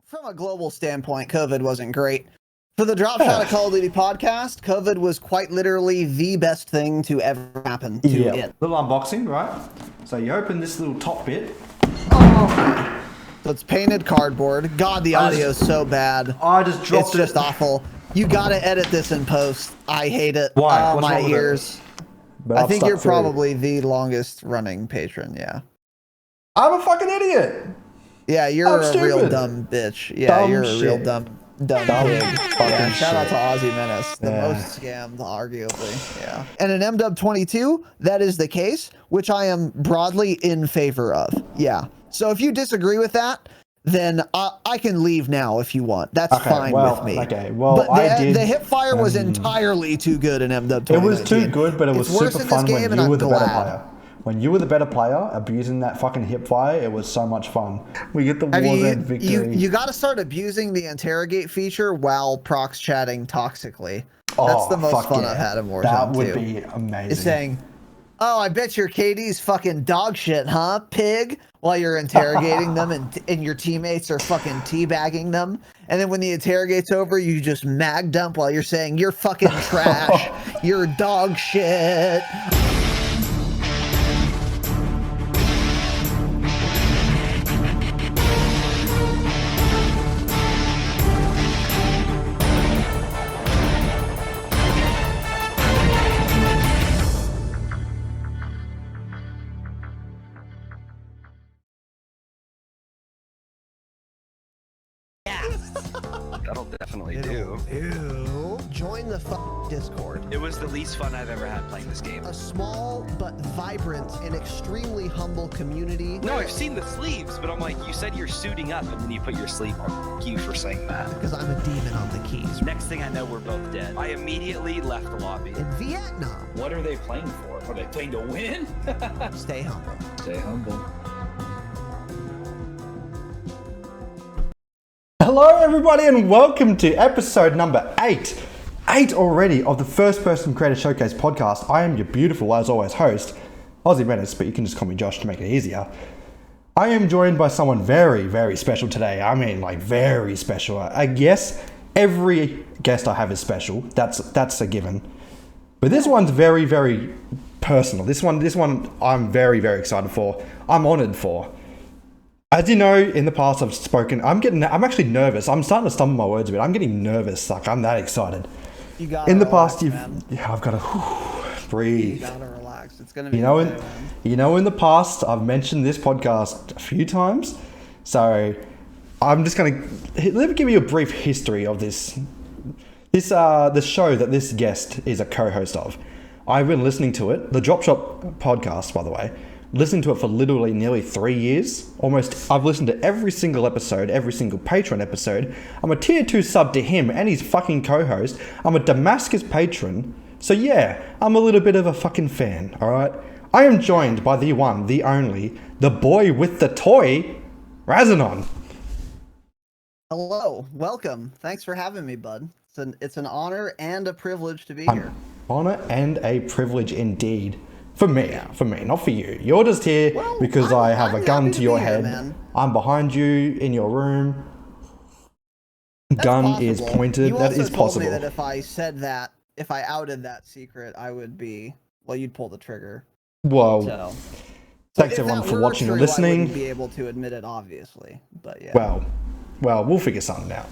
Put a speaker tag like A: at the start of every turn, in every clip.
A: from a global standpoint, COVID wasn't great. For the Dropshot of Call of Duty podcast, COVID was quite literally the best thing to ever happen to it.
B: Little unboxing, right? So you open this little top bit.
A: Oh. So it's painted cardboard. God, the audio is so bad.
B: I just dropped it.
A: It's just awful. You gotta edit this in post. I hate it.
B: Why?
A: Oh, my ears.
B: But
A: I think you're probably the longest running patron, yeah.
B: I'm a fucking idiot.
A: Yeah, you're a real dumb bitch. Yeah, you're a real dumb pig. Yeah, shout out to Aussie Menace, the most scammed, arguably. Yeah. And in MW22, that is the case, which I am broadly in favor of. Yeah. So if you disagree with that, then I can leave now if you want. That's fine with me.
B: Okay, well,
A: but the hip fire was entirely too good in MW22.
B: It was too good, but it was super fun when you were the better player. When you were the better player, abusing that fucking hip fire, it was so much fun. We get the Warzone victory.
A: You got to start abusing the interrogate feature while prox chatting toxically. That's the most fun I've had in Warzone.
B: That would be amazing.
A: It's saying, "Oh, I bet your KD's fucking dog shit, huh, pig?" While you're interrogating them and your teammates are fucking teabagging them. And then when the interrogate's over, you just mag dump while you're saying, "You're fucking trash. You're dog shit."
C: That'll definitely do.
A: Ew. Join the Discord.
C: It was the least fun I've ever had playing this game.
A: A small but vibrant and extremely humble community.
C: No, I've seen the sleeves, but I'm like, you said you're suiting up and then you put your sleeve on. Thank you for saying that.
A: Because I'm a demon on the keys.
C: Next thing I know, we're both dead. I immediately left the lobby.
A: In Vietnam.
D: What are they playing for? Are they playing to win?
A: Stay humble.
D: Stay humble.
B: Hello everybody and welcome to episode number 8 already of the First Person Creator Showcase podcast. I am your beautiful, as always, host, Aussie Menace, but you can just call me Josh to make it easier. I am joined by someone very, very special today. I mean, like, very special. I guess every guest I have is special. That's a given. But this one's very, very personal. This one I'm very, very excited for. I'm honored for. As you know, in the past I've spoken, I'm actually nervous. I'm starting to stumble my words a bit. I'm getting nervous. Like, I'm that excited.
A: You gotta
B: in the
A: relax,
B: past, I've got to breathe.
A: You gotta relax. It's gonna be
B: in the past, I've mentioned this podcast a few times. So I'm just gonna let me give you a brief history of the show that this guest is a co-host of. I've been listening to it, the Dropshot podcast, by the way. Listening to it for literally nearly 3 years. Almost, I've listened to every single episode, every single Patreon episode. I'm a tier 2 sub to him and his fucking co-host. I'm a Damascus patron. So yeah, I'm a little bit of a fucking fan, alright? I am joined by the one, the only, the boy with the toy, Razinon.
A: Hello, welcome. Thanks for having me, bud. It's an honor and a privilege to be here.
B: Honor and a privilege indeed. For me, not for you. You're just here because I have a gun to your head.
A: Here,
B: I'm behind you in your room. Gun is pointed.
A: You
B: that
A: also
B: is
A: told
B: possible.
A: me that if I outed that secret, I would be, you'd pull the trigger.
B: Well, thanks everyone for watching and listening.
A: I wouldn't be able to admit it, obviously, but yeah.
B: Well, we'll figure something out.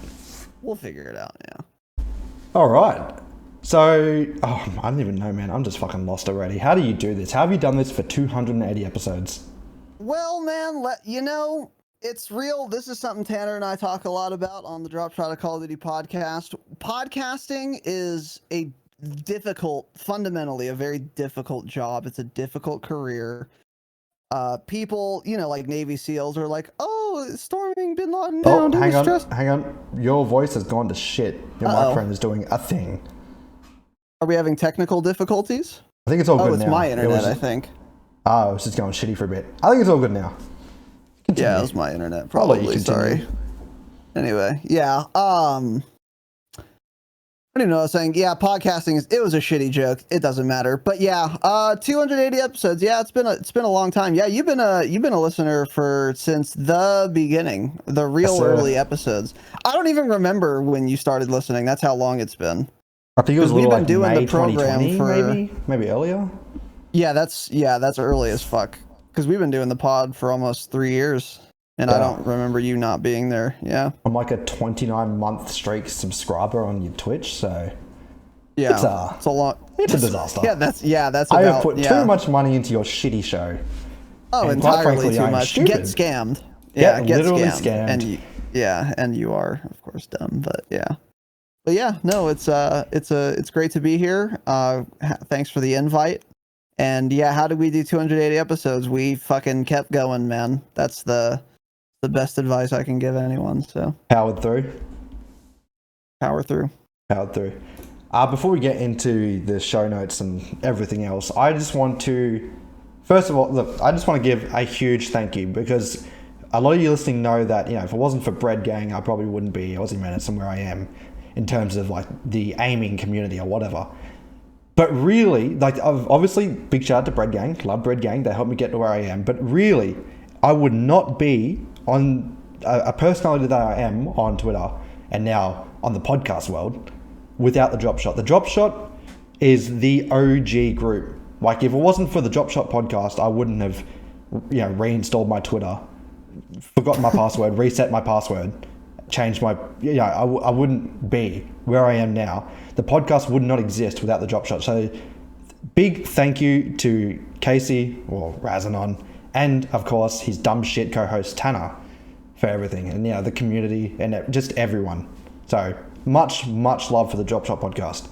A: We'll figure it out, yeah.
B: All right. So, I don't even know, man. I'm just fucking lost already. How do you do this? How have you done this for 280 episodes?
A: Well, man, it's real. This is something Tanner and I talk a lot about on the Dropshot of Call of Duty podcast. Podcasting is fundamentally a very difficult job. It's a difficult career. People, like Navy SEALs are like, oh, storming Bin Laden down.
B: Hang on. Your voice has gone to shit. Your microphone is doing a thing.
A: Are we having technical difficulties?
B: I think it's all good now.
A: Oh, it's my internet, I think.
B: Oh, it was just going shitty for a bit. I think it's all good now. Continue.
A: Yeah, it was my internet, probably. Sorry. Anyway, yeah. I don't even know what I was saying. Yeah, podcasting it was a shitty joke. It doesn't matter. But yeah, 280 episodes. Yeah, it's been a long time. Yeah, you've been a listener since the beginning, the real early episodes. I don't even remember when you started listening. That's how long it's been.
B: I think it was
A: we've been
B: like
A: doing
B: May
A: the program
B: 2020,
A: for
B: maybe earlier.
A: Yeah, that's early as fuck. Because we've been doing the pod for almost 3 years. And I don't remember you not being there. Yeah.
B: I'm like a 29-month streak subscriber on your Twitch, so
A: yeah, it's a lot.
B: It's a disaster.
A: That's.
B: I have put too much money into your shitty show.
A: Oh, and entirely too much. Get scammed. Yeah, get
B: literally
A: scammed. And you are of course dumb, but yeah. But yeah, no, it's great to be here. Thanks for the invite. And yeah, how did we do 280 episodes? We fucking kept going, man. That's the best advice I can give anyone. So
B: powered through. Before we get into the show notes and everything else, I just want to, first of all, I just want to give a huge thank you, because a lot of you listening know that, if it wasn't for Bread Gang, I probably wouldn't be Aussie Menace and where I am in terms of like the aiming community or whatever. But really, like, obviously, big shout out to Bread Gang. Love Bread Gang. They helped me get to where I am. But really, I would not be on a personality that I am on Twitter and now on the podcast world without the Dropshot. The Dropshot is the OG group. Like, if it wasn't for the Dropshot podcast, I wouldn't have, reinstalled my Twitter, forgotten my password, reset my password, changed my, I wouldn't be where I am now. The podcast would not exist without the Dropshot. So big thank you to Casey, or Razinon, and of course his dumb shit co-host Tanner for everything, and the community and just everyone. So much love for the Dropshot podcast.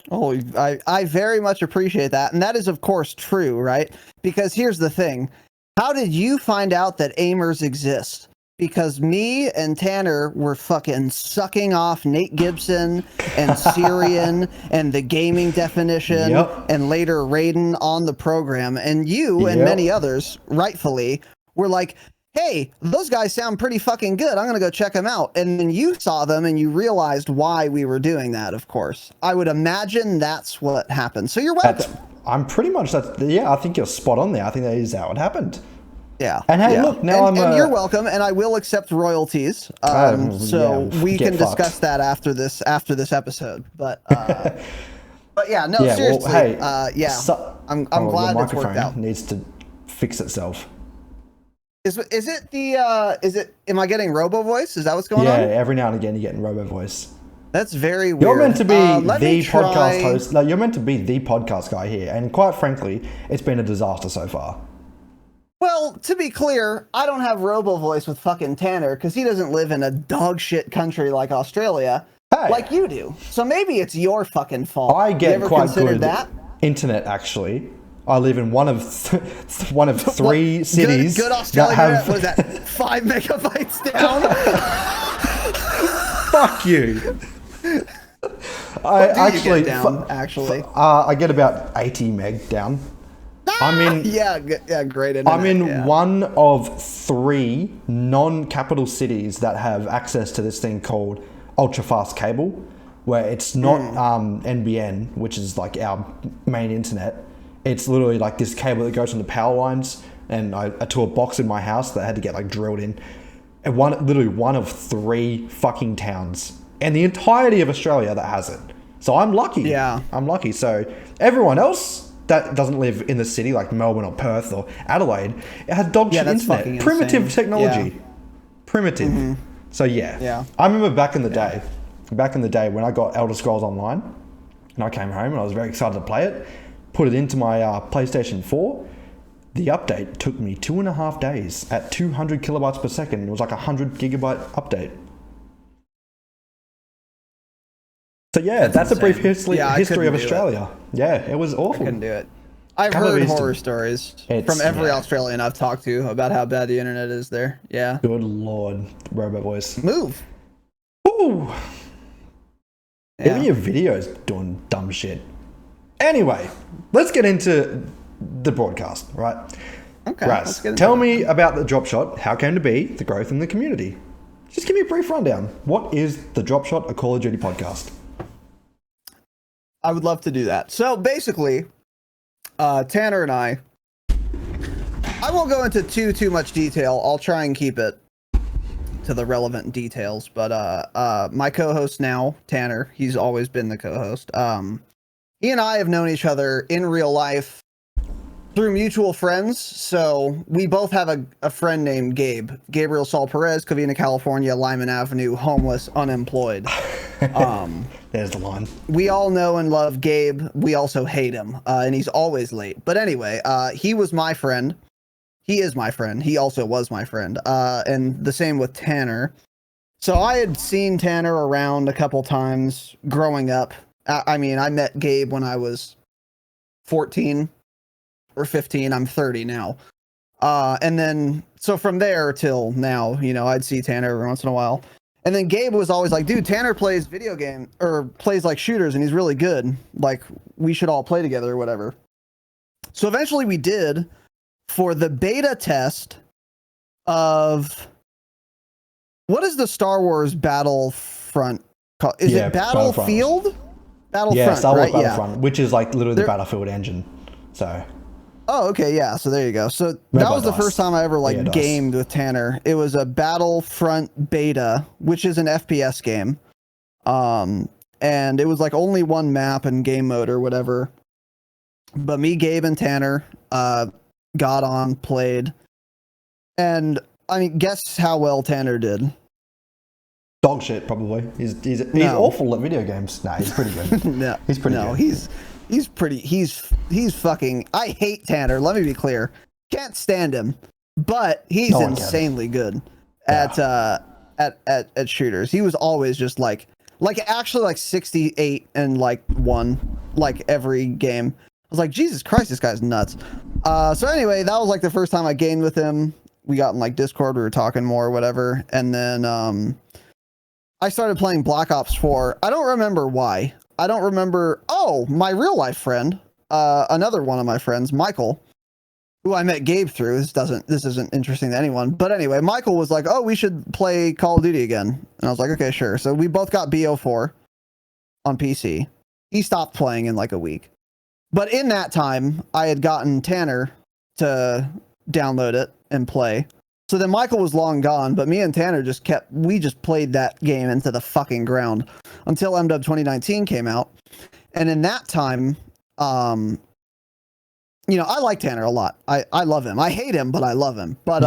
A: Oh, I very much appreciate that. And that is of course true, right? Because here's the thing. How did you find out that aimers exist? Because me and Tanner were fucking sucking off Nate Gibson and Syrian and the gaming definition and later Raiden on the program. And you and many others, rightfully, were like, hey, those guys sound pretty fucking good. I'm going to go check them out. And then you saw them and you realized why we were doing that, of course. I would imagine that's what happened. So you're welcome.
B: I think you're spot on there. I think that is how it happened.
A: Yeah.
B: And hey, look, now
A: and you're welcome, and I will accept royalties. We can discuss that after this episode. But yeah, no, seriously.
B: Well, hey,
A: I'm glad it's worked out.
B: Needs to fix itself.
A: Is it am I getting robo voice? Is that what's going on?
B: Yeah, every now and again you're getting robo voice.
A: That's very weird.
B: You're meant to be the podcast host. No, you're meant to be the podcast guy here, and quite frankly, it's been a disaster so far.
A: Well, to be clear, I don't have robo voice with fucking Tanner because he doesn't live in a dog shit country like Australia, like you do. So maybe it's your fucking fault.
B: I get quite good internet, actually. I live in one of three cities.
A: Good Australian internet. Was that 5 megabytes down?
B: Fuck you. I get about 80 meg down. I'm in.
A: Great internet.
B: I'm in one of 3 non-capital cities that have access to this thing called ultra-fast cable, where it's not NBN, which is like our main internet. It's literally like this cable that goes from the power lines and to a box in my house that had to get like drilled in. And literally one of 3 fucking towns in the entirety of Australia that has it. So I'm lucky. Yeah, I'm lucky. So everyone else that doesn't live in the city, like Melbourne or Perth or Adelaide, it has dog shit internet. Primitive technology. Yeah. Primitive. Mm-hmm. So yeah. I remember back in the day when I got Elder Scrolls Online and I came home and I was very excited to play it, put it into my PlayStation 4. The update took me 2.5 days at 200 kilobytes per second. It was like a 100 gigabyte update. So yeah, that's a brief history of Australia. Yeah, it was awful.
A: I couldn't do it. I've heard horror stories from every Australian I've talked to about how bad the internet is there. Yeah.
B: Good Lord, Robo Voice.
A: Move.
B: Ooh. Even your videos doing dumb shit. Anyway, let's get into the broadcast, right?
A: Okay.
B: Raz, tell me about the Dropshot, how it came to be, the growth in the community. Just give me a brief rundown. What is the Dropshot, a Call of Duty podcast?
A: I would love to do that. So basically, Tanner and I won't go into too much detail. I'll try and keep it to the relevant details. But my co-host now, Tanner, he's always been the co-host. He and I have known each other in real life through mutual friends. So we both have a friend named Gabriel Saul Perez, Covina, California, Lyman Avenue, homeless, unemployed.
B: There's the line.
A: We all know and love Gabe. We also hate him, and he's always late. But anyway, he was my friend. He is my friend. He also was my friend. And the same with Tanner. So I had seen Tanner around a couple times growing up. I mean, I met Gabe when I was 14 or 15. I'm 30 now. And then, so from there till now, you know, I'd see Tanner every once in a while. And then Gabe was always like, dude, Tanner plays video game or plays like shooters and he's really good. Like, we should all play together or whatever. So eventually we did for the beta test of, what is the Star Wars Battlefront called? Is it Battlefield?
B: Yeah, Star Wars
A: right?
B: Battlefront, which is like literally the Battlefield engine. So.
A: Oh, okay, yeah. So there you go. So that was the first time I ever like gamed with Tanner. It was a Battlefront beta, which is an FPS game. And it was like only one map and game mode or whatever. But me, Gabe, and Tanner got on, played. And I mean, guess how well Tanner did.
B: Dog shit, probably. He's awful at video games. Nah, he's pretty good.
A: No,
B: he's pretty good.
A: He's fucking, I hate Tanner, let me be clear. Can't stand him, but he's insanely good at shooters. He was always just like actually like 68 and like 1 like every game. I was like, Jesus Christ, this guy's nuts. So anyway, that was like the first time I gamed with him. We got in like Discord, we were talking more or whatever, and then I started playing Black Ops 4. I don't remember why. I don't remember. Oh, my real life friend, another one of my friends, Michael, who I met Gabe through. This isn't interesting to anyone. But anyway, Michael was like, "Oh, we should play Call of Duty again." And I was like, "Okay, sure." So we both got BO4 on PC. He stopped playing in like a week. But in that time, I had gotten Tanner to download it and play. So then Michael was long gone, but me and Tanner just played that game into the fucking ground until MW 2019 came out. And in that time, you know, I like Tanner a lot. I love him. I hate him, but I love him. But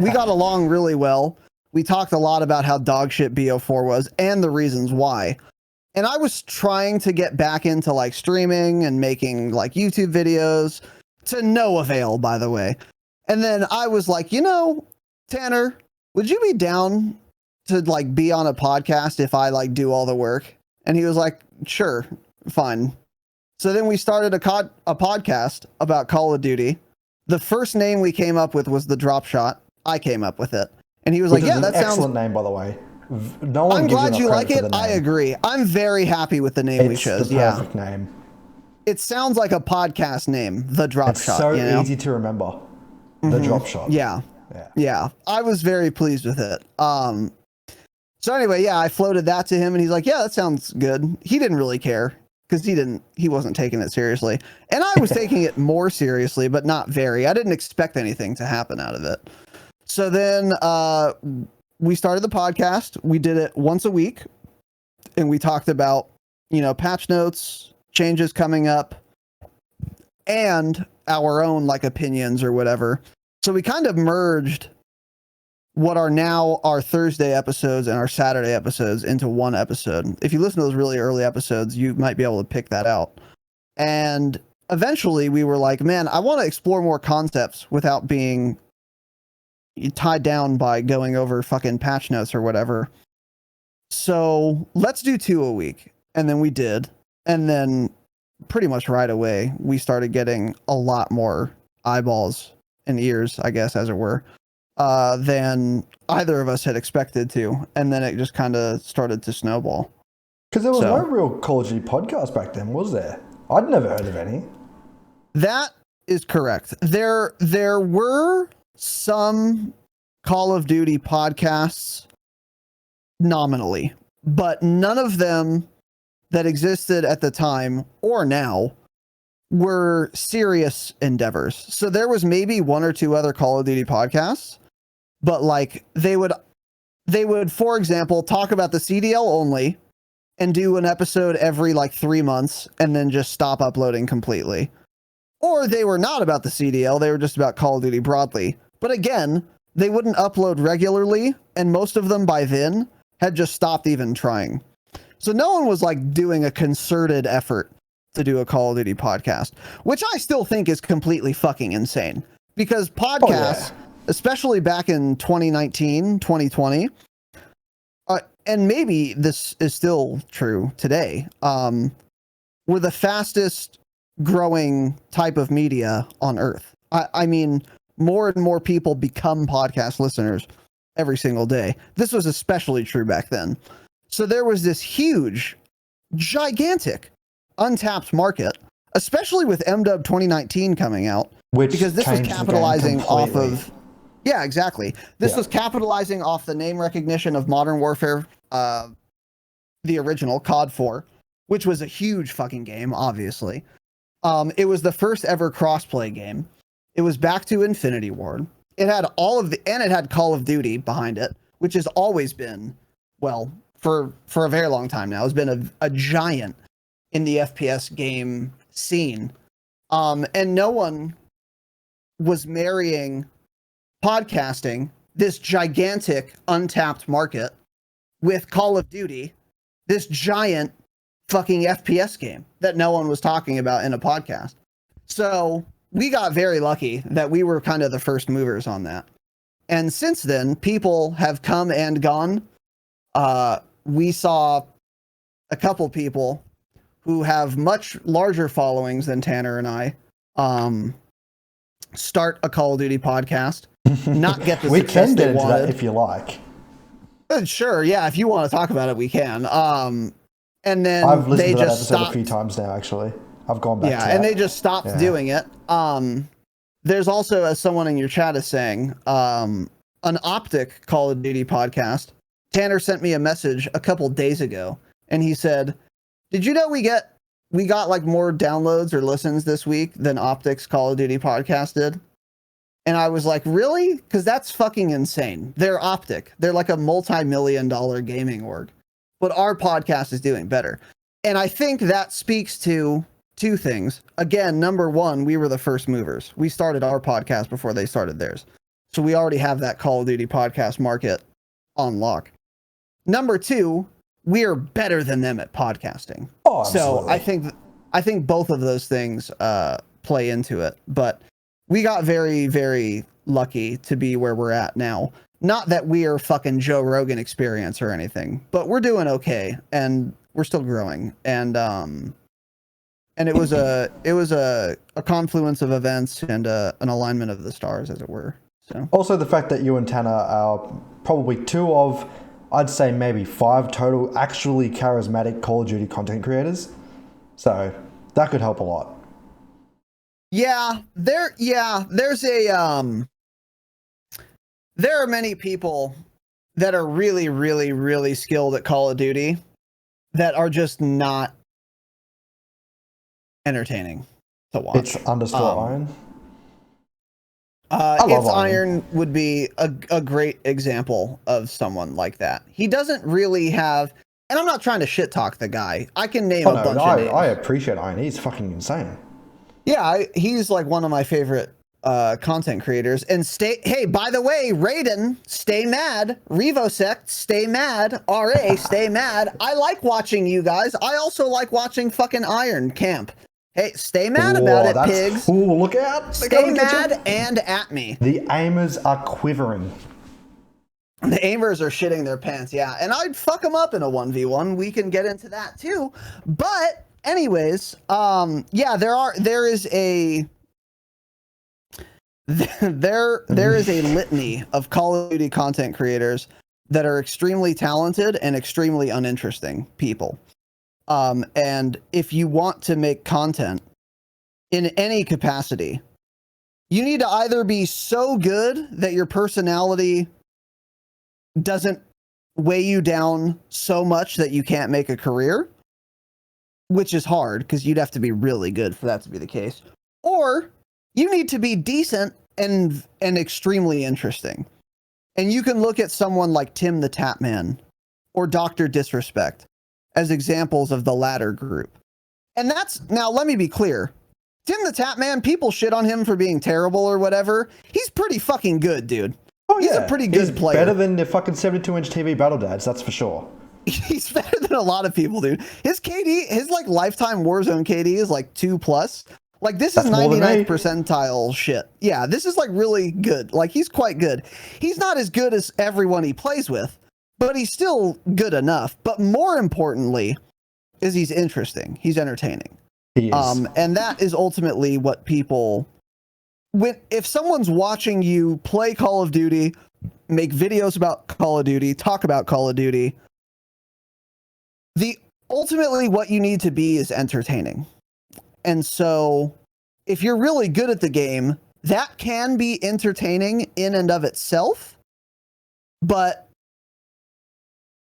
A: we got along really well. We talked a lot about how dog shit BO4 was and the reasons why. And I was trying to get back into like streaming and making like YouTube videos to no avail, by the way. And then I was like, you know, Tanner, would you be down to like be on a podcast if I like do all the work? And he was like, sure, fine. So then we started a podcast about Call of Duty. The first name we came up with was the Dropshot. I came up with it. And he was like, yeah, that sounds...
B: excellent name, by the way. No one
A: I'm glad you like it. I agree. I'm very happy with the name we chose.
B: It's the perfect name.
A: It sounds like a podcast name, the Dropshot.
B: It's so easy to remember. The Dropshot.
A: Yeah. I was very pleased with it. So anyway, yeah, I floated that to him and he's like, yeah, that sounds good. He didn't really care because he wasn't taking it seriously. And I was taking it more seriously, but not very. I didn't expect anything to happen out of it. So then we started the podcast. We did it once a week and we talked about, you know, patch notes, changes coming up, and our own like opinions or whatever. So we kind of merged what are now our Thursday episodes and our Saturday episodes into one episode. If you listen to those really early episodes, you might be able to pick that out. And eventually we were like, man, I want to explore more concepts without being tied down by going over fucking patch notes or whatever. So let's do 2 a week. And then we did. And then pretty much right away, we started getting a lot more eyeballs and ears, I guess, as it were, than either of us had expected to. And then it just kind of started to snowball.
B: Because there was no real Call of Duty podcast back then, was there? I'd never heard of any.
A: That is correct. There were some Call of Duty podcasts nominally, but none of them that existed at the time or now were serious endeavors. So there was maybe one or two other Call of Duty podcasts, but like they would, for example, talk about the CDL only and do an episode every like 3 months and then just stop uploading completely. Or they were not about the CDL, they were just about Call of Duty broadly. But again, they wouldn't upload regularly, and most of them by then had just stopped even trying. So no one was like doing a concerted effort to do a Call of Duty podcast, which I still think is completely fucking insane. Because podcasts, especially back in 2019, 2020, and maybe this is still true today, were the fastest growing type of media on Earth. I mean, more and more people become podcast listeners every single day. This was especially true back then. So there was this huge, gigantic, untapped market, especially with MW 2019 coming out, because this was capitalizing off of... Yeah, exactly. This was capitalizing off the name recognition of Modern Warfare, the original, COD 4, which was a huge fucking game, obviously. It was the first ever crossplay game. It was back to Infinity Ward. It had and it had Call of Duty behind it, which has always been, well, for a very long time now, has been a giant in the FPS game scene. And no one was marrying podcasting, this gigantic untapped market, with Call of Duty, this giant fucking FPS game that no one was talking about in a podcast. So we got very lucky that we were kind of the first movers on that. And since then, people have come and gone. We saw a couple people who have much larger followings than Tanner and I start a Call of Duty podcast, not get the
B: we
A: success
B: can get
A: they
B: into
A: wanted.
B: that if you like.
A: Sure, yeah, if you want to talk about it, we can. And then
B: I've listened
A: they
B: to that
A: just
B: episode
A: stopped.
B: a few times now, actually. I've gone back to that.
A: Yeah, and they just stopped doing it. There's also, as someone in your chat is saying, an Optic Call of Duty podcast. Tanner sent me a message a couple days ago, and he said, "Did you know we got like more downloads or listens this week than Optic's Call of Duty podcast did?" And I was like, really? Because that's fucking insane. They're Optic. They're like a multi-million-dollar gaming org. But our podcast is doing better. And I think that speaks to two things. Again, number one, we were the first movers. We started our podcast before they started theirs. So we already have that Call of Duty podcast market on lock. Number two, we are better than them at podcasting.
B: Oh,
A: so I think both of those things play into it. But we got very, very lucky to be where we're at now. Not that we are fucking Joe Rogan experience or anything, but we're doing okay and we're still growing. And it was a confluence of events and an alignment of the stars, as it were. So
B: also the fact that you and Tanner are probably two of, I'd say maybe 5 total actually charismatic Call of Duty content creators. So that could help a lot.
A: There are many people that are really, really, really skilled at Call of Duty that are just not entertaining to watch.
B: It's underscore Iron.
A: It's Iron would be a great example of someone like that. He doesn't really have, and I'm not trying to shit talk the guy. I can name a bunch of names.
B: I appreciate Iron. He's fucking insane.
A: Yeah, he's like one of my favorite content creators. And hey, by the way, Raiden, stay mad. Revosect, stay mad. RA, stay mad. I like watching you guys. I also like watching fucking Iron Camp. Hey, stay mad about it, pigs.
B: Ooh, look out.
A: Stay mad and at me.
B: The aimers are quivering.
A: The aimers are shitting their pants, yeah. And I'd fuck them up in a 1v1. We can get into that too. But anyways, yeah, there is a litany of Call of Duty content creators that are extremely talented and extremely uninteresting people. And if you want to make content in any capacity, you need to either be so good that your personality doesn't weigh you down so much that you can't make a career, which is hard because you'd have to be really good for that to be the case. Or you need to be decent and extremely interesting. And you can look at someone like Tim the Tapman or Dr. Disrespect as examples of the latter group. And now let me be clear. Tim the Tapman, people shit on him for being terrible or whatever. He's pretty fucking good, dude.
B: Oh,
A: he's a pretty good player.
B: Better than the fucking 72-inch TV battle dads, that's for sure.
A: He's better than a lot of people, dude. His KD, his like lifetime Warzone KD is like 2+. Like this is 99th percentile shit. Yeah, this is like really good. Like he's quite good. He's not as good as everyone he plays with, but he's still good enough. But more importantly, is he's interesting. He's entertaining.
B: He is.
A: And that is ultimately what people. If someone's watching you play Call of Duty, make videos about Call of Duty, talk about Call of Duty, ultimately what you need to be is entertaining. And so if you're really good at the game, that can be entertaining in and of itself, but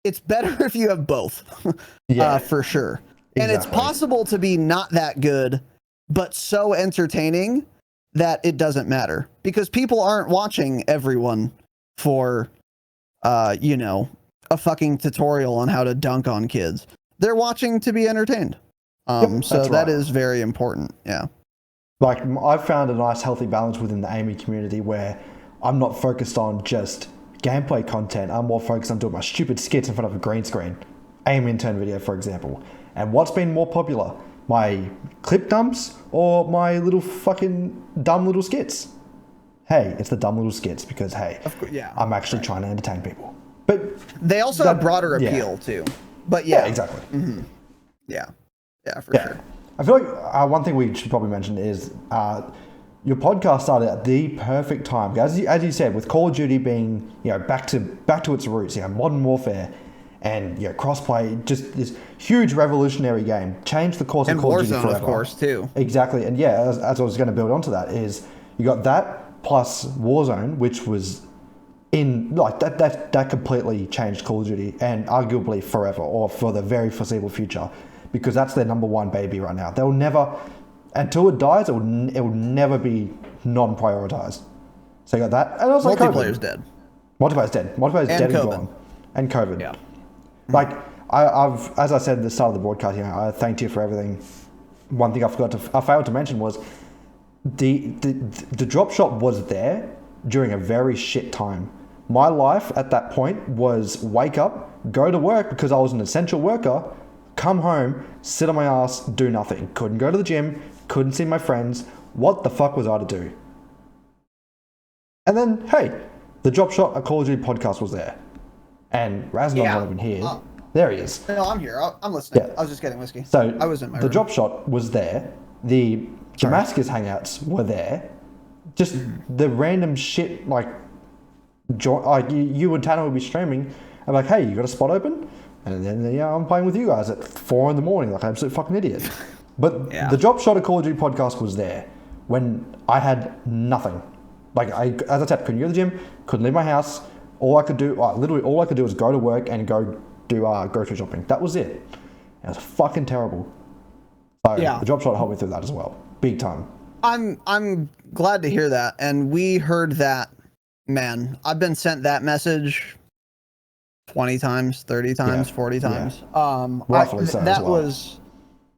A: it's better if you have both, for sure. Exactly. And it's possible to be not that good, but so entertaining that it doesn't matter because people aren't watching everyone for, a fucking tutorial on how to dunk on kids. They're watching to be entertained. So that is very important. Yeah.
B: Like I've found a nice healthy balance within the Amy community where I'm not focused on just gameplay content. I'm more focused on doing my stupid skits in front of a green screen. Amy intern video, for example. And what's been more popular? My clip dumps or my little fucking dumb little skits? Hey, it's the dumb little skits because, hey, I'm actually trying to entertain people. But
A: they also have broader appeal too. But yeah
B: exactly.
A: Mm-hmm. Yeah, for sure.
B: I feel like one thing we should probably mention is your podcast started at the perfect time. As you said, with Call of Duty being back to its roots, modern warfare and crossplay, just this huge revolutionary game, changed the course of Call of Duty forever.
A: And Warzone, of course, too.
B: Exactly, and as I was going to build onto that is you got that plus Warzone, which was that completely changed Call of Duty and arguably forever or for the very foreseeable future because that's their number one baby right now. They'll never, until it dies, it will never be non-prioritized. So you got that, and also
A: multiplayer's dead.
B: Multiplayer's dead. Multiplayer's dead and gone. And COVID. Yeah. Like I've, as I said at the start of the broadcast, I thanked you for everything. One thing I failed to mention was the Dropshot was there during a very shit time. My life at that point was wake up, go to work because I was an essential worker, come home, sit on my ass, do nothing. Couldn't go to the gym, couldn't see my friends. What the fuck was I to do? And then, hey, the Dropshot, a Call of Duty podcast was there. And Razinon's not even here. There he is.
A: No, I'm here. I'm listening. I was just getting whiskey.
B: So
A: I was in my
B: the
A: room.
B: Dropshot was there. The Damascus hangouts were there. Just the random shit like you and Tanner would be streaming. I'm like, hey, you got a spot open? And then I'm playing with you guys at 4 a.m. like an absolute fucking idiot. But the Dropshot of Call of Duty podcast was there when I had nothing. Like as I said, couldn't go to the gym, couldn't leave my house. All I could do, literally all I could do was go to work and go do grocery shopping. That was it. It was fucking terrible. So the Dropshot helped me through that as well, big time.
A: I'm glad to hear that, and we heard that. Man, I've been sent that message 20 times, 30 times, 40 times.
B: Rightfully so as well.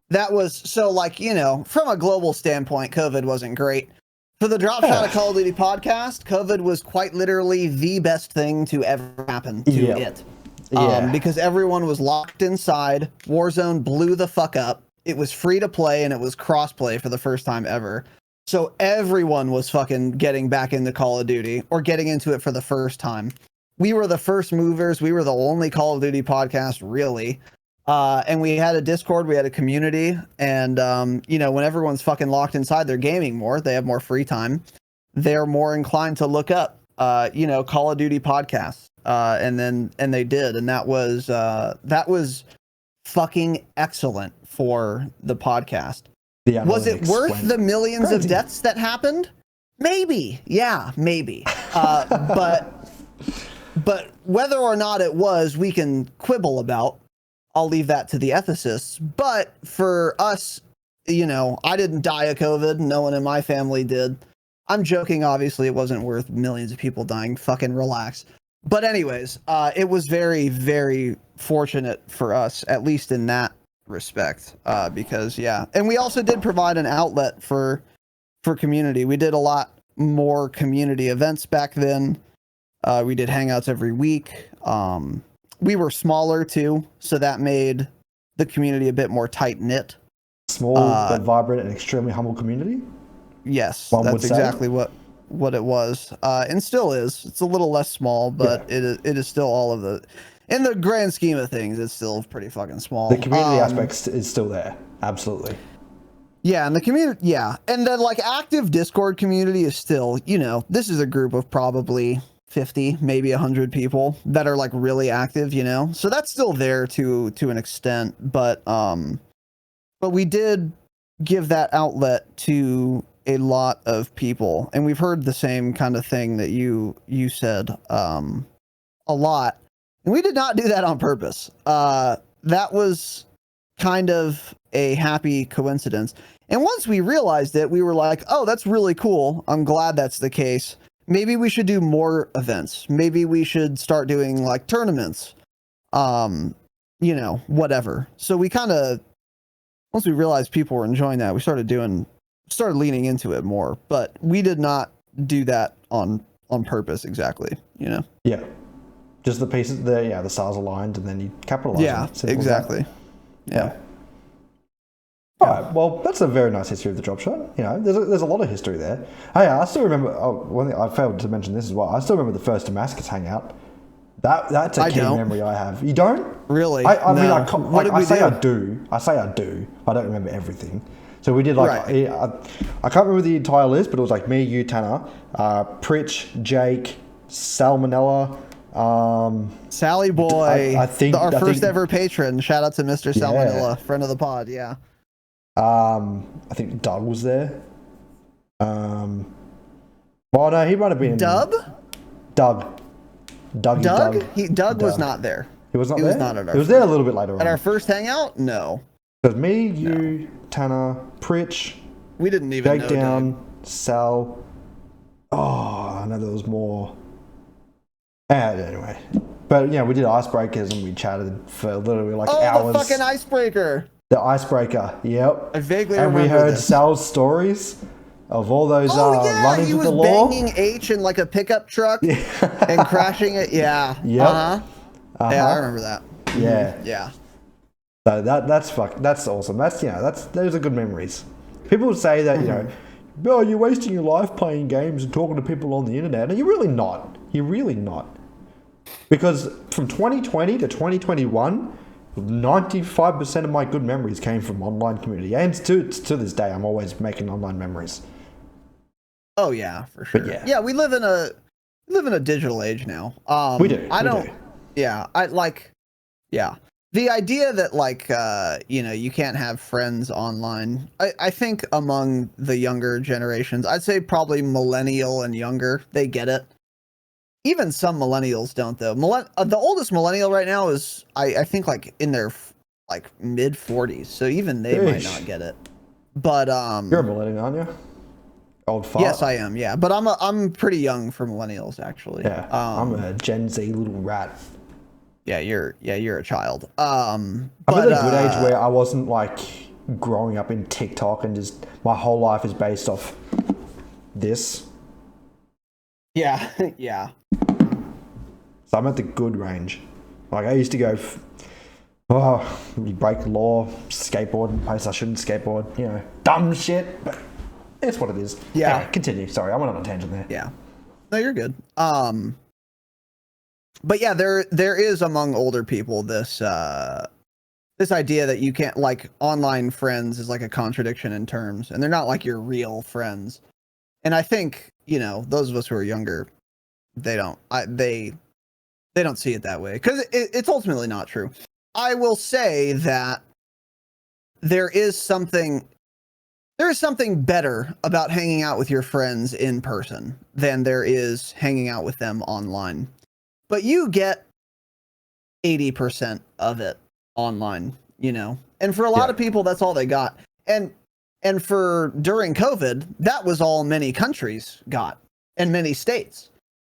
A: That was so like, from a global standpoint, COVID wasn't great. For the Dropshot of Call of Duty podcast, COVID was quite literally the best thing to ever happen to it. Because everyone was locked inside. Warzone blew the fuck up. It was free to play and it was cross-play for the first time ever. So everyone was fucking getting back into Call of Duty or getting into it for the first time. We were the first movers. We were the only Call of Duty podcast, really. And we had a Discord, we had a community, and when everyone's fucking locked inside, they're gaming more, they have more free time, they're more inclined to look up Call of Duty podcasts, and they did, and that was fucking excellent for the podcast. Was it worth the millions of deaths that happened? Maybe. Yeah, maybe. But whether or not it was, we can quibble about. I'll leave that to the ethicists. But for us, I didn't die of COVID. No one in my family did. I'm joking. Obviously, it wasn't worth millions of people dying. Fucking relax. But anyways, it was very, very fortunate for us, at least in that respect, because and we also did provide an outlet for community. We did a lot more community events back then. We did hangouts every week. We were smaller too, so that made the community a bit more tight knit.
B: Small but vibrant and extremely humble community.
A: Yes, that's exactly what it was, and still is. It's a little less small, but it is still all of the. In the grand scheme of things, it's still pretty fucking small.
B: The community aspect is still there, absolutely.
A: Yeah, and the community, and the like active Discord community is still, this is a group of probably 50, maybe 100 people that are like really active, so that's still there to an extent, but we did give that outlet to a lot of people, and we've heard the same kind of thing that you said a lot, and we did not do that on purpose. That was kind of a happy coincidence, and once we realized it, we were like, oh, that's really cool. I'm glad that's the case. Maybe we should do more events. Maybe we should start doing like tournaments, whatever. So we kind of, once we realized people were enjoying that, we started leaning into it more, but we did not do that on purpose exactly,
B: Yeah. Just the pieces, the stars aligned, and then you capitalize.
A: Yeah, exactly. Yeah.
B: All right. Well, that's a very nice history of the Dropshot. There's a lot of history there. Hey, I still remember. One thing I failed to mention this as well. I still remember the first Damascus hangout. That's a key memory I have. You don't
A: really?
B: I mean, I say I do. I don't remember everything. So we did like I can't remember the entire list, but it was like me, you, Tanner, Pritch, Jake, Salmonella.
A: Sally Boy,
B: I think
A: our first ever patron. Shout out to Mr. Salmonella, friend of the pod. Yeah.
B: I think Doug was there. Well, no, he might have been.
A: Doug.
B: Doug
A: was not there.
B: He was not
A: there?
B: He
A: was not at our
B: He was there a little bit later on.
A: At our first hangout? No.
B: It was me, you, Tanner, Pritch.
A: We didn't even
B: Jake down, Sal. Oh, I know there was more. Anyway. But, we did icebreakers and we chatted for literally like hours.
A: Oh, the fucking icebreaker.
B: The icebreaker, yep.
A: I vaguely remember
B: And we heard
A: this.
B: Sal's stories of all those run-ins with the law.
A: He was banging H in like a pickup truck and crashing it. Yeah.
B: Yep.
A: Yeah, I remember that.
B: Yeah.
A: Yeah.
B: So that's awesome. Those are good memories. People would say that, oh, you're wasting your life playing games and talking to people on the internet. And you're really not. You're really not. Because from 2020 to 2021, 95% of my good memories came from online community. And to this day, I'm always making online memories.
A: Oh yeah, for sure.
B: But
A: yeah, we live in a digital age now.
B: We do.
A: The idea that you can't have friends online, I think among the younger generations, I'd say probably millennial and younger, they get it. Even some millennials don't though. The oldest millennial right now is I think like in their like mid 40s, so even they might not get it. But
B: you're a millennial, aren't you? Old fart.
A: Yes, I am. Yeah, but I'm pretty young for millennials actually.
B: Yeah, I'm a Gen Z little rat.
A: Yeah, you're a child.
B: I'm at a good age where I wasn't like growing up in TikTok and just my whole life is based off this.
A: Yeah, yeah.
B: So I'm at the good range. Like I used to go, you break the law, skateboard in place I shouldn't skateboard, dumb shit, but it's what it is.
A: Yeah.
B: Anyway, continue. Sorry, I went on a tangent there.
A: Yeah. No, you're good. But yeah, there is among older people this idea that you can't, like, online friends is like a contradiction in terms, and they're not like your real friends. And I think, those of us who are younger, they don't see it that way because it's ultimately not true. I will say that there is something better about hanging out with your friends in person than there is hanging out with them online. But you get 80% of it online, you know. And for a lot of people, that's all they got. And for during COVID, that was all many countries got and many states.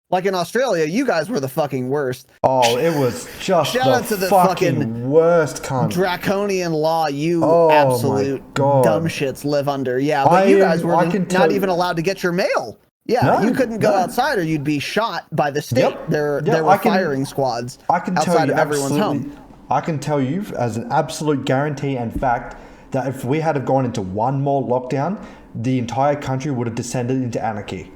A: Like in Australia, you guys were the fucking worst.
B: Oh, it was just
A: Shout out to the fucking
B: worst cunt.
A: Draconian law you absolute dumb shits live under. Yeah, but you guys were not even allowed to get your mail. Yeah, you couldn't go outside or you'd be shot by the state. There were firing squads outside of everyone's home.
B: I can tell you as an absolute guarantee and fact that if we had have gone into one more lockdown, the entire country would have descended into anarchy.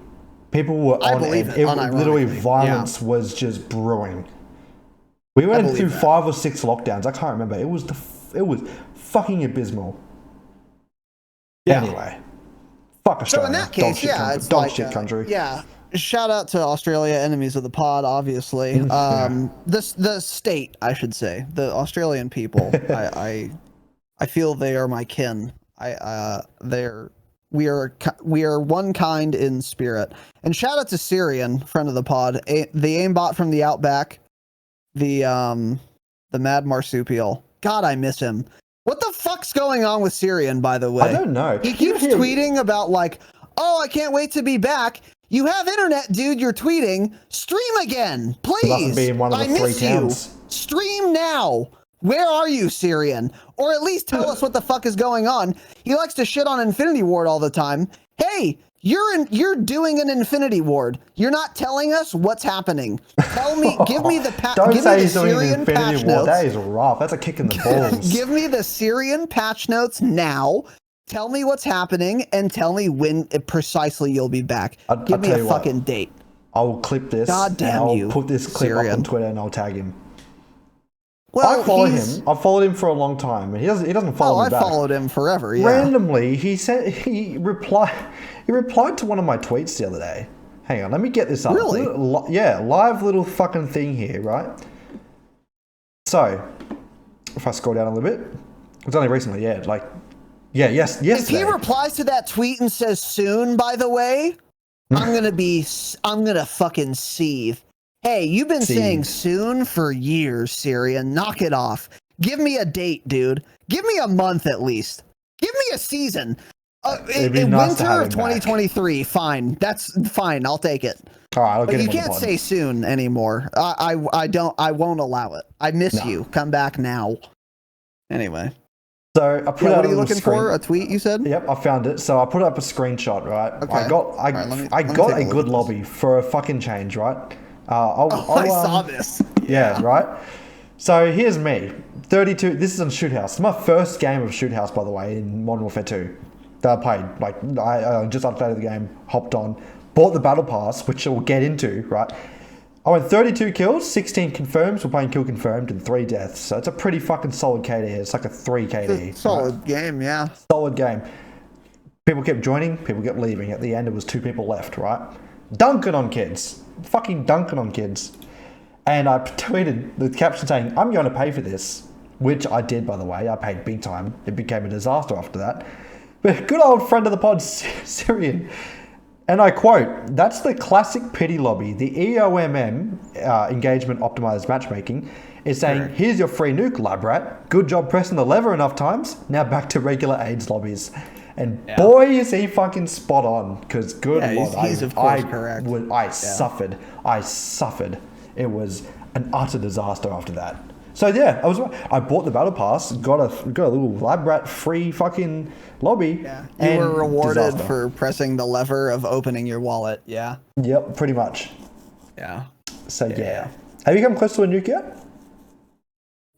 B: People were on edge. Literally, violence was just brewing. We went through 5 or 6 lockdowns. I can't remember. It was fucking abysmal. Yeah. Anyway, fuck Australia.
A: So in that case, it's
B: dog shit country.
A: Yeah. Shout out to Australia, enemies of the pod, obviously. The state, I should say, the Australian people. I feel they are my kin. We are one kind in spirit. And shout out to Syrian, friend of the pod, the aimbot from the Outback, the Mad Marsupial. God, I miss him. What the fuck's going on with Syrian, by the way?
B: I don't know.
A: He keeps tweeting about like, oh, I can't wait to be back. You have internet, dude. You're tweeting. Stream again, please. I miss you. Stream now. Where are you, Syrian? Or at least tell us what the fuck is going on. He likes to shit on Infinity Ward all the time. Hey, you're doing an Infinity Ward. You're not telling us what's happening. Tell me, give me the
B: Don't say he's doing an Infinity Ward. That is rough. That's a kick in the balls.
A: Give me the Syrian patch notes now. Tell me what's happening and tell me when precisely you'll be back. Give me a fucking date.
B: I will clip this.
A: God damn you.
B: I'll put this clip up on Twitter and I'll tag him.
A: Well,
B: I follow him. I've followed him for a long time, and he doesn't follow me back.
A: I followed him forever. Yeah.
B: Randomly, he replied to one of my tweets the other day. Hang on, let me get this up.
A: Really?
B: Live little fucking thing here, right? So, if I scroll down a little bit, it's only recently, yes.
A: If he replies to that tweet and says soon, by the way, I'm gonna fucking seethe. Hey, you've been saying soon for years, Syrian. Knock it off. Give me a date, dude. Give me a month at least. Give me a season. In winter of 2023, fine. That's fine. I'll take it.
B: All right,
A: but you can't say soon anymore. I won't allow it. I miss you. Come back now. Anyway.
B: So I put
A: what are you looking for? A tweet, you said?
B: Yep, I found it. So I put up a screenshot, right? Okay. I got a good lobby for a fucking change, right?
A: I saw this.
B: Yeah, right? So here's me. 32. This is on Shoot House. It's my first game of Shoot House, by the way, in Modern Warfare 2 that I played. Like, I just updated the game, hopped on, bought the Battle Pass, which we'll get into, right? I went 32 kills, 16 confirms. We're playing kill confirmed and 3 deaths. So it's a pretty fucking solid KD. It's like a 3 KD.
A: Solid game, yeah.
B: Solid game. People kept joining, people kept leaving. At the end, it was 2 people left, right? Dunking on kids. Fucking dunking on kids. And I tweeted the caption saying, I'm going to pay for this. Which I did, by the way. I paid big time. It became a disaster after that. But good old friend of the pod, Syrian. And I quote, that's the classic pity lobby. The EOMM, engagement optimized matchmaking, is saying, here's your free nuke, lab rat. Good job pressing the lever enough times. Now back to regular AIDS lobbies. And boy, is he fucking spot on. Because good lord,
A: he's of course correct.
B: Suffered. I suffered. It was an utter disaster after that. So yeah, I bought the battle pass, got a little lab rat free fucking lobby.
A: Yeah. You were rewarded for pressing the lever of opening your wallet. Yeah.
B: Yep, pretty much.
A: Yeah.
B: So yeah. Have you come close to a nuke yet?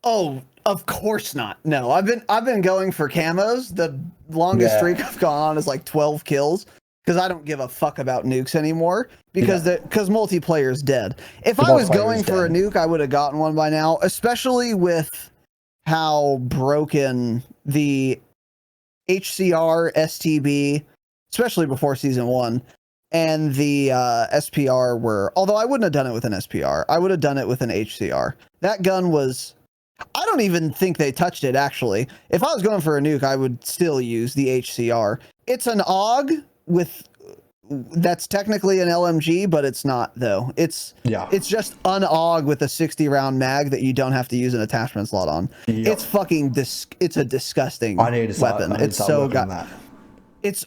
A: Oh, of course not. No, I've been going for camos. The longest streak I've gone on is like 12 kills because I don't give a fuck about nukes anymore because multiplayer is dead. If I was going for a nuke, I would have gotten one by now, especially with how broken the HCR, STB, especially before season 1, and the SPR were. Although I wouldn't have done it with an SPR. I would have done it with an HCR. That gun was... I don't even think they touched it, actually. If I was going for a nuke, I would still use the HCR. It's an AUG with that's technically an LMG, but it's not though. It's just an AUG with a 60 round mag that you don't have to use an attachment slot on.
B: Yep.
A: It's fucking it's a disgusting weapon.
B: It's so good.
A: It's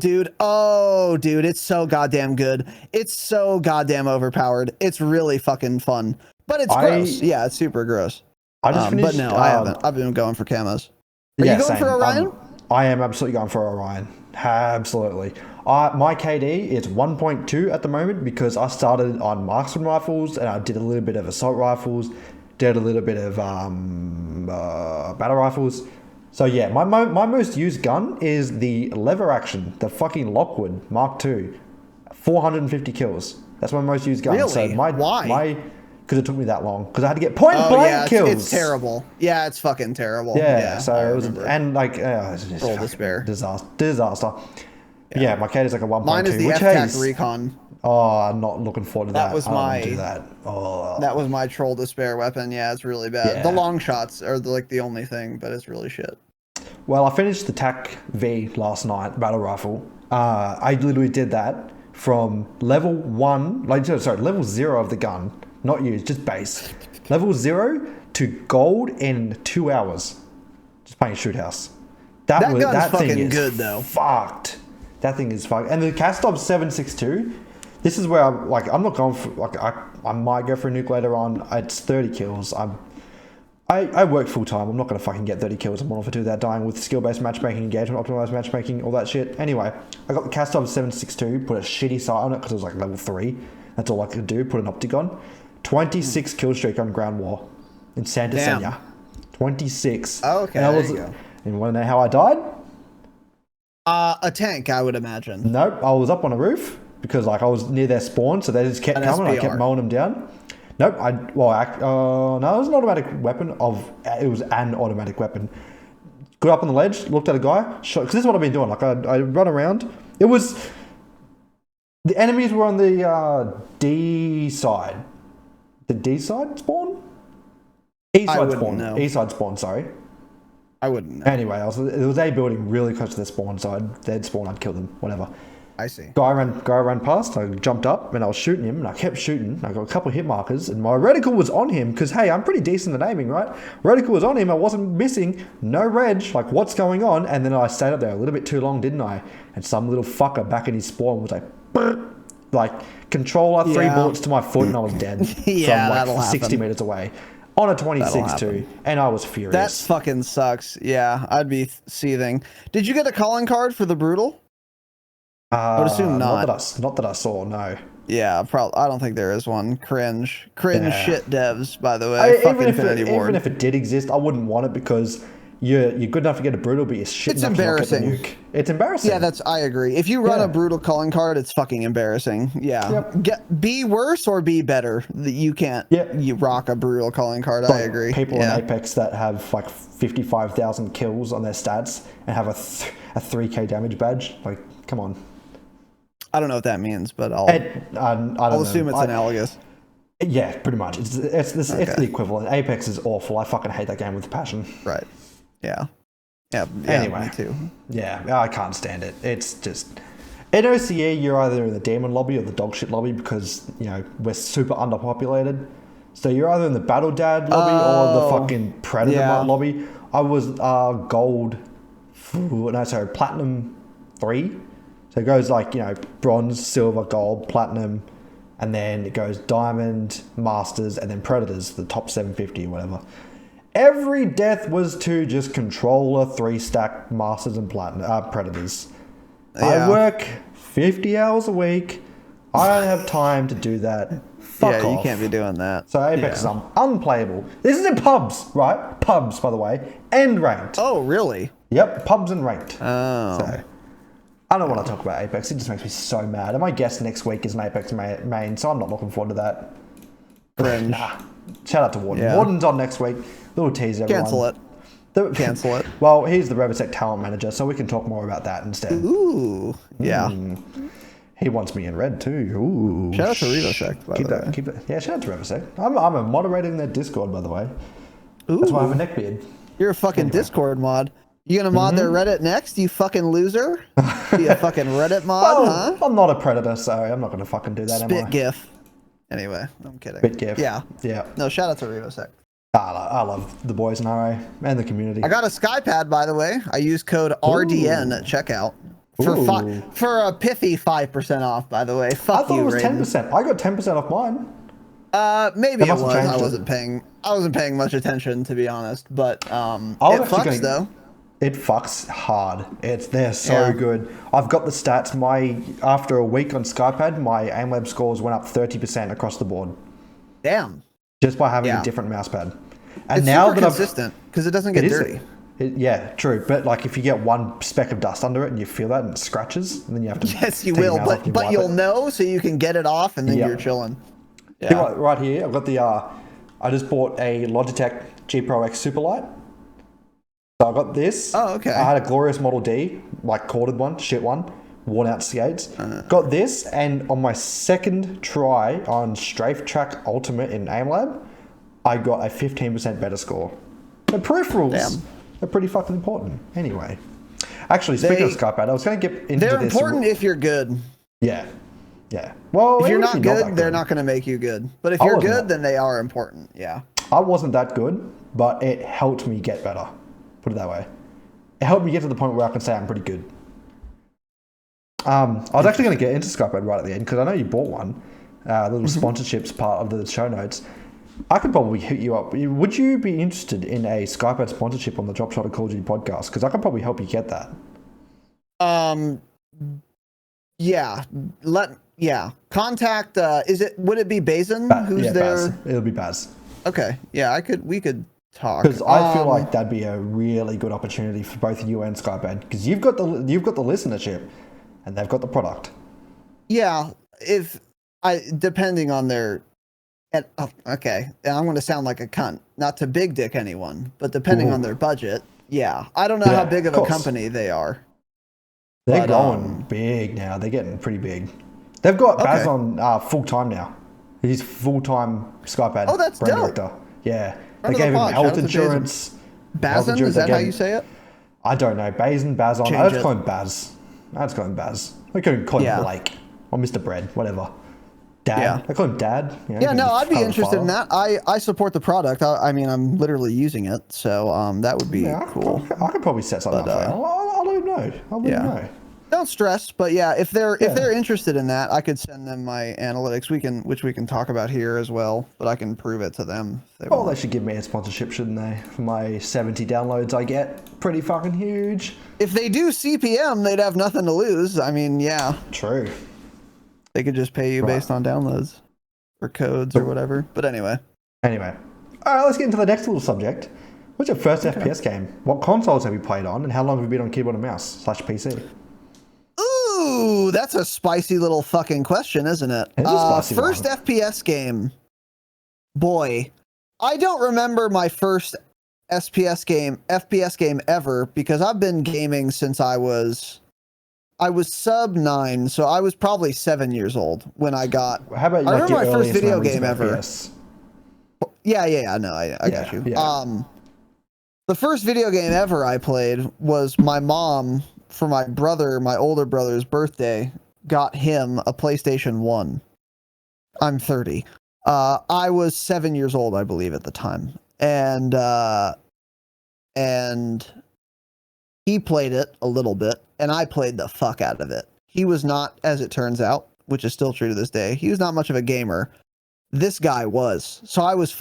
A: dude, it's so goddamn good. It's so goddamn overpowered. It's really fucking fun, but it's gross. Yeah, it's super gross.
B: I just finished,
A: but no, I haven't. I've been going for camos. Are you going for Orion?
B: I am absolutely going for Orion. Absolutely. My KD is 1.2 at the moment because I started on marksman rifles and I did a little bit of assault rifles, did a little bit of battle rifles. So yeah, my most used gun is the lever action, the fucking Lockwood Mark II, 450 kills. That's my most used gun.
A: Really?
B: So
A: Why?
B: Because it took me that long. Because I had to get point blank kills.
A: It's terrible. Yeah, it's fucking terrible.
B: Yeah. So it was, and like, it's just
A: roll despair.
B: Disaster. Yeah, my KD is like a 1.2.
A: Mine is the FTAC Recon.
B: Oh, I'm not looking forward to that.
A: That was that was my troll despair weapon. Yeah, it's really bad. Yeah. The long shots are like the only thing, but it's really shit.
B: Well, I finished the TAC V last night, battle rifle. I literally did that from level 1, level 0 of the gun, not used, just base. Level 0 to gold in 2 hours. Just playing shoot house. That gun's fucking good though. Fucked. That thing is fucked. And the Kastov 762. This is where I'm not going for, I might go for a nuke later on. It's 30 kills. I work full time. I'm not going to fucking get 30 kills in Modern Warfare 2 without dying with skill-based matchmaking, engagement, optimized matchmaking, all that shit. Anyway, I got the Kastov 762, put a shitty sight on it because it was like level 3. That's all I could do, put an Opticon. 26 kill streak on ground war in Santa Senya. 26.
A: Oh, okay, there you go.
B: And you want to know how I died?
A: A tank, I would imagine.
B: Nope, I was up on a roof. Because I was near their spawn, so they just kept coming. I kept mowing them down. Nope. No, it was an automatic weapon. It was an automatic weapon. Got up on the ledge, looked at a guy, shot. Because this is what I've been doing. Like I run around. It was the enemies were on the D side. The D side spawn. East side spawn. Know. East side spawn. Sorry.
A: I wouldn't know.
B: Anyway, it was a building really close to their spawn, so they'd spawn. I'd kill them. Whatever.
A: I see.
B: Guy ran past, I jumped up and I was shooting him and I kept shooting. I got a couple of hit markers and my reticle was on him because, hey, I'm pretty decent at aiming, right? Reticle was on him, I wasn't missing, no reg, like what's going on? And then I stayed up there a little bit too long, didn't I? And some little fucker back in his spawn was like controller, 3 bullets to my foot and I was dead from like 60 meters away. On a 26 too, and I was furious.
A: That fucking sucks. Yeah, I'd be seething. Did you get a calling card for the Brutal? I would assume not.
B: Not that I saw, no.
A: Yeah, probably. I don't think there is one. Cringe shit devs, by the way.
B: Even if it did exist, I wouldn't want it because you're good enough to get a Brutal, but you're shit enough to not get the nuke. It's embarrassing.
A: Yeah, I agree. If you run a Brutal calling card, it's fucking embarrassing. Yeah. Yep. Be worse or be better. You can't. You rock a Brutal calling card. I agree.
B: People in Apex that have like 55,000 kills on their stats and have a 3k damage badge. Like, come on.
A: I don't know what that means, but I'll assume it's analogous.
B: Yeah, pretty much. It's the equivalent. Apex is awful. I fucking hate that game with passion.
A: Right. Yeah.
B: Anyway.
A: Me too.
B: Yeah, I can't stand it. It's just... In OCE, you're either in the demon lobby or the dogshit lobby because, we're super underpopulated. So you're either in the Battle Dad lobby or the fucking Predator lobby. I was Platinum 3. So it goes like, bronze, silver, gold, platinum, and then it goes diamond, masters, and then predators, the top 750 or whatever. Every death was to just controller 3-stack masters and predators. Yeah. I work 50 hours a week. I don't have time to do that. Fuck off.
A: You can't be doing that.
B: So Apex is unplayable. This is in pubs, right? Pubs, by the way, and ranked.
A: Oh, really?
B: Yep, pubs and ranked.
A: Oh.
B: So, I don't want to talk about Apex. It just makes me so mad. And my guest next week is an Apex main, so I'm not looking forward to that.
A: Cringe.
B: Shout out to Warden. Yeah. Warden's on next week. Little tease, everyone.
A: Cancel it.
B: Well, he's the Revitech talent manager, so we can talk more about that instead.
A: Ooh. Yeah.
B: He wants me in red too. Ooh.
A: Shout out to Revitech, by the way.
B: Keep that. Yeah, shout out to Revitech. I'm a moderator in their Discord, by the way.
A: Ooh.
B: That's why I have a neckbeard.
A: You're a fucking Discord mod. You gonna mod their Reddit next, you fucking loser? Be a fucking Reddit mod,
B: Well,
A: huh?
B: I'm not a predator, so I'm not gonna fucking do that, am I?
A: Spit GIF. Anyway, I'm kidding.
B: Spit GIF.
A: Yeah.
B: Yeah.
A: No, shout out to Revosec.
B: I love the boys in RA and the community.
A: I got a SkyPad, by the way. I use code RDN at checkout for a pithy 5% off. By the way, fuck
B: I thought
A: you,
B: it was
A: Raiden.
B: 10%. I got 10% off mine.
A: Maybe it
B: must have
A: was.
B: changed
A: I
B: it.
A: wasn't paying much attention, to be honest. But it fucks though.
B: It fucks hard. They're so good. I've got the stats. After a week on SkyPad, my AimLab scores went up 30% across the board.
A: Damn.
B: Just by having a different mouse pad. And
A: It's
B: now
A: super
B: that
A: consistent because it doesn't get dirty.
B: Yeah, true. But like if you get one speck of dust under it and you feel that and it scratches, and then you have to.
A: Yes, you
B: take your
A: will.
B: mouse off and
A: But
B: wipe
A: you'll
B: it.
A: know, so you can get it off, and then you're chilling.
B: Yeah. Right here, I've got the. I just bought a Logitech G Pro X Superlight. So I got this.
A: Oh, okay.
B: I had a Glorious Model D, like corded one, shit one, worn out skates. Got this, and on my second try on Strafe Track Ultimate in AimLab, I got a 15% better score. The peripherals are pretty fucking important. Anyway, actually, speaking of SkyPad, I was going to get into this.
A: They're important if you're good.
B: Yeah. Well,
A: If you're not
B: that
A: good, they're not going to make you good. But if you're good, then they are important. Yeah.
B: I wasn't that good, but it helped me get better. Put it that way. It helped me get to the point where I can say I'm pretty good. I was actually going to get into SkyPad right at the end because I know you bought one. The little sponsorships part of the show notes. I could probably hit you up. Would you be interested in a SkyPad sponsorship on the Dropshot of Call of Duty podcast? Because I could probably help you get that.
A: Contact. Would it be Bazin? Who's there?
B: Baz. It'll be Baz.
A: Okay. Yeah, we could talk.
B: Because I feel like that'd be a really good opportunity for both you and SkyPad. Because you've got the listenership, and they've got the product.
A: Yeah. Depending on their. Okay, I'm going to sound like a cunt. Not to big dick anyone, but depending on their budget, yeah. I don't know how big of a company they are.
B: They're going big now. They're getting pretty big. They've got Baz on full time now. He's full-time SkyPad
A: that's
B: brand
A: dope.
B: director. Yeah.
A: Friend
B: They
A: of
B: gave
A: the
B: him
A: pod.
B: health
A: Shout out to
B: insurance.
A: Bazin, is that how you say it?
B: I don't know. Bazin, Bazon.
A: Change
B: I just
A: it.
B: call him Baz. I just call him Baz. I could call him Blake. Or Mr. Bread, whatever. Dad.
A: Yeah.
B: I call him Dad.
A: Yeah, no, I'd be interested in that. I support the product. I mean, I'm literally using it, so that would be cool.
B: I could probably set something up for you. I'll let him know. I'll let him know.
A: Don't stress, but yeah, if they're interested in that, I could send them my analytics. Which we can talk about here as well, but I can prove it to them. If they
B: Well,
A: want.
B: they should give me a sponsorship, shouldn't they? For my 70 downloads I get. Pretty fucking huge.
A: If they do CPM, they'd have nothing to lose. I mean, yeah.
B: True.
A: They could just pay you based on downloads or codes or whatever. But anyway.
B: All right, let's get into the next little subject. What's your first FPS game? What consoles have you played on, and how long have you been on keyboard and mouse / PC?
A: Ooh, that's a spicy little fucking question, isn't it?
B: It is a spicy
A: first
B: one.
A: FPS game. Boy, I don't remember my first FPS game ever because I've been gaming since I was sub 9, so I was probably 7 years old when I got.
B: How about
A: I remember
B: your
A: my first
B: earliest
A: video
B: memories
A: game
B: of
A: ever.
B: FPS?
A: Yeah, no, I got you.
B: Yeah.
A: The first video game ever I played was my mom, for my older brother's birthday, got him a PlayStation 1. I'm 30. I was 7 years old, I believe, at the time. And he played it a little bit, and I played the fuck out of it. He was not, as it turns out, which is still true to this day, he was not much of a gamer. This guy was. So I was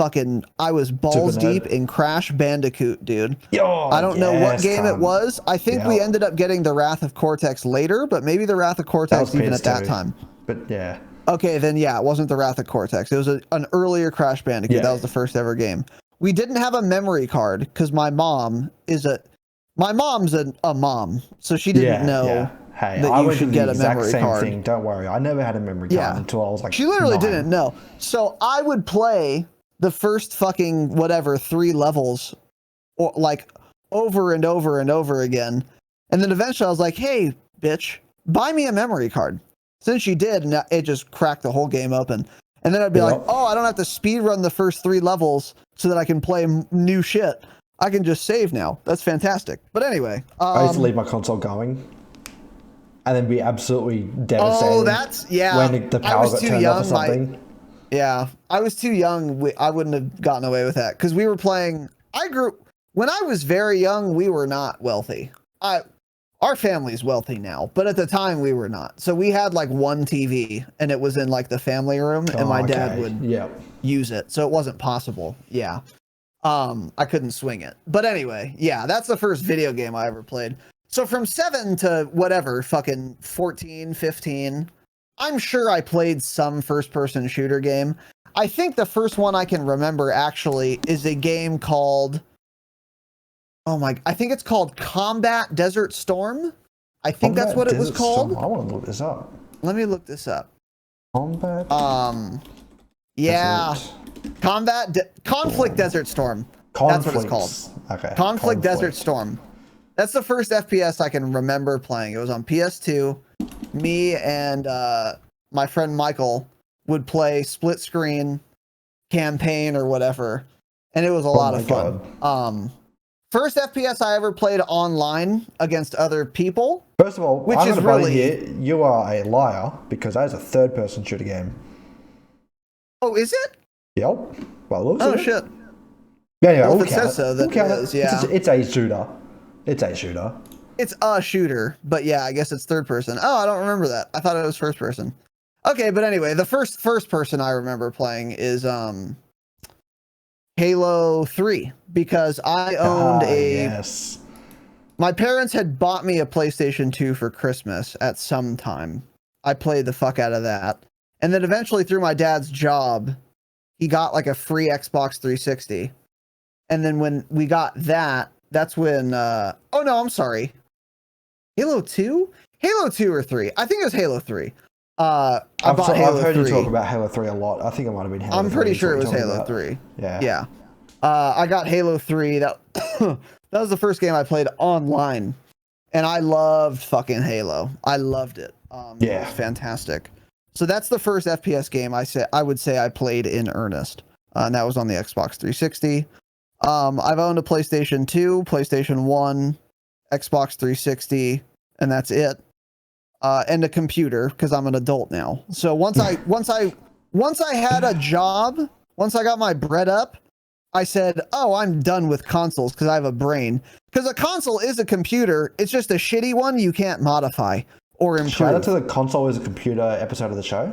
A: balls deep in Crash Bandicoot, dude. I don't know what game it was. I think we ended up getting the Wrath of Cortex later, but maybe the Wrath of Cortex even at that time.
B: But yeah.
A: Okay, then yeah, it wasn't the Wrath of Cortex. It was an earlier Crash Bandicoot.
B: Yeah.
A: That was the first ever game. We didn't have a memory card because my mom's a mom, so she didn't know
B: Hey,
A: that
B: I
A: you
B: went
A: should
B: through
A: get
B: the
A: a
B: exact
A: memory
B: same
A: card.
B: thing. Don't worry, I never had a memory card until I was like.
A: She literally
B: 9.
A: didn't know. So I would play the first fucking 3 levels, or like over and over and over again, and then eventually I was like, "Hey, bitch, buy me a memory card." Since she did, and it just cracked the whole game open. And then I'd be like, "Oh, I don't have to speed run the first 3 levels so that I can play new shit. I can just save now. That's fantastic. But anyway.
B: I used to leave my console going. And then be absolutely devastated.
A: Oh, that's, yeah.
B: When the power got turned off or something.
A: Yeah, I was too young. I wouldn't have gotten away with that. Because we were playing... When I was very young, we were not wealthy. Our family's wealthy now, but at the time we were not. So we had like one TV, and it was in like the family room, and my dad would use it. So it wasn't possible. Yeah. I couldn't swing it. But anyway, yeah, that's the first video game I ever played. So from 7 to whatever, fucking 14, 15, I'm sure I played some first-person shooter game. I think the first one I can remember actually is a game called... I think it's called Combat Desert Storm. I think that's what it was called.
B: I want to look this up.
A: Let me look this up.
B: Combat?
A: Yeah. Conflict Desert Storm. That's what it's called.
B: Okay.
A: Conflict Desert Storm. That's the first FPS I can remember playing. It was on PS2. Me and my friend Michael would play split screen campaign or whatever. And it was a lot of fun. First FPS I ever played online against other people.
B: First of all, which is really here, you are a liar because that is a third-person shooter game.
A: Oh, is it?
B: Yep. Well,
A: oh shit.
B: Yeah, anyway,
A: well, if it says so, then it is. Yeah.
B: It's a shooter. It's a shooter.
A: It's a shooter, but yeah, I guess it's third person. Oh, I don't remember that. I thought it was first person. Okay, but anyway, the first person I remember playing is Halo 3 because I owned my parents had bought me a PlayStation 2 for Christmas at some time. I played the fuck out of that. And then eventually through my dad's job, he got like a free Xbox 360. And then when we got that, that's when oh no, I'm sorry. Halo 2? Halo 2 or 3? I think it was Halo 3. I've
B: heard you talk about Halo 3 a lot. I think it might have been Halo 3.
A: I'm pretty sure it was Halo 3.
B: Yeah.
A: Yeah. I got Halo 3. That that was the first game I played online. And I loved fucking Halo. I loved it. It was fantastic. So that's the first FPS game I would say I played in earnest. And that was on the Xbox 360. I've owned a PlayStation 2, PlayStation 1, Xbox 360, and that's it. And a computer because I'm an adult now. So once I had a job, once I got my bread up, I said, "Oh, I'm done with consoles because I have a brain." Because a console is a computer. It's just a shitty one you can't modify or improve.
B: Shout out to the console is a computer episode of the show.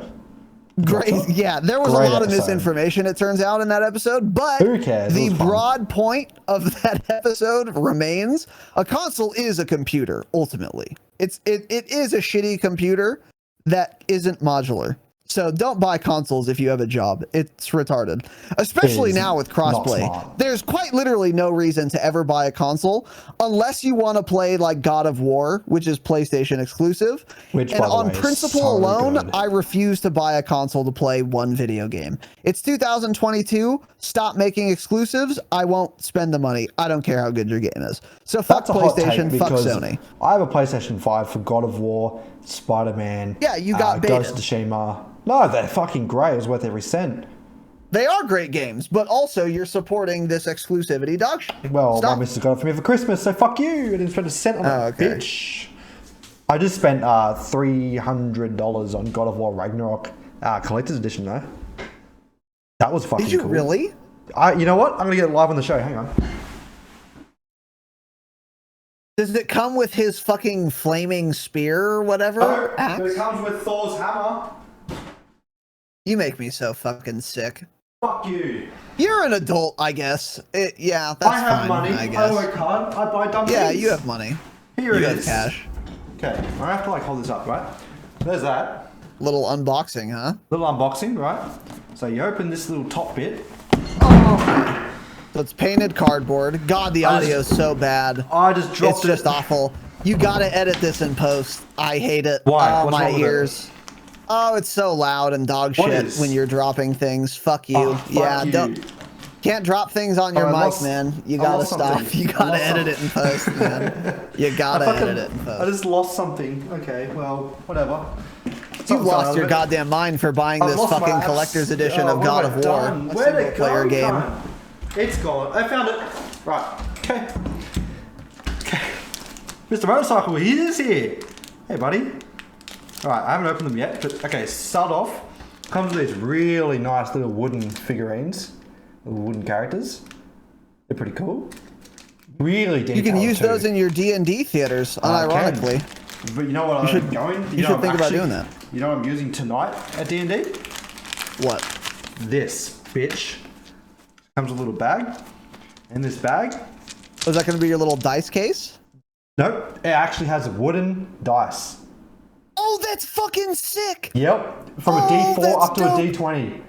A: Great, yeah. There was a lot of misinformation, it turns out, in that episode. But
B: who cares?
A: The broad point of that episode remains: a console is a computer. Ultimately, it is a shitty computer that isn't modular. So don't buy consoles if you have a job. It's retarded. Especially now with crossplay. There's quite literally no reason to ever buy a console unless you want to play like God of War, which is PlayStation exclusive. Which, and on principle alone, I refuse to buy a console to play one video game. It's 2022. Stop making exclusives. I won't spend the money. I don't care how good your game is. So fuck PlayStation, fuck Sony.
B: I have a PlayStation 5 for God of War, Spider-Man.
A: Yeah, you got baited.
B: Ghost of Tsushima. No, they're fucking great. It was worth every cent.
A: They are great games, but also you're supporting this exclusivity dog shit.
B: Well, my missus got it for me for Christmas, so fuck you. I didn't spend a cent on it, bitch. I just spent $300 on God of War Ragnarok Collector's Edition, though. That was fucking cool.
A: Did you really?
B: You know what? I'm going to get it live on the show. Hang on.
A: Does it come with his fucking flaming spear or whatever?
B: It comes with Thor's hammer.
A: You make me so fucking sick.
B: Fuck you.
A: You're an adult, I guess. Yeah, that's fine. I have money. I guess.
B: I work hard. I buy dumb things.
A: Yeah, you have money.
B: Here it is.
A: You have cash.
B: Okay, I have to like hold this up, right? There's that.
A: Little unboxing, huh?
B: Little unboxing, right? So you open this little top bit.
A: Oh. So it's painted cardboard. God, the audio is so bad.
B: I just dropped it.
A: It's just awful. You gotta edit this in post. I hate it.
B: Why?
A: Oh, my ears. Oh, it's so loud and dog shit when you're dropping things. Fuck you. Can't drop things on your mic, man. You gotta stop. You gotta edit it in post, man. You gotta edit it in post.
B: I just lost something. Okay, well, whatever.
A: You've lost your goddamn mind for buying this fucking collector's edition of God of War, a single player game.
B: It's gone. I found it. Right. Okay. Mr. Motorcycle, he is here. Hey, buddy. Alright, I haven't opened them yet, but okay, start off. Comes with these really nice little wooden figurines, little wooden characters. They're pretty cool. Really detailed.
A: You can use
B: too.
A: those in your D&D theaters, unironically.
B: But you know what?
A: You should think about doing that.
B: You know what I'm using tonight at D&D?
A: What?
B: This, bitch. Comes with a little bag. In this bag.
A: Was that going to be your little dice case?
B: Nope. It actually has wooden dice.
A: Oh, that's fucking sick.
B: Yep. From a D4 up to a D20.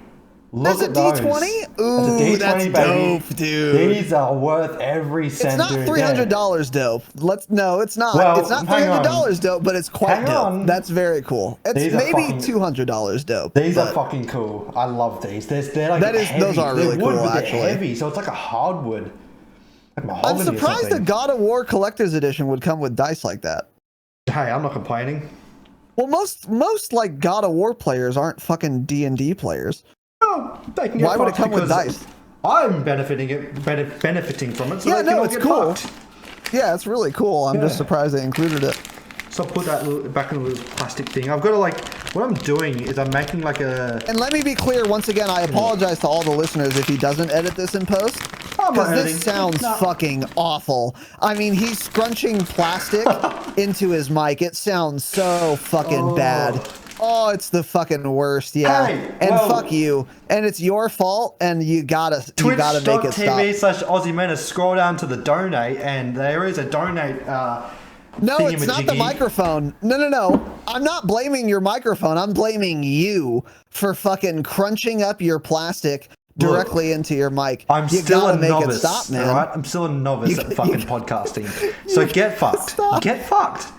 B: Look at
A: those.
B: those.
A: That's a D20? Ooh, that's dope, dude.
B: These are worth every cent.
A: It's not $300 dope. No, it's not.
B: Well,
A: it's not $300 dope, but it's quite dope. That's very cool. It's maybe $200 dope.
B: These are fucking cool. I love these. They're like heavy.
A: Those are really cool,
B: they're
A: actually.
B: heavy, so it's like a hardwood. Like
A: I'm surprised the God of War Collector's Edition would come with dice like that.
B: Hey, I'm not complaining.
A: Well, most like God of War players aren't fucking D&D players.
B: Oh, they can get
A: Why would it come with dice?
B: I'm benefiting from it. So
A: yeah, no, it's cool.
B: Fucked.
A: Yeah, it's really cool. I'm just surprised they included it.
B: So I'll put that back in a little plastic thing. I've got to what I'm doing is I'm making like a...
A: And let me be clear, once again, I apologize to all the listeners if he doesn't edit this in post. Because this sounds fucking awful. I mean, he's scrunching plastic into his mic. It sounds so fucking bad. Oh, it's the fucking worst, yeah.
B: Hey,
A: and fuck you. And it's your fault, and you gotta make it stop.
B: Twitch.tv/Aussie Menace. Scroll down to the donate, and there is a donate
A: No, it's not the microphone. No. I'm not blaming your microphone. I'm blaming you for fucking crunching up your plastic directly into your mic.
B: I'm still a novice,
A: it stop, man.
B: All right? I'm still a novice at fucking podcasting. So get fucked.
A: Stop.
B: Get fucked.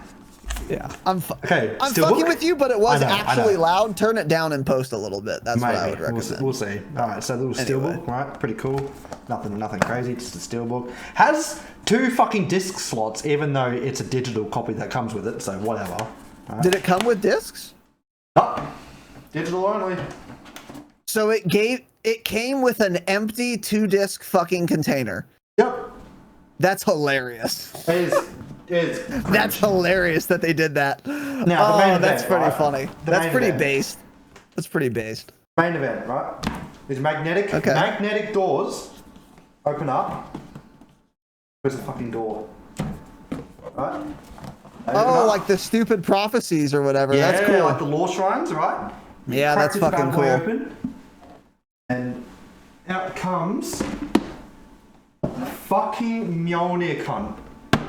A: Yeah, I'm
B: fucking
A: with you, but it was actually loud. Turn it down and post a little bit. That's what I would recommend.
B: We'll see. All right, so the little steelbook, right? Pretty cool. Nothing crazy. Just a steelbook. Has 2 fucking disc slots, even though it's a digital copy that comes with it. So whatever. Right?
A: Did it come with discs?
B: Oh, digital only.
A: So it came with an empty 2-disc fucking container.
B: Yep.
A: That's hilarious.
B: It is.
A: That's hilarious that they did that.
B: Now,
A: that's pretty funny. That's pretty based. That's pretty based.
B: Main event, right? These magnetic doors open up. Where's the fucking door? Right?
A: Like the stupid prophecies or whatever.
B: Yeah,
A: that's cool.
B: like the law shrines, right?
A: Yeah, that's fucking cool.
B: Open, and out comes fucking Mjolnir cunt.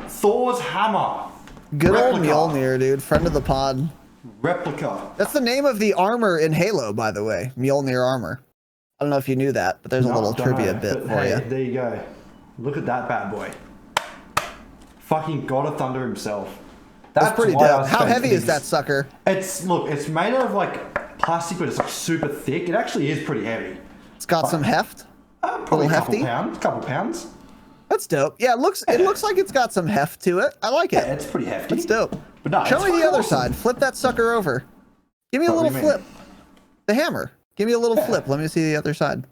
B: Thor's hammer.
A: Good old Mjolnir, dude. Friend of the pod.
B: Replica.
A: That's the name of the armor in Halo, by the way. Mjolnir armor. I don't know if you knew that, but there's a little trivia bit for you.
B: There you go. Look at that bad boy. Fucking God of Thunder himself.
A: That's pretty dope. How heavy is that sucker?
B: It's made out of like plastic, but it's like super thick. It actually is pretty heavy.
A: It's got some heft.
B: Probably a couple pounds.
A: That's dope. Yeah, it looks like it's got some heft to it. I like it.
B: Yeah, it's pretty hefty.
A: It's dope.
B: But no,
A: show me the other side. Flip that sucker over. Give me a little flip. The hammer. Give me a little flip. Let me see the other side.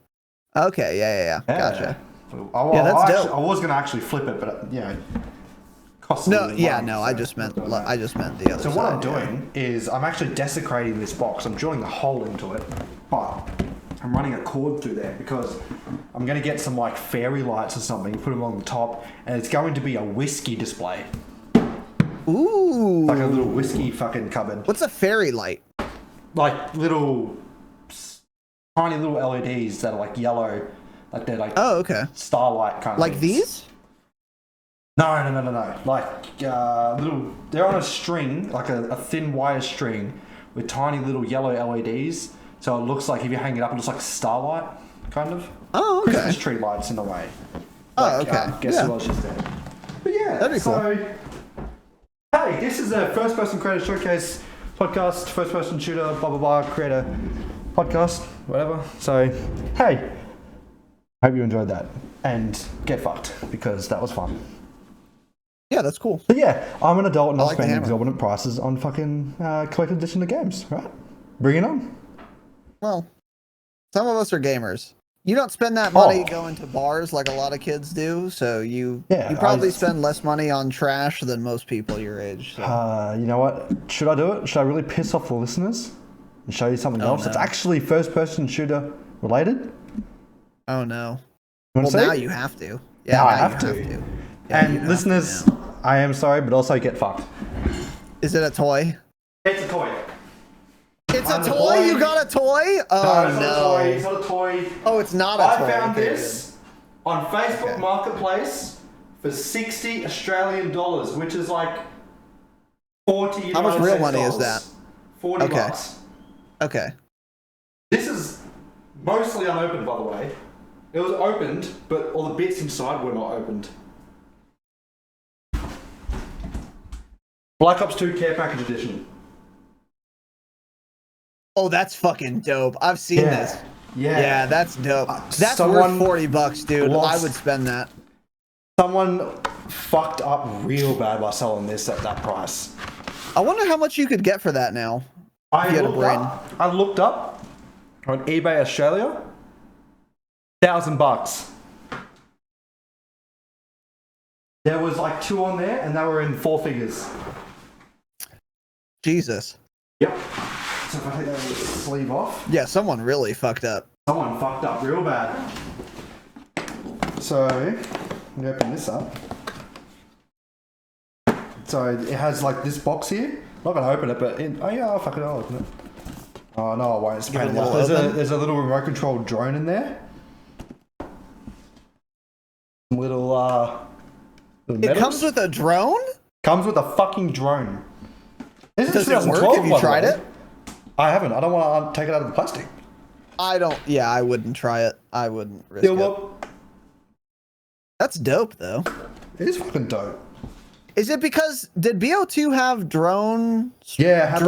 A: Okay, yeah. Gotcha.
B: That's dope. I was gonna actually flip it, but costs a little money,
A: I just meant the other side.
B: So what I'm doing is I'm actually desecrating this box. I'm drilling a hole into it, but I'm running a cord through there because I'm going to get some like fairy lights or something, put them on the top, and it's going to be a whiskey display.
A: Ooh.
B: Like a little whiskey fucking cupboard.
A: What's a fairy light?
B: Like tiny little LEDs that are like yellow, like they're like starlight kind of
A: like
B: things.
A: These?
B: No. Like little, they're on a string, like a thin wire string with tiny little yellow LEDs. So it looks like if you hang it up, it looks like starlight, kind of.
A: Oh, okay.
B: Christmas tree lights in a way. Guess who else is there? But yeah,
A: that'd be cool.
B: Hey, this is a first-person creator showcase podcast, first-person shooter, blah blah blah, creator podcast, whatever. So, hey, hope you enjoyed that and get fucked because that was fun.
A: Yeah, that's cool.
B: But yeah, I'm an adult and I'm spending exorbitant prices on fucking collector's edition of games, right? Bring it on.
A: Well, some of us are gamers. You don't spend that money going to bars like a lot of kids do, so you probably spend less money on trash than most people your age. So.
B: You know what? Should I do it? Should I really piss off the listeners and show you something else that's actually first-person shooter related?
A: Oh no!
B: Well,
A: now you have to. Yeah,
B: now I have to.
A: Yeah,
B: and listeners, I am sorry, but also get fucked.
A: Is it a toy?
B: It's a toy.
A: It's a toy? You got a toy? Oh, no.
B: It's not a toy.
A: Oh, it's not a toy.
B: I found this on Facebook Marketplace for 60 Australian dollars, which is like 40
A: How much real money is that?
B: 40 bucks.
A: Okay.
B: This is mostly unopened, by the way. It was opened, but all the bits inside were not opened. Black Ops 2 Care Package Edition.
A: Oh, that's fucking dope. I've seen this.
B: Yeah,
A: that's dope. That's worth 40 bucks, dude. I would spend that.
B: Someone fucked up real bad by selling this at that price.
A: I wonder how much you could get for that now.
B: I looked up on eBay Australia. $1,000. There was like 2 on there, and they were in 4 figures.
A: Jesus.
B: Yep. So if I take that sleeve off.
A: Yeah, someone really fucked up.
B: Someone fucked up real bad. So, I'm gonna open this up. So it has like this box here. I'm not gonna open it, but I'll fucking open it. Oh no, I won't. It's pain. There's a little remote controlled drone in there. Some little
A: it comes with a drone?
B: Comes with a fucking drone.
A: Does it work? Have you tried it?
B: I haven't. I don't want to take it out of the plastic.
A: Yeah, I wouldn't try it. I wouldn't risk it. That's dope, though.
B: It is fucking dope.
A: Is it because did BO2 have drone?
B: Yeah, it
A: had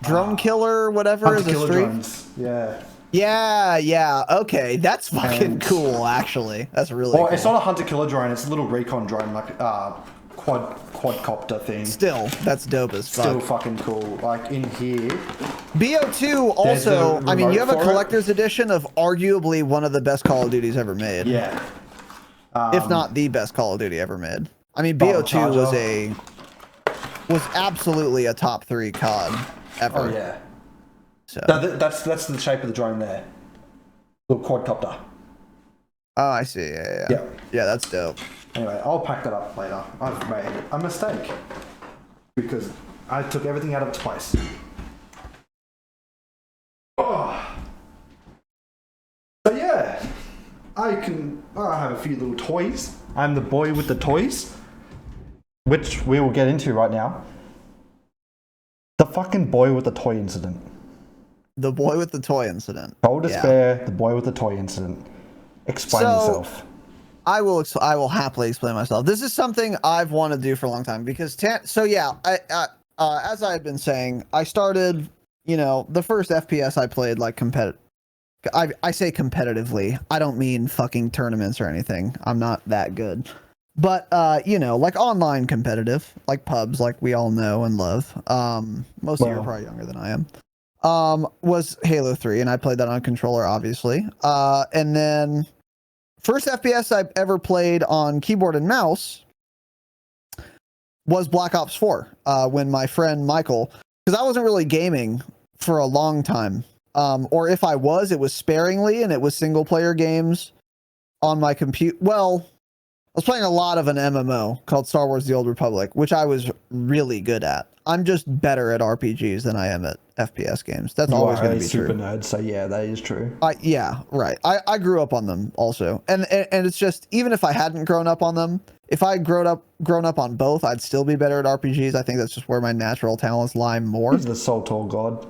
A: drone killer, whatever is a streak.
B: Drones. Yeah.
A: Yeah. Okay, that's fucking cool. Actually, that's really. Well, cool.
B: It's not a hunter killer drone. It's a little recon drone, like quadcopter thing.
A: Still, that's dope as fuck.
B: Still fucking cool. Like in here.
A: BO2 also, I mean, you have a collector's edition of arguably one of the best Call of Duties ever made.
B: Yeah.
A: If not the best Call of Duty ever made. I mean, BO2 was absolutely a top 3 COD ever.
B: Oh yeah. So that's the shape of the drone there. Little quadcopter.
A: Oh, I see. Yeah, that's dope.
B: Anyway, I'll pack that up later. I've made a mistake because I took everything out of its place. Oh. So yeah, I have a few little toys. I'm the boy with the toys, which we will get into right now. The fucking boy with the toy incident.
A: The boy with the toy incident.
B: Cold despair, the boy with the toy incident. Explain yourself.
A: I will happily explain myself. This is something I've wanted to do for a long time because as I had been saying, I started, the first FPS I played like competitive. I say competitively. I don't mean fucking tournaments or anything. I'm not that good. But like online competitive, like pubs, like we all know and love. Most of you are probably younger than I am. Was Halo 3, and I played that on a controller, obviously. And then first FPS I've ever played on keyboard and mouse was Black Ops 4, when my friend Michael, because I wasn't really gaming for a long time. Or if I was, it was sparingly, and it was single player games on my computer. Well, I was playing a lot of an MMO called Star Wars The Old Republic, which I was really good at. I'm just better at RPGs than I am at FPS games. That's always going to be true.
B: Super nerd, so yeah, that is true.
A: Yeah, right. I grew up on them also. And it's just, even if I hadn't grown up on them, if I had grown up on both, I'd still be better at RPGs. I think that's just where my natural talents lie more.
B: He's the Soul Tall God.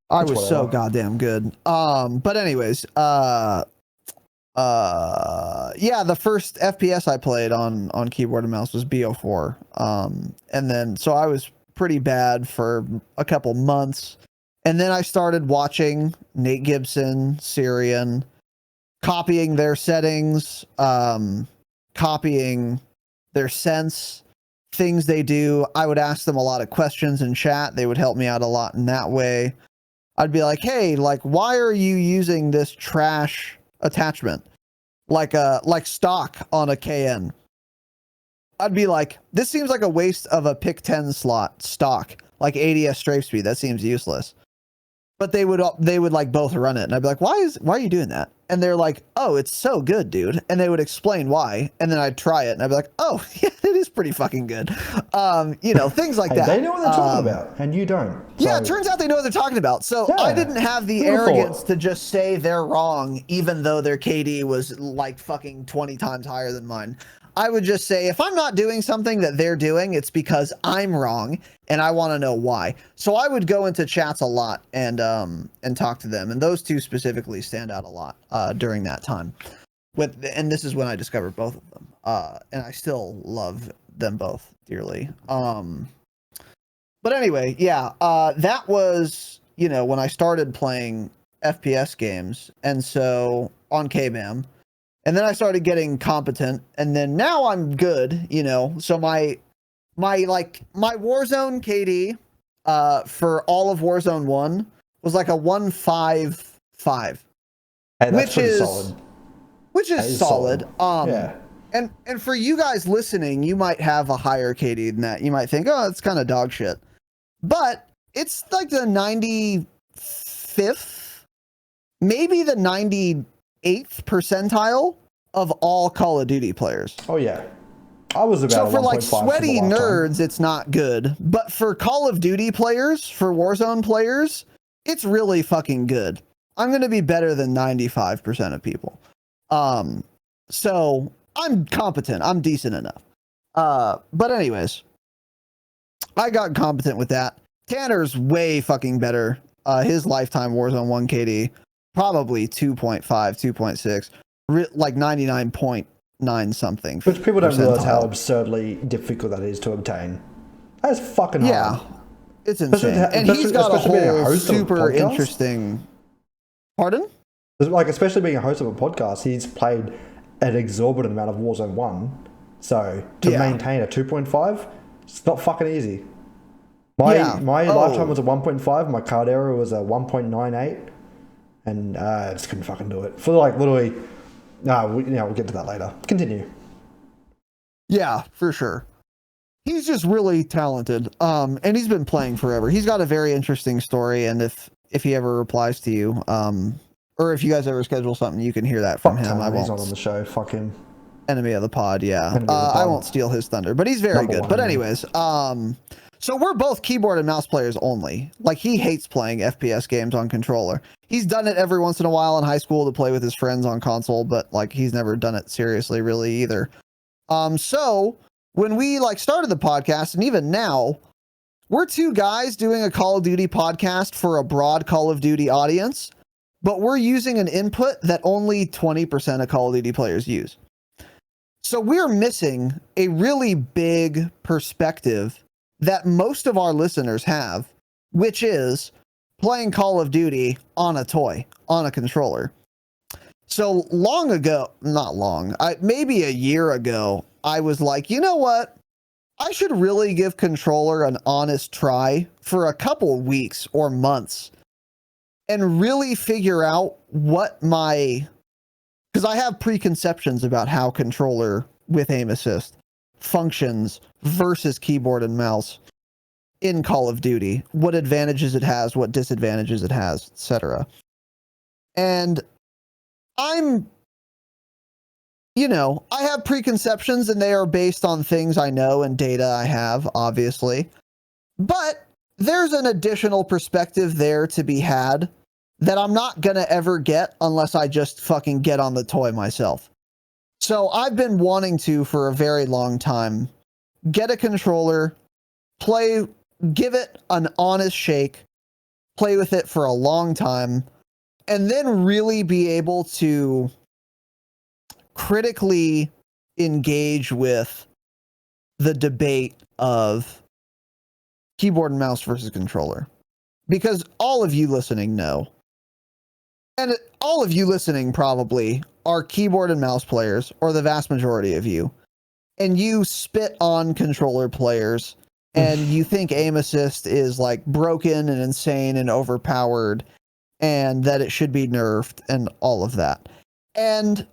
A: I was so goddamn good. But anyways, the first FPS I played on keyboard and mouse was BO4. And then so I was pretty bad for a couple months. And then I started watching Nate Gibson, Syrian, copying their settings, copying their sense, things they do. I would ask them a lot of questions in chat. They would help me out a lot in that way. I'd be like, hey, like, why are you using this trash attachment? Like stock on a KN. I'd be like, this seems like a waste of a pick 10 slot stock, like ADS strafe speed. That seems useless. But they would like both run it, and I'd be like, why are you doing that? And they're like, oh, it's so good, dude. And they would explain why, and then I'd try it, and I'd be like, oh, yeah, it is pretty fucking good. Things like that.
B: They know what they're talking about, and you don't. So.
A: Yeah, it turns out they know what they're talking about. So yeah, I didn't have the arrogance to just say they're wrong, even though their KD was like fucking 20 times higher than mine. I would just say, if I'm not doing something that they're doing, it's because I'm wrong, and I want to know why. So I would go into chats a lot and talk to them, and those two specifically stand out a lot during that time. And this is when I discovered both of them, and I still love them both dearly. But anyway, yeah, that was when I started playing FPS games, and so on KBAM. And then I started getting competent, and then now I'm good, So my Warzone KD for all of Warzone 1 was like a 155.
B: Hey, that's pretty solid.
A: Which is solid.
B: Yeah.
A: And for you guys listening, you might have a higher KD than that. You might think, oh, it's kind of dog shit. But it's like the 95th, maybe the 98th percentile of all Call of Duty players.
B: Oh yeah, I was about.
A: So for like sweaty nerds, it's not good, but for Call of Duty players, for Warzone players, it's really fucking good. I'm gonna be better than 95% of people. So I'm competent. I'm decent enough. But anyways, I got competent with that. Tanner's way fucking better. His lifetime Warzone 1 KD. Probably 2.5, 2.6, like 99.9 something.
B: Which people don't realize how absurdly difficult that is to obtain. That's fucking hard.
A: Yeah, it's insane. And he's got a whole super interesting... Pardon?
B: Like, especially being a host of a podcast, he's played an exorbitant amount of Warzone 1. So, to maintain a 2.5, it's not fucking easy. My lifetime was a 1.5, my card error was a 1.98. And I just couldn't fucking do it. For like literally, we'll get to that later. Continue.
A: Yeah, for sure. He's just really talented. And he's been playing forever. He's got a very interesting story. And if he ever replies to you, or if you guys ever schedule something, you can hear that from him.
B: He's not on the show. Fuck him.
A: Enemy of the pod. Yeah. I won't steal his thunder, but he's very good. But anyways, so we're both keyboard and mouse players only. Like, he hates playing FPS games on controller. He's done it every once in a while in high school to play with his friends on console, but like he's never done it seriously really either. So when we like started the podcast, and even now, we're two guys doing a Call of Duty podcast for a broad Call of Duty audience, but we're using an input that only 20% of Call of Duty players use. So we're missing a really big perspective that most of our listeners have, which is playing Call of Duty on a toy, on a controller. So long ago, maybe a year ago, I was like, you know what? I should really give controller an honest try for a couple weeks or months and really figure out what because I have preconceptions about how controller with aim assist functions versus keyboard and mouse in Call of Duty, what advantages it has, what disadvantages it has, etc. And I have preconceptions, and they are based on things I know and data I have, obviously. But there's an additional perspective there to be had that I'm not gonna ever get unless I just fucking get on the toy myself. So I've been wanting to, for a very long time, get a controller, give it an honest shake, play with it for a long time, and then really be able to critically engage with the debate of keyboard and mouse versus controller. Because all of you listening know, and all of you listening probably are keyboard and mouse players, or the vast majority of you, and you spit on controller players and you think aim assist is like broken and insane and overpowered and that it should be nerfed and all of that. And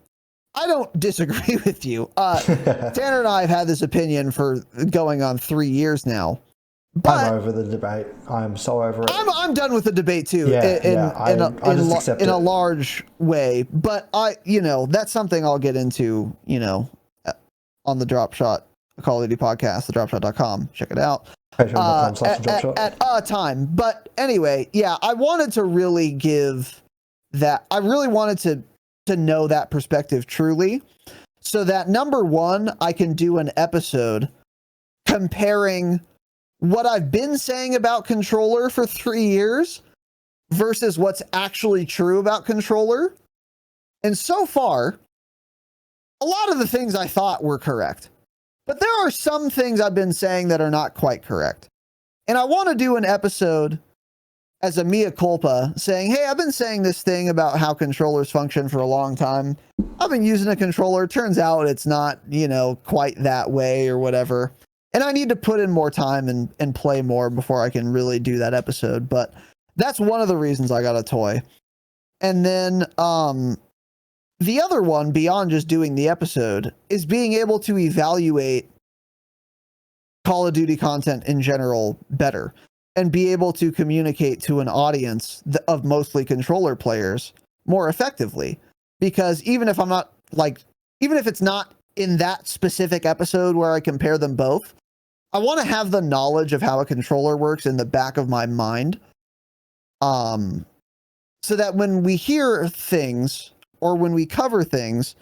A: I don't disagree with you. Tanner and I have had this opinion for going on 3 years now. But
B: I'm over the debate. I'm so over it.
A: I'm done with the debate too. In a large way. But that's something I'll get into, on the Dropshot Call of Duty podcast, the dropshot.com. Check it out. At a time. But anyway, yeah, I wanted to really give that. I really wanted to know that perspective truly, so that number one, I can do an episode comparing what I've been saying about controller for 3 years versus what's actually true about controller. And so far, a lot of the things I thought were correct, but there are some things I've been saying that are not quite correct. And I want to do an episode as a mea culpa saying, hey, I've been saying this thing about how controllers function for a long time. I've been using a controller. Turns out it's not, quite that way or whatever. And I need to put in more time and play more before I can really do that episode. But that's one of the reasons I got a toy. And then the other one, beyond just doing the episode, is being able to evaluate Call of Duty content in general better and be able to communicate to an audience of mostly controller players more effectively. Because even if it's not in that specific episode where I compare them both, I want to have the knowledge of how a controller works in the back of my mind. So that when we hear things or when we cover things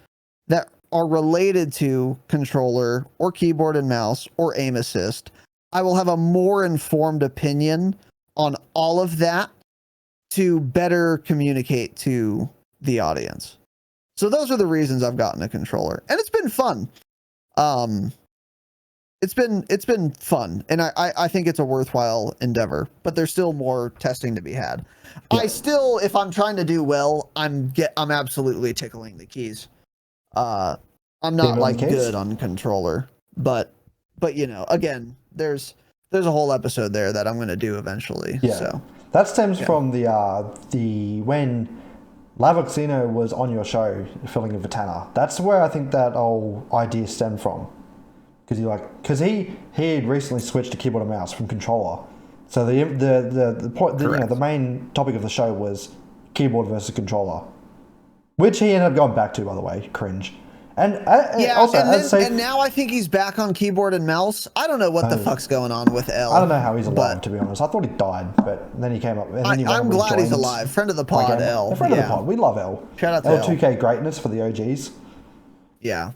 A: that are related to controller or keyboard and mouse or aim assist, I will have a more informed opinion on all of that to better communicate to the audience. So those are the reasons I've gotten a controller, and it's been fun. It's been fun, and I think it's a worthwhile endeavor, but there's still more testing to be had. Yeah. I still, if I'm trying to do well, I'm absolutely tickling the keys. I'm not like good on controller, but again, there's a whole episode there that I'm going to do eventually. Yeah. So
B: that stems from the when Razinon was on your show filling in for Tanner. That's where I think that whole idea stemmed from. Because he had recently switched to keyboard and mouse from controller. So the point, the main topic of the show was keyboard versus controller, which he ended up going back to, by the way. Cringe. And now I think he's back on keyboard and mouse. I don't know what the fuck's going on with L. I don't know how he's alive, to be honest. I thought he died, but then he came up. And then
A: I'm glad he's alive. Friend of the pod, L.
B: Friend of the pod. We love L.
A: Shout out to L.
B: 2K greatness for the OGs.
A: Yeah.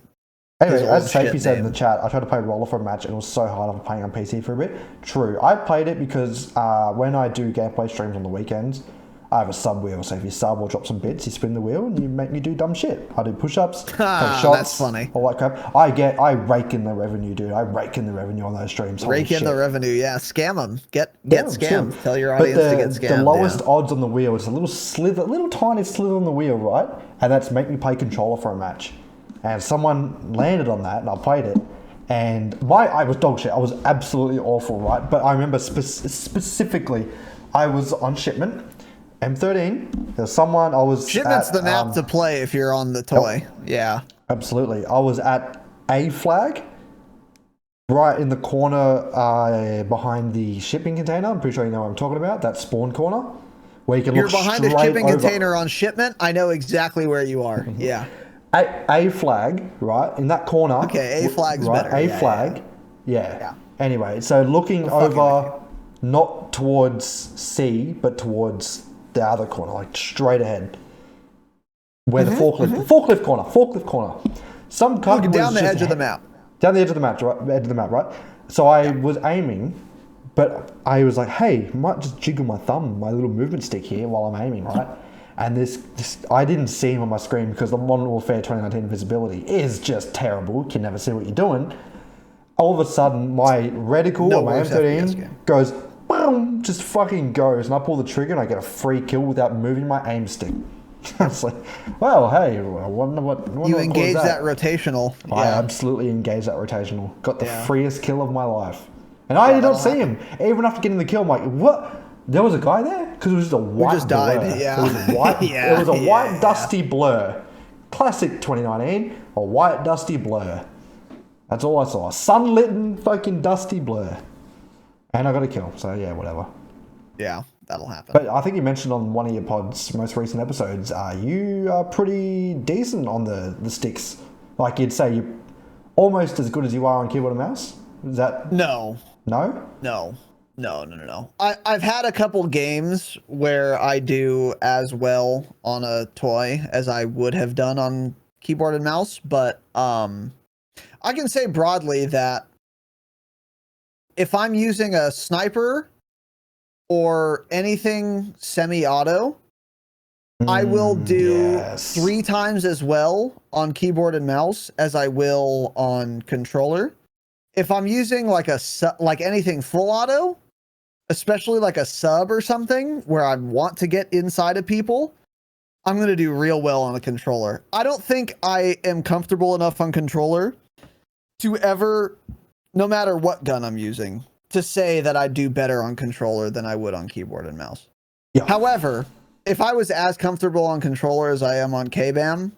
B: Anyway, as Safety said in the chat, I tried to play Roller for a match and it was so hard after playing on PC for a bit. True. I played it because when I do gameplay streams on the weekends, I have a sub wheel. So if you sub or drop some bits, you spin the wheel and you make me do dumb shit. I do push-ups, take shots.
A: That's funny.
B: All that crap. I rake in the revenue, dude. I rake in the revenue on those streams.
A: Rake in the revenue, yeah. Scam them. Get scammed. Tell your audience to get scammed.
B: The lowest odds on the wheel is a little tiny slither on the wheel, right? And that's make me play controller for a match. And someone landed on that, and I played it, and I was dog shit. I was absolutely awful, right? But I remember specifically, I was on Shipment, M13. There's someone I was.
A: Shipment's the map to play if you're on the toy. Yeah,
B: absolutely. I was at A flag, right in the corner behind the shipping container. I'm pretty sure you know what I'm talking about. That spawn corner, where you can look straight over. You're behind a shipping container on Shipment. I know exactly where you are. Yeah. A flag, right, in that corner.
A: Okay, A flag's
B: right,
A: better.
B: A flag, yeah. Anyway, so looking over, not towards C, but towards the other corner, like straight ahead. Where the forklift corner. Some cunt was
A: down the edge of the map.
B: Down the edge of the map, right? So I was aiming, but I was like, hey, I might just jiggle my thumb, my little movement stick here while I'm aiming, right? And this I didn't see him on my screen because the Modern Warfare 2019 visibility is just terrible. You can never see what you're doing. All of a sudden, my reticle on my M13 goes, boom, just fucking goes. And I pull the trigger and I get a free kill without moving my aim stick. I was like, well, hey, I wonder what
A: you engaged that rotational.
B: I absolutely engaged that rotational. Got the freest kill of my life. And I did not see him. Even after getting the kill, I'm like, what? There was a guy there? Because it was just a white
A: just died,
B: blur.
A: yeah.
B: It was a white,
A: Yeah,
B: it was a white
A: yeah.
B: dusty blur. Classic 2019, a white dusty blur. That's all I saw. A sunlit fucking dusty blur. And I got a kill, so yeah, whatever.
A: Yeah, that'll happen.
B: But I think you mentioned on one of your pod's most recent episodes, you are pretty decent on the sticks. Like you'd say you're almost as good as you are on keyboard and mouse. Is that...
A: No.
B: No?
A: No. I've had a couple games where I do as well on a toy as I would have done on keyboard and mouse, but I can say broadly that if I'm using a sniper or anything semi-auto, I will do 3 times as well on keyboard and mouse as I will on controller. If I'm using like anything full auto, especially like a sub or something where I want to get inside of people, I'm going to do real well on a controller. I don't think I am comfortable enough on controller to ever, no matter what gun I'm using, to say that I do better on controller than I would on keyboard and mouse.
B: Yeah.
A: However, if I was as comfortable on controller as I am on KBAM,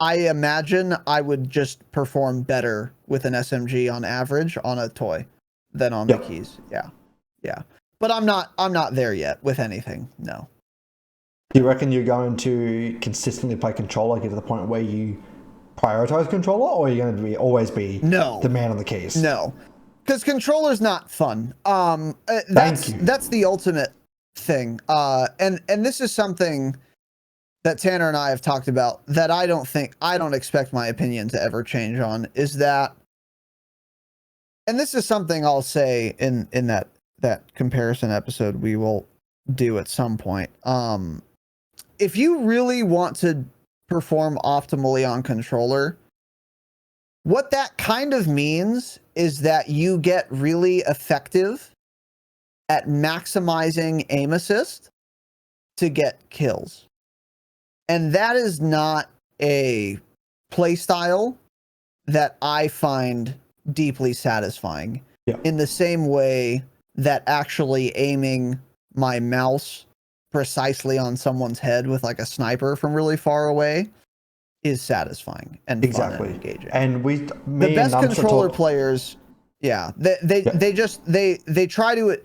A: I imagine I would just perform better with an SMG on average on a toy than on the keys. Yeah. But I'm not there yet with anything. No.
B: Do you reckon you're going to consistently play controller, get to the point where you prioritize controller, or are you going to always be the man on the keys?
A: No. Because controller's not fun.
B: Thank you.
A: That's the ultimate thing. And this is something that Tanner and I have talked about that I don't expect my opinion to ever change on, is that, and this is something I'll say in that comparison episode we will do at some point. If you really want to perform optimally on controller, what that kind of means is that you get really effective at maximizing aim assist to get kills. And that is not a play style that I find deeply satisfying.
B: Yeah.
A: In the same way that actually aiming my mouse precisely on someone's head with like a sniper from really far away is satisfying and fun and engaging.
B: And
A: the best controller players, they try to,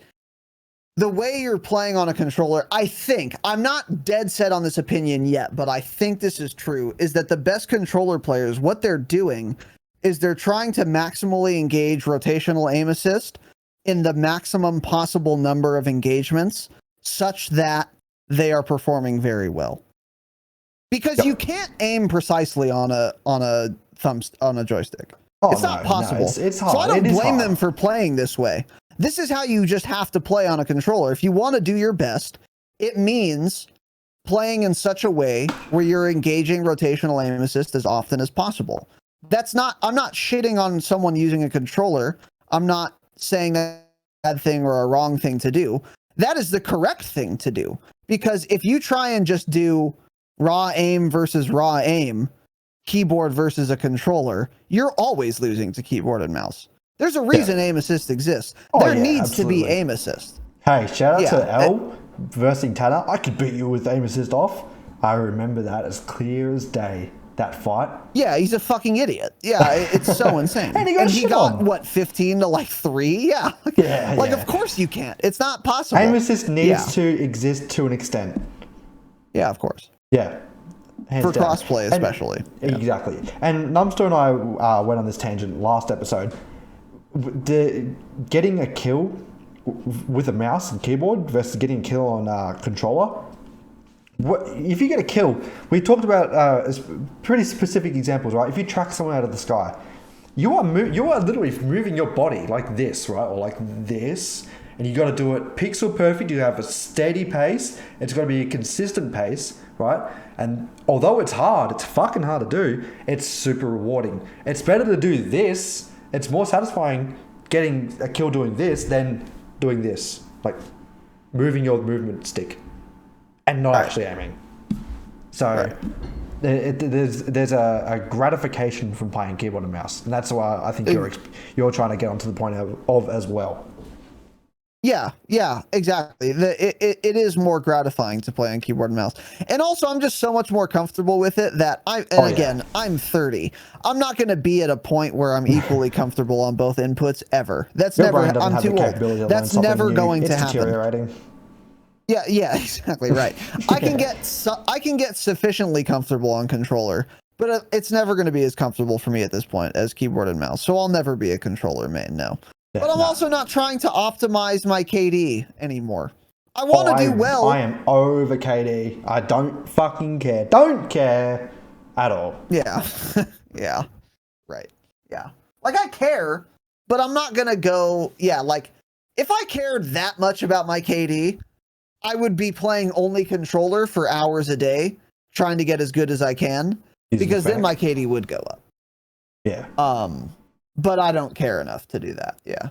A: the way you're playing on a controller, I think, I'm not dead set on this opinion yet, but I think this is true, is that the best controller players, what they're doing is they're trying to maximally engage rotational aim assist in the maximum possible number of engagements such that they are performing very well. Because you can't aim precisely on a joystick. It's not possible.
B: No, it's hard.
A: So I don't blame them for playing this way. This is how you just have to play on a controller. If you want to do your best, it means playing in such a way where you're engaging rotational aim assist as often as possible. I'm not shitting on someone using a controller. I'm not saying that's a bad thing or a wrong thing to do. That is the correct thing to do. Because if you try and just do raw aim versus raw aim, keyboard versus a controller, you're always losing to keyboard and mouse. There's a reason aim assist exists. There needs to be aim assist.
B: Hey, shout out to L versing Tanner. I could beat you with aim assist off. I remember that as clear as day. That fight.
A: Yeah, he's a fucking idiot. Yeah, it's so insane.
B: And he got
A: what, 15 to like 3? Yeah. Of course you can't. It's not possible.
B: Aim assist needs to exist to an extent.
A: Yeah, of course.
B: Yeah.
A: For crossplay, especially.
B: Exactly. And Numster and I went on this tangent last episode. Getting a kill with a mouse and keyboard versus getting a kill on controller. If you get a kill, we talked about pretty specific examples, right? If you track someone out of the sky, you are literally moving your body like this, right? Or like this. And you got to do it pixel perfect. You have a steady pace. It's got to be a consistent pace, right? And although it's hard, it's fucking hard to do. It's super rewarding. It's better to do this. It's more satisfying getting a kill doing this than doing this. Like moving your movement stick and not actually aiming. So there's a gratification from playing keyboard and mouse, and that's why I think you're trying to get onto the point of as well.
A: Yeah, exactly. It is more gratifying to play on keyboard and mouse. And also, I'm just so much more comfortable with it that I'm 30. I'm not going to be at a point where I'm equally comfortable on both inputs ever. That's
B: Your
A: never,
B: brain doesn't
A: I'm
B: have
A: too
B: the
A: old.
B: capability to
A: That's
B: learn
A: never
B: something new.
A: going to
B: It's
A: happen.
B: deteriorating.
A: Yeah, exactly right. I can get sufficiently comfortable on controller, but it's never going to be as comfortable for me at this point as keyboard and mouse. So I'll never be a controller main, no. But I'm also not trying to optimize my KD anymore. I want to do well.
B: I am over KD. I don't fucking care. Don't care at all.
A: Yeah. Yeah. Right. Yeah. Like, I care, but I'm not going to go... Yeah, like, if I cared that much about my KD, I would be playing only controller for hours a day, trying to get as good as I can, because then my KD would go up.
B: Yeah.
A: But I don't care enough to do that. Yeah.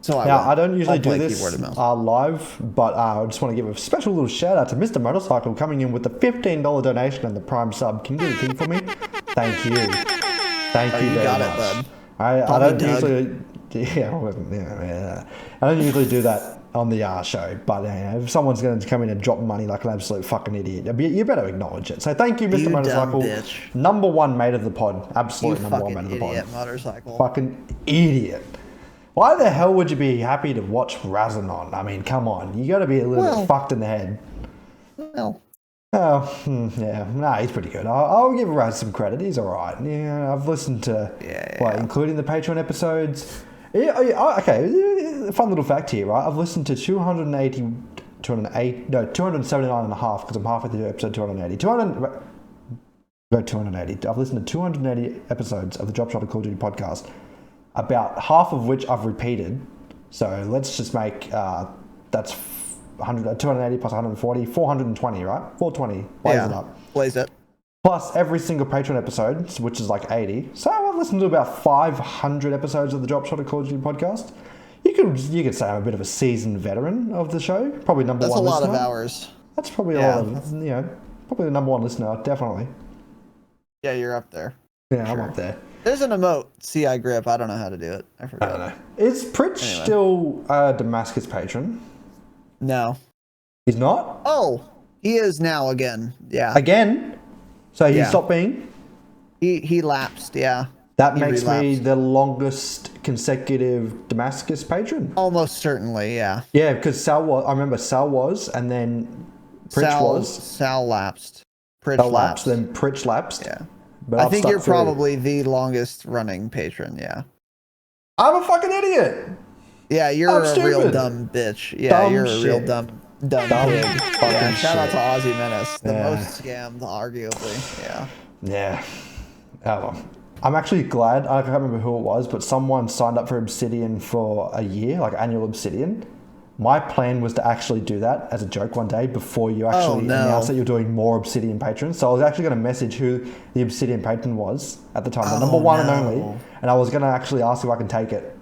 A: So
B: I don't usually do this live, but I just want to give a special little shout out to Mr. Motorcycle coming in with the $15 donation and the Prime sub. Can you do the thing for me? Thank you. Thank you very much.
A: Bud.
B: I don't usually. I don't usually do that on the show, but if someone's going to come in and drop money like an absolute fucking idiot, you better acknowledge it. So thank you, Mr. Motorcycle, number one mate of the pod, absolute number one mate of the pod.
A: Motorcycle.
B: Fucking idiot. Why the hell would you be happy to watch Razinon? I mean, come on, you got to be a little bit fucked in the head.
A: Well.
B: He's pretty good. I'll give Raz some credit. He's all right. Yeah, I've listened to, including the Patreon episodes. Okay, fun little fact here, right? I've listened to 279 and a half, because I'm halfway through episode 280. 280. I've listened to 280 episodes of the Dropshot Call of Duty podcast, about half of which I've repeated. So let's just make, that's 280 plus 140, 420, right? 420. Blaze it up.
A: Blaze it.
B: Plus every single Patreon episode, which is like 80. So I've listened to about 500 episodes of the Dropshot Call of Duty podcast. You could say I'm a bit of a seasoned veteran of the show. Probably number one listener. That's a lot of hours. That's probably a lot of, probably the number one listener, definitely.
A: Yeah, you're up there.
B: Yeah, sure. I'm up there.
A: There's an emote, CI grip. I don't know how to do it. I forgot.
B: I don't know. Is Pritch still a Damascus patron?
A: No.
B: He's not?
A: Oh, he is now again. Yeah.
B: Again? So he stopped being?
A: He lapsed, yeah.
B: That makes me the longest consecutive Damascus patron.
A: Almost certainly, yeah.
B: Yeah, because I remember Sal was, and then Pritch was.
A: Sal lapsed. Pritch lapsed.
B: Then Pritch lapsed.
A: Yeah.
B: But
A: I think you're probably the longest running patron, yeah.
B: I'm a fucking idiot.
A: Yeah, you're a real dumb bitch. Yeah, you're a real dumb pig. Yeah, shout out to Aussie Menace. The most scammed, arguably. Yeah.
B: Yeah. Oh, well. I'm actually glad, I can't remember who it was, but someone signed up for Obsidian for a year, like annual Obsidian. My plan was to actually do that as a joke one day before you actually announced that you're doing more Obsidian patrons. So I was actually going to message who the Obsidian patron was at the time, the number one and only. And I was going to actually ask if I can take it.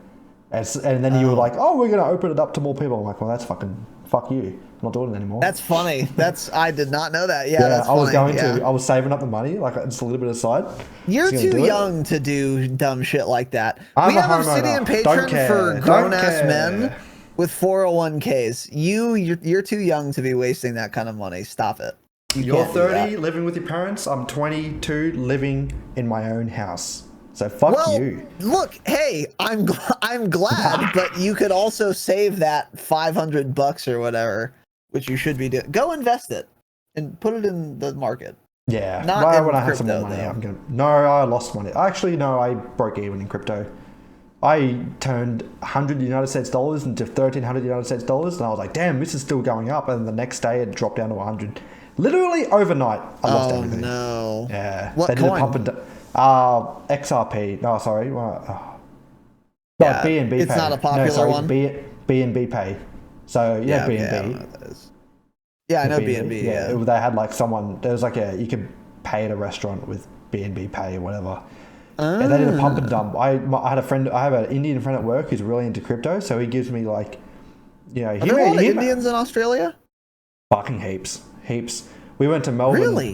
B: And then you were like, oh, we're going to open it up to more people. I'm like, well, that's fucking, fuck you. I'm not doing it anymore.
A: That's funny. I did not know that. Yeah, that's
B: I was
A: funny.
B: going to. I was saving up the money, like just a little bit aside.
A: You're too young to do dumb shit like that.
B: We
A: have Obsidian patron for grown-ass men with 401ks. You're too young to be wasting that kind of money. Stop it.
B: You're 30, living with your parents. I'm 22, living in my own house. So fuck you.
A: Look, hey, I'm glad, but you could also save that $500 or whatever, which you should be doing. Go invest it and put it in the market.
B: Yeah.
A: Not
B: when I have some more money, No, I lost money. Actually, no, I broke even in crypto. I turned 100 United States dollars into 1,300 United States dollars, and I was like, damn, this is still going up. And the next day, it dropped down to 100. Literally overnight, I lost everything.
A: Oh, no.
B: Yeah.
A: What coin?
B: XRP. No, sorry. BNB Pay.
A: It's not a popular one.
B: BNB Pay. So BNB.
A: I don't know what that is. Yeah, I know BNB. Yeah.
B: They had like someone. There was like you could pay at a restaurant with BNB Pay or whatever. And they did a pump and dump. I had a friend. I have an Indian friend at work who's really into crypto. So he gives me like,
A: Are there a lot of Indians in Australia?
B: Fucking heaps. We went to Melbourne.
A: Really?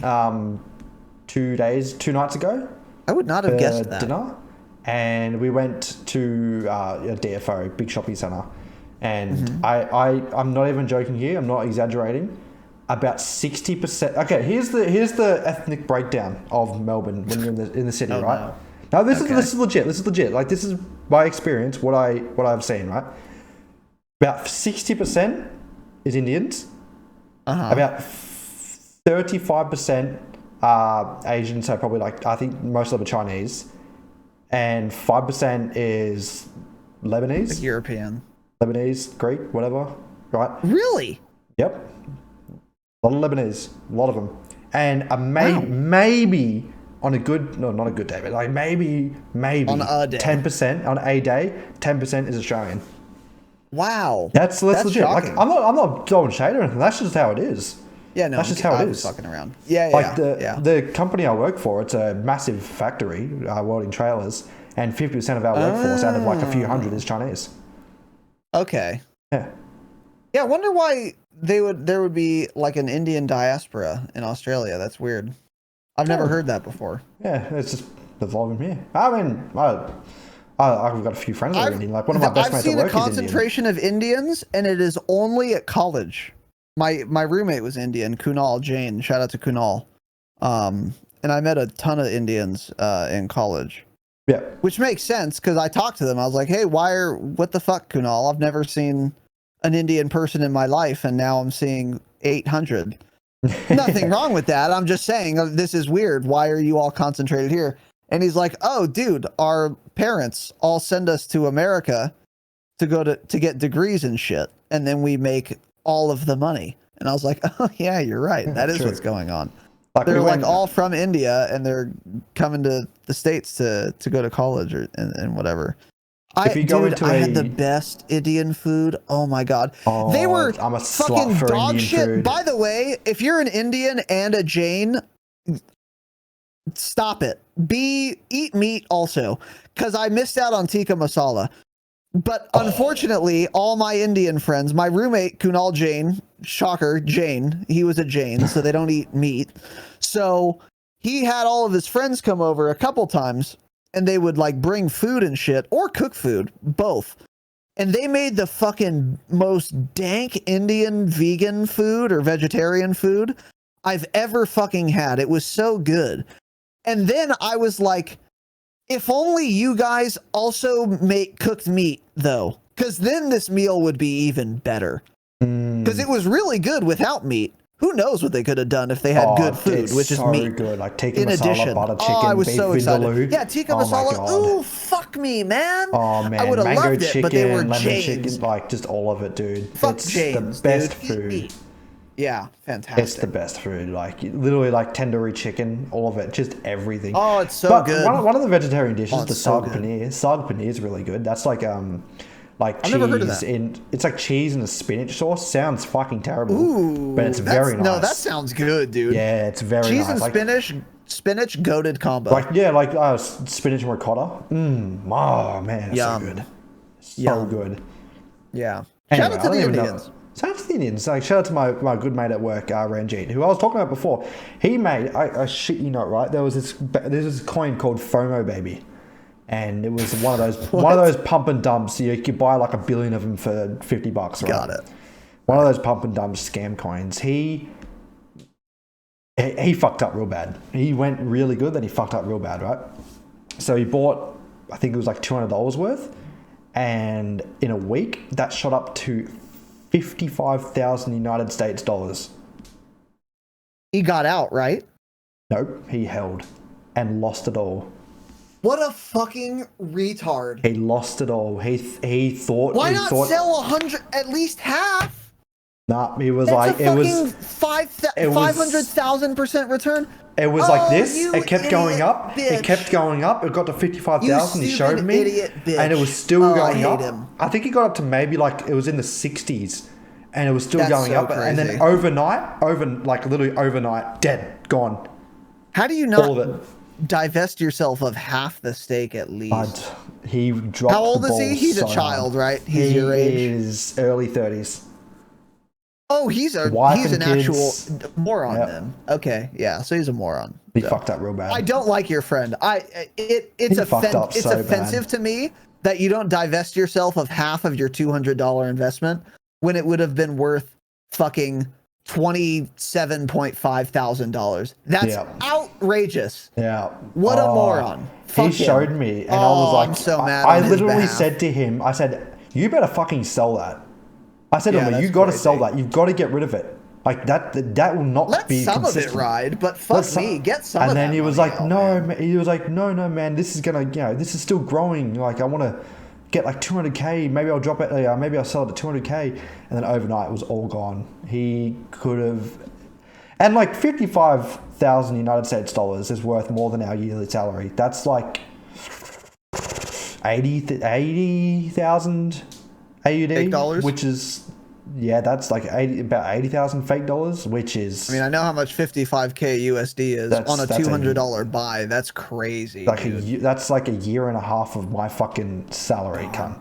B: 2 nights ago.
A: I would not have guessed that.
B: Dinner, and we went to a DFO, big shopping centre, and I'm not even joking here. I'm not exaggerating. About 60%. Okay, here's the ethnic breakdown of Melbourne when you're in the city, right?
A: No.
B: Now this is legit. This is legit. Like, this is my experience. What I've seen, right? About 60% is Indians. About 35% are Asian, so probably like, I think most of them are Chinese, and 5% is Lebanese,
A: Like European,
B: Lebanese, Greek, whatever, right?
A: Really?
B: Yep, a lot of Lebanese, a lot of them, and maybe on a good, no, not a good day, but like maybe
A: on a day,
B: 10% on a day, 10% is Australian.
A: Wow,
B: That's legit.
A: shocking.
B: Like, I'm not throwing shade or anything. That's just how it is.
A: Yeah, no,
B: that's just how
A: I
B: it
A: was
B: is.
A: fucking around. Yeah,
B: Like
A: yeah.
B: the company I work for, it's a massive factory, welding trailers, and 50% of our workforce, out of like a few hundred, is Chinese.
A: Okay.
B: Yeah.
A: Yeah, I wonder why there would be like an Indian diaspora in Australia. That's weird. I've never heard that before.
B: Yeah, it's just evolving here. I mean, I've got a few friends that are Indian. Like, one of my best mates at work is Indian.
A: I've seen a concentration of Indians, and it is only at college. My roommate was Indian, Kunal Jain. Shout out to Kunal. And I met a ton of Indians in college.
B: Yeah.
A: Which makes sense, because I talked to them. I was like, hey, what the fuck, Kunal? I've never seen an Indian person in my life, and now I'm seeing 800. Nothing wrong with that. I'm just saying, this is weird. Why are you all concentrated here? And he's like, oh, dude, our parents all send us to America to go to get degrees and shit. And then we make all of the money. And I was like, oh yeah, you're right. That is what's going on.
B: Like,
A: they're like all from India, and they're coming to the States to go to college and whatever. I had the best Indian food. Oh my God.
B: Oh,
A: they were
B: I'm a
A: fucking
B: for
A: dog
B: Indian
A: shit.
B: food.
A: By the way, if you're an Indian and a Jain, stop it. Eat meat also, because I missed out on tikka masala. But unfortunately, all my Indian friends, my roommate Kunal Jain, shocker, Jain, he was a Jain, so they don't eat meat. So he had all of his friends come over a couple times, and they would like bring food and shit, or cook food, both. And they made the fucking most dank Indian vegan food or vegetarian food I've ever fucking had. It was so good. And then I was like, if only you guys also make cooked meat, though, because then this meal would be even better. Because it was really good without meat. Who knows what they could have done if they had good food, which is meat.
B: Good. Like tikka
A: in
B: masala,
A: addition,
B: butter chicken,
A: I was
B: beef
A: so excited.
B: vindaloo.
A: Yeah, tikka masala. Ooh, fuck me, man.
B: Oh man,
A: I would have
B: mango
A: loved
B: chicken,
A: it, but they were
B: lemon
A: Jains.
B: chicken, like just all of it, dude.
A: Fuck
B: it's
A: Jains,
B: the best
A: dude.
B: food.
A: Yeah, fantastic.
B: It's the best food. Like, literally, like tandoori chicken, all of it, just everything.
A: Oh, it's so good.
B: One of the vegetarian dishes, the
A: it's so
B: saag
A: good.
B: paneer. Saag paneer is really good. That's like
A: I've
B: cheese
A: never heard of that.
B: it's like cheese in a spinach sauce. Sounds fucking terrible.
A: Ooh,
B: but it's very nice.
A: No, that sounds good, dude.
B: Yeah, it's very
A: cheese
B: nice.
A: and spinach goated combo.
B: Like spinach and ricotta. Oh man, it's so good. So good.
A: Yeah.
B: Anyway,
A: Shout out to the Indians.
B: Shout out to the Indians. Like, shout out to my good mate at work, Ranjit, who I was talking about before. He made, I shit you not, right? There was this coin called FOMO Baby, and it was one of those pump and dumps. You could buy like 1 billion of them for $50, right?
A: Got it.
B: One of those pump and dump scam coins. He fucked up real bad. He went really good, then he fucked up real bad, right? So he bought, I think it was like $200 worth, and in a week that shot up to 55,000 United States dollars.
A: He got out, right?
B: Nope, he held and lost it all.
A: What a fucking retard.
B: He lost it all. He thought.
A: Why not sell 100, at least half?
B: Nah, he was
A: That's
B: like,
A: a fucking 500,000% return.
B: It was like this.
A: You
B: It kept going up.
A: bitch.
B: It kept going up. It got to 55,000. He showed me,
A: idiot bitch.
B: and it was still
A: I
B: going
A: hate
B: up.
A: him.
B: I think he got up to maybe like it was in the 60s, and it was still
A: That's
B: going
A: so
B: up. And then
A: crazy.
B: literally overnight, dead, gone.
A: How do you
B: All
A: not
B: of it.
A: divest yourself of half the stake at least?
B: But he dropped.
A: How old
B: the
A: is he?
B: ball
A: He's
B: so
A: a child,
B: hard.
A: right? He's your age.
B: He is early 30s.
A: Oh, he's an
B: kids.
A: actual moron then. Okay, yeah, so he's a moron.
B: He
A: so.
B: fucked up real bad.
A: I don't like your friend. It's offensive to me that you don't divest yourself of half of your $200 investment when it would have been worth fucking $27,500. That's outrageous.
B: Yeah.
A: What a moron.
B: He showed me, and I was like,
A: I'm so mad.
B: I literally said to him, I said, you better fucking sell that. I said to him, you got to sell that. You've got to get rid of it. Like that will not be
A: some
B: consistent.
A: of it ride, but fuck me, get some.
B: And
A: of
B: then
A: that
B: he was
A: money
B: like,
A: out,
B: no,
A: man.
B: he was like, no, man, this is gonna, this is still growing. Like I want to get like 200K. Maybe I'll drop it. Maybe I'll sell it at 200K. And then overnight it was all gone. He could have, and like 55,000 United States dollars is worth more than our yearly salary. That's like 80,000 AUD
A: dollars,
B: which is. Yeah, that's like about 80,000 fake dollars, which is.
A: I mean, I know how much 55K USD is on a $200 buy. That's crazy.
B: Like that's like a year and a half of my fucking salary, cunt.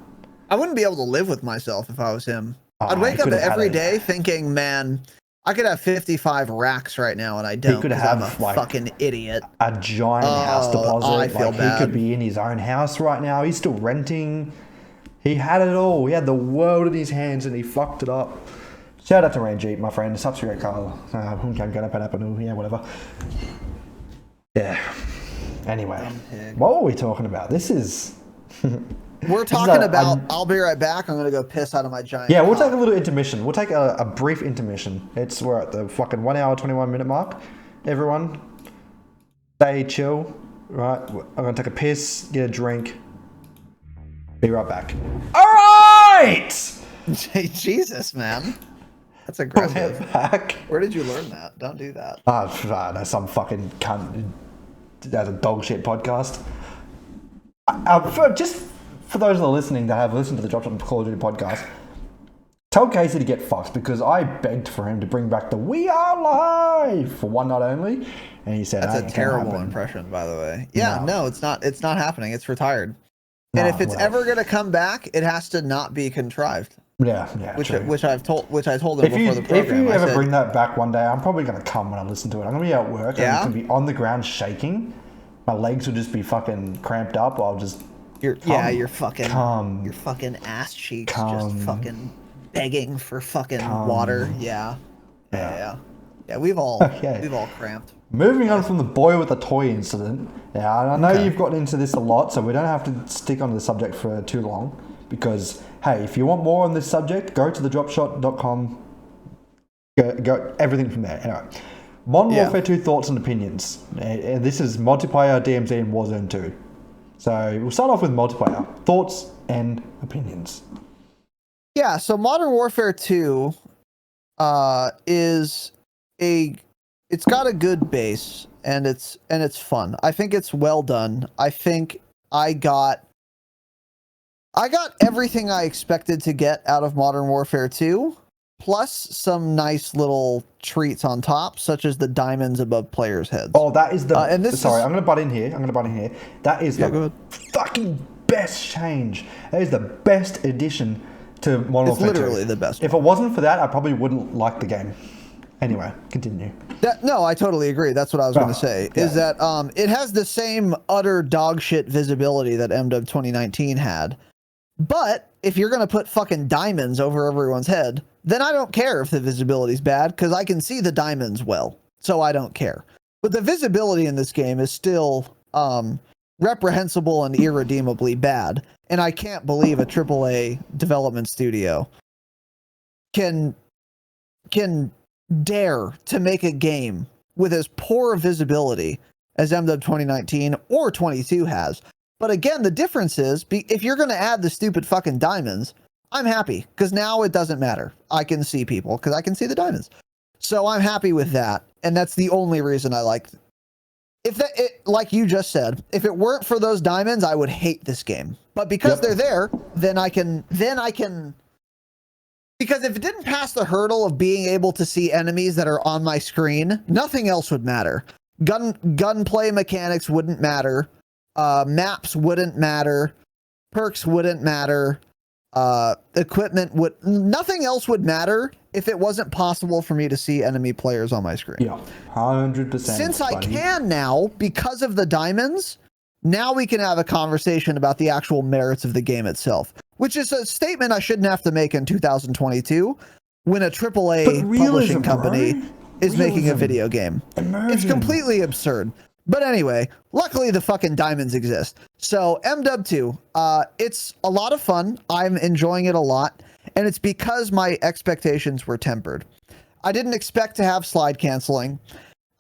A: I wouldn't be able to live with myself if I was him. I'd wake up every day thinking, man, I could have 55 racks right now, and I don't.
B: He could have
A: I'm a fucking idiot.
B: A giant house deposit.
A: I feel bad.
B: He could be in his own house right now. He's still renting. He had it all. He had the world in his hands, and he fucked it up. Shout out to Ranjit, my friend. Subscribe, Carl. Yeah, whatever. Yeah. Anyway, what were we talking about? This is.
A: We're talking about. I'll be right back. I'm gonna go piss out of my giant.
B: Yeah, we'll take a little intermission. We'll take a brief intermission. We're at the fucking 1 hour 21 minute mark. Everyone, stay chill. Right, I'm gonna take a piss, get a drink. Be right back. All right.
A: Jesus, man. That's aggressive.
B: We're back.
A: Where did you learn that? Don't do that.
B: No, some fucking cunt. That's a dog shit podcast. Just for those that are listening that have listened to the Dropshot Call of Duty podcast, tell Casey to get fucked because I begged for him to bring back the "We Are Live" for one night only, and he said
A: that's a terrible impression, by the way. Yeah, no, it's not. It's not happening. It's retired. And if it's ever going to come back, it has to not be contrived.
B: Yeah,
A: which I told him before the program.
B: If you ever bring that back one day, I'm probably going to come when I listen to it. I'm going to be at work and I'm going to be on the ground shaking. My legs will just be fucking cramped up. I'll just
A: your fucking ass cheeks just fucking begging for fucking water. Yeah. We've all cramped.
B: Moving on from the boy with the toy incident. Yeah, I know you've gotten into this a lot, so we don't have to stick on the subject for too long. Because, hey, if you want more on this subject, go to thedropshot.com. Go everything from there. Anyway, Modern Warfare 2 thoughts and opinions. And this is multiplayer, DMZ, and Warzone 2. So we'll start off with multiplayer. Thoughts and opinions.
A: Yeah, so Modern Warfare 2 it's got a good base and it's fun. I think it's well done. I think I got everything I expected to get out of Modern Warfare 2, plus some nice little treats on top, such as the diamonds above players' heads.
B: Oh, that is the I'm gonna butt in here. That is the fucking best change. That is the best addition to Modern Warfare 2. It's literally
A: the best.
B: If it wasn't for that, I probably wouldn't like the game. Anyway, continue.
A: No, I totally agree. That's what I was going to say. Yeah. Is that it has the same utter dog shit visibility that MW 2019 had. But if you're going to put fucking diamonds over everyone's head, then I don't care if the visibility's bad because I can see the diamonds well. So I don't care. But the visibility in this game is still reprehensible and irredeemably bad. And I can't believe a AAA development studio can dare to make a game with as poor visibility as MW 2019 or 22 has. But again, the difference is if you're going to add the stupid fucking diamonds, I'm happy because now it doesn't matter. I can see people because I can see the diamonds. So I'm happy with that. And that's the only reason I like like you just said, if it weren't for those diamonds, I would hate this game. But because they're there, then I can because if it didn't pass the hurdle of being able to see enemies that are on my screen, nothing else would matter. Gunplay mechanics wouldn't matter. Maps wouldn't matter. Perks wouldn't matter. Equipment nothing else would matter if it wasn't possible for me to see enemy players on my screen.
B: Yeah, 100%.
A: Since I can now, because of the diamonds, now we can have a conversation about the actual merits of the game itself, which is a statement I shouldn't have to make in 2022 when a AAA publishing company is making a video game. It's completely absurd. But anyway, luckily the fucking diamonds exist. So MW 2, it's a lot of fun. I'm enjoying it a lot. And it's because my expectations were tempered. I didn't expect to have slide canceling.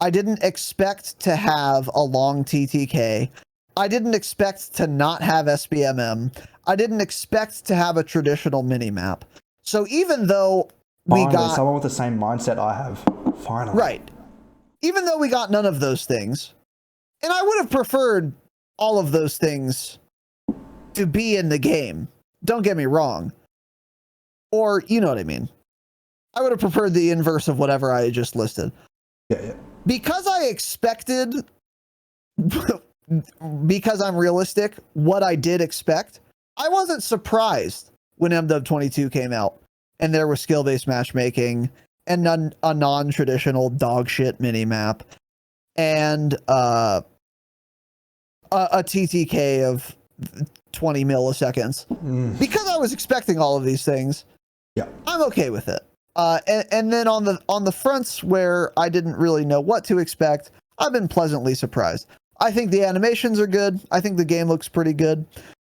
A: I didn't expect to have a long TTK. I didn't expect to not have SBMM. I didn't expect to have a traditional minimap. So even though we got
B: someone with the same mindset I have, finally.
A: Right. Even though we got none of those things, and I would have preferred all of those things to be in the game. Don't get me wrong. Or, you know what I mean. I would have preferred the inverse of whatever I just listed.
B: Yeah.
A: Because I expected, because I'm realistic, what I did expect, I wasn't surprised when MW 22 came out and there was skill-based matchmaking and a non-traditional dog shit minimap and a TTK of 20 milliseconds. Because I was expecting all of these things,
B: yeah,
A: I'm okay with it. And then on the fronts where I didn't really know what to expect, I've been pleasantly surprised. I think the animations are good. I think the game looks pretty good.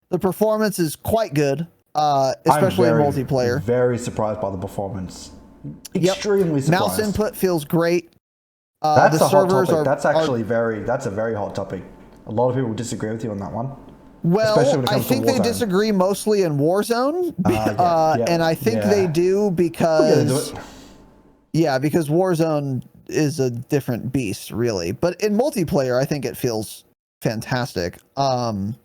A: The performance is quite good, especially in multiplayer.
B: Very surprised by the performance. Extremely surprised.
A: Mouse input feels great.
B: That's
A: the
B: a hot
A: servers
B: topic.
A: are,
B: That's a very hot topic. A lot of people disagree with you on that one.
A: Well, I think they disagree mostly in Warzone, and I think they do because because Warzone is a different beast, really. But in multiplayer, I think it feels fantastic. And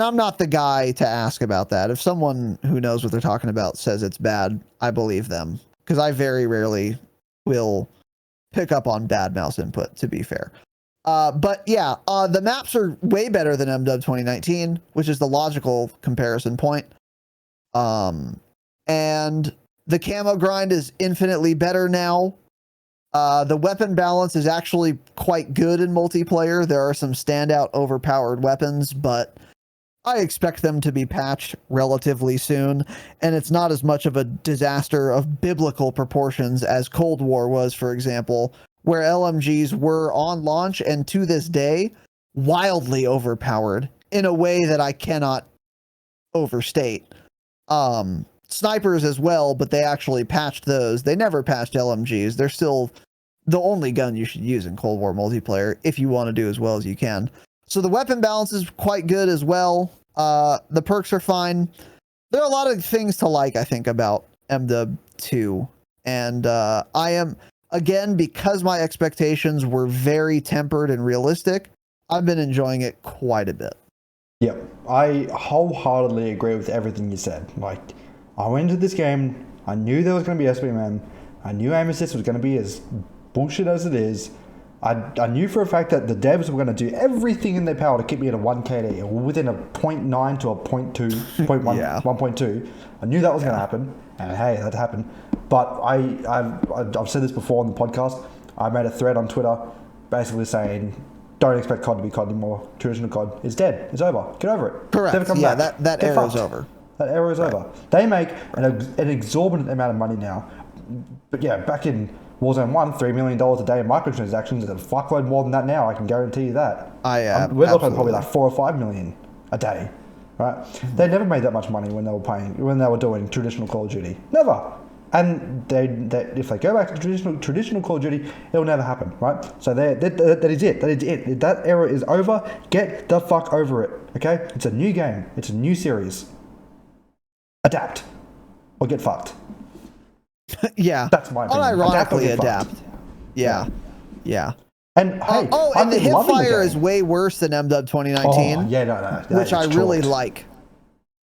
A: I'm not the guy to ask about that. If someone who knows what they're talking about says it's bad, I believe them, because I very rarely will pick up on bad mouse input, to be fair. But yeah, the maps are way better than MW 2019, which is the logical comparison point. And the camo grind is infinitely better now. The weapon balance is actually quite good in multiplayer. There are some standout overpowered weapons, but I expect them to be patched relatively soon, and it's not as much of a disaster of biblical proportions as Cold War was, for example, where LMGs were on launch and to this day wildly overpowered in a way that I cannot overstate. Snipers as well, but they actually patched those. They never patched LMGs. They're still the only gun you should use in Cold War multiplayer if you want to do as well as you can. So the weapon balance is quite good as well. The perks are fine. There are a lot of things to like, I think, about MW 2. And I am, again, because my expectations were very tempered and realistic, I've been enjoying it quite a bit.
B: Yep, I wholeheartedly agree with everything you said. Like, I went into this game, I knew there was going to be SBMM, I knew aim assist was going to be as bullshit as it is. I knew for a fact that the devs were going to do everything in their power to keep me at a 1 KD, or within a 0.9 to a 0.2, 0.1, 1.2. I knew that was going to happen, and hey, that happened. But I've said this before on the podcast. I made a thread on Twitter basically saying, don't expect COD to be COD anymore. Traditional COD is dead. It's over. Get over it.
A: Correct. Yeah, that era is over.
B: That era is over. They make an exorbitant amount of money now. But yeah, back in Warzone 1, $3 million a day in microtransactions, and a fuckload more than that now, I can guarantee you that. We're looking at probably like 4 or 5 million a day, right? Mm-hmm. They never made that much money when they were doing traditional Call of Duty. Never. And they if they go back to traditional Call of Duty, it'll never happen, right? So that is it. That is it. That era is over. Get the fuck over it, okay? It's a new game. It's a new series. Adapt. Or get fucked.
A: Yeah.
B: That's my opinion.
A: Unironically adapt. Yeah.
B: And hey,
A: and the hipfire is way worse than MW 2019.
B: Oh, yeah, no.
A: Which I really like.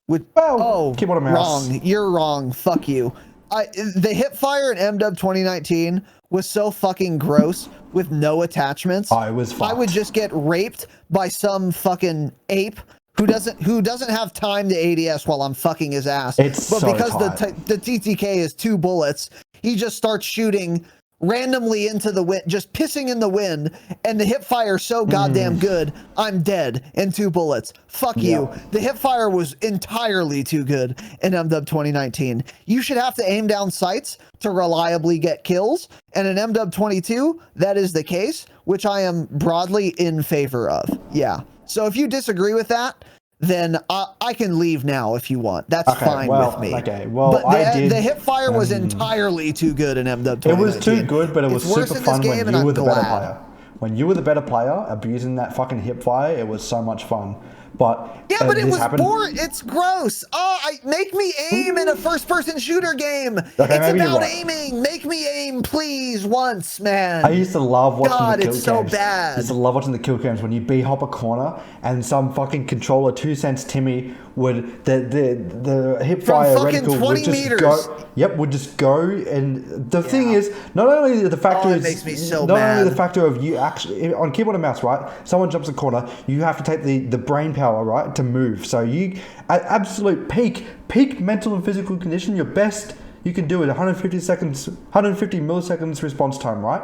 B: Keep on a mouse.
A: Wrong. You're wrong. Fuck you. The hipfire in MW 2019 was so fucking gross with no attachments.
B: It was fucked.
A: I would just get raped by some fucking ape who doesn't have time to ADS while I'm fucking his ass.
B: But
A: because
B: tight.
A: the TTK is 2 bullets, he just starts shooting randomly into the wind, just pissing in the wind, and the hip fire so goddamn good, I'm dead in 2 bullets. Fuck you. The hip fire was entirely too good in MW 2019. You should have to aim down sights to reliably get kills, and in MW 22, that is the case, which I am broadly in favor of. Yeah. So if you disagree with that, then I can leave now if you want. That's fine with me.
B: Okay, well,
A: but the hip fire was entirely too good in MW 2019.
B: It was too good, but it was super fun when you were the better player. When you were the better player, abusing that fucking hip fire, it was so much fun. But
A: yeah, but it was boring. It's gross. Make me aim in a first-person shooter game. Okay, it's about aiming. Make me aim, please, once, man.
B: I used to love watching the kill cams.
A: It's so bad.
B: I used to love watching the kill cams when you b-hop a corner and some fucking controller 2 cents Timmy would the hip fire reticle would just go. Yep, would just go. And the thing is, not only the factor
A: it makes me so
B: not
A: mad.
B: only the factor of you actually on keyboard and mouse, right? Someone jumps a corner, you have to take the brain power, right, to move. So you at absolute peak mental and physical condition, your best you can do it 150 milliseconds response time, right?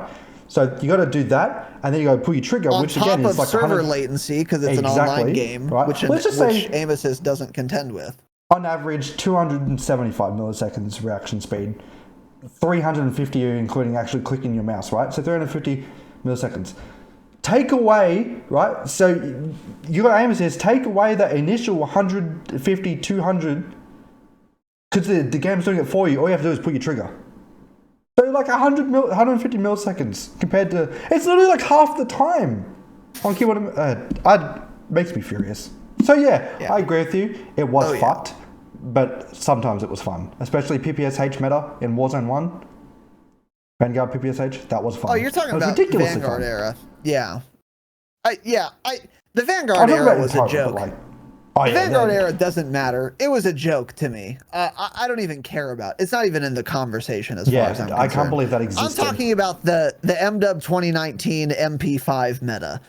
B: So you got to do that, and then you got to pull your trigger,
A: on
B: which again is like
A: server latency because it's an online game,
B: right?
A: which Amos doesn't contend with.
B: On average, 275 milliseconds reaction speed, 350 including actually clicking your mouse, right? So 350 milliseconds. Take away, right? So you got Amos says take away that initial 150, 200, because the game's doing it for you. All you have to do is pull your trigger. So like 150 milliseconds compared to, it's literally like half the time on keyboard. Makes me furious. So yeah, I agree with you. It was fucked, but sometimes it was fun, especially PPSH meta in Warzone 1. Vanguard PPSH, that was fun.
A: Oh, you're talking about the Vanguard era. Yeah. The Vanguard era was a joke. The Vanguard era doesn't matter. It was a joke to me. I don't even care about it. It's not even in the conversation as far as I'm concerned.
B: I can't believe that existed.
A: I'm talking about the MW 2019 MP5 meta,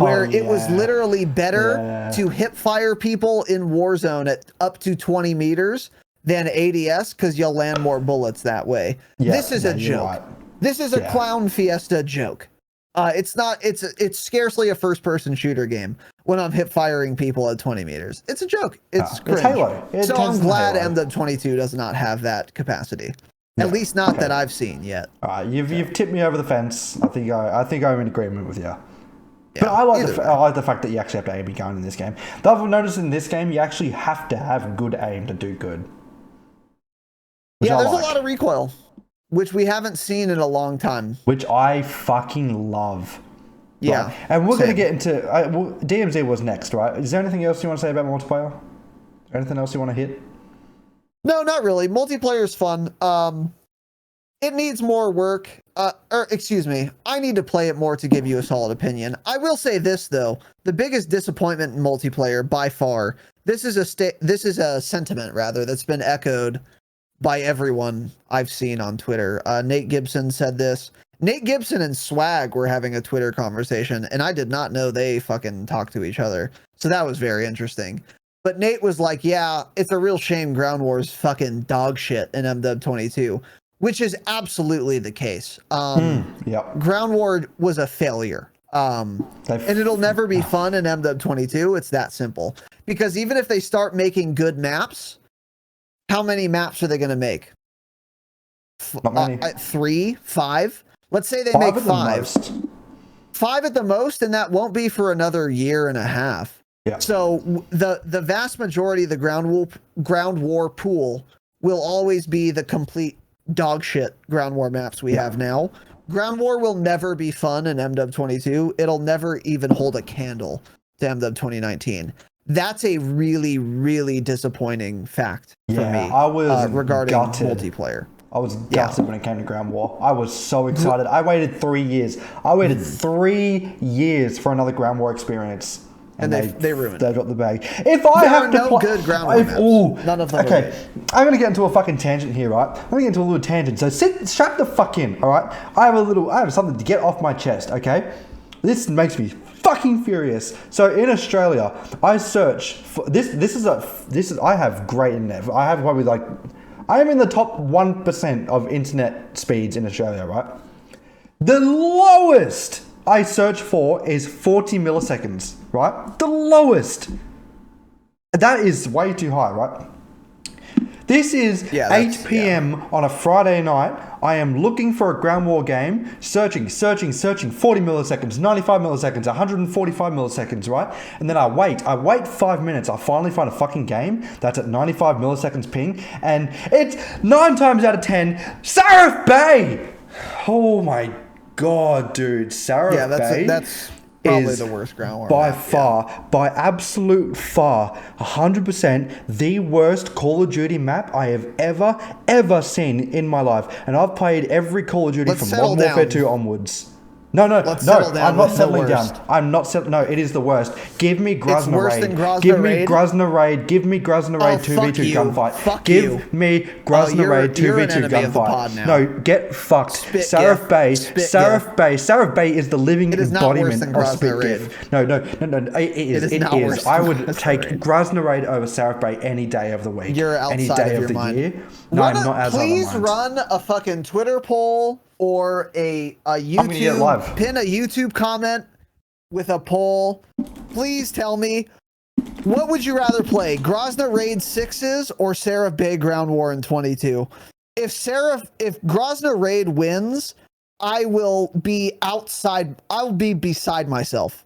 A: where it was literally better to hip fire people in Warzone at up to 20 meters than ADS because you'll land more bullets that way. This is a joke. Right. This is a clown fiesta joke. It's not. It's scarcely a first-person shooter game when I'm hip firing people at 20 meters. It's a joke. It's cringe.
B: Halo.
A: So I'm glad MW 22 does not have that capacity. At least not that I've seen yet.
B: All right, you've tipped me over the fence. I think I'm in agreement with you. Yeah, but I like the fact that you actually have to aim your gun in this game. Though I've noticed in this game you actually have to have good aim to do good.
A: Yeah, there's a lot of recoil, which we haven't seen in a long time.
B: Which I fucking love.
A: Yeah.
B: Right. And we're going to get into... DMZ was next, right? Is there anything else you want to say about multiplayer? Anything else you want to hit?
A: No, not really. Multiplayer's fun. It needs more work. Excuse me. I need to play it more to give you a solid opinion. I will say this, though. The biggest disappointment in multiplayer, by far, this is a sentiment, rather, that's been echoed by everyone I've seen on Twitter. Nate Gibson said this. Nate Gibson and Swag were having a Twitter conversation, and I did not know they fucking talked to each other. So that was very interesting. But Nate was like, yeah, it's a real shame Ground War's fucking dog shit in MW 22, which is absolutely the case. Ground War was a failure. And it'll never be fun in MW 22. It's that simple. Because even if they start making good maps, how many maps are they going to make? 3, 5? Let's say they make 5. 5 at the most, and that won't be for another year and a half.
B: Yeah.
A: So the vast majority of the ground war pool will always be the complete dog shit ground war maps we have now. Ground war will never be fun in MW 22. It'll never even hold a candle to MW 2019. That's a really, really disappointing fact for me.
B: I was
A: regarding
B: gutted.
A: Multiplayer.
B: I was gutted when it came to Ground War. I was so excited. I waited 3 years. I waited 3 years for another Ground War experience.
A: And they ruined it.
B: They dropped the bag. If I have to play...
A: good Ground War maps. None of them
B: okay, I'm going to get into a fucking tangent here, right? I'm going to get into a little tangent. So strap the fuck in, all right? I have something to get off my chest, okay? This makes me fucking furious. So in Australia, I search for I have great internet. I have probably I am in the top 1% of internet speeds in Australia, right? The lowest I search for is 40 milliseconds, right? The lowest. That is way too high, right? This is 8 p.m. on a Friday night. I am looking for a ground war game, searching, 40 milliseconds, 95 milliseconds, 145 milliseconds, right? And then I wait 5 minutes. I finally find a fucking game that's at 95 milliseconds ping, and it's 9 times out of 10, Sarif Bay! Oh my god, dude. Sarif Bay.
A: That's probably the worst ground war
B: by
A: map,
B: far, by absolute far, 100% the worst Call of Duty map I have ever seen in my life. And I've played every Call of Duty from Modern Warfare 2 onwards. No, I'm not settling down. I'm not settling. No, it is the worst. Give me Grozny Raid. Give me Grozny Raid. Give me Grozny Raid 2v2 gunfight. Give me Grozny Raid 2v2 gunfight. No, get fucked. Sarif Bay. Sarif Bay is the living embodiment of Spit GIF. No. It is. I would take Grozny Raid over Sarif Bay any day of the week.
A: You're outside of your mind.
B: No, I'm not outside of my mind.
A: Please run a fucking Twitter poll or a YouTube, pin a YouTube comment with a poll. Please tell me, what would you rather play, Grozny Raid 6s or Sarif Bay Ground War in 22? If Grozny Raid wins, I will be beside myself.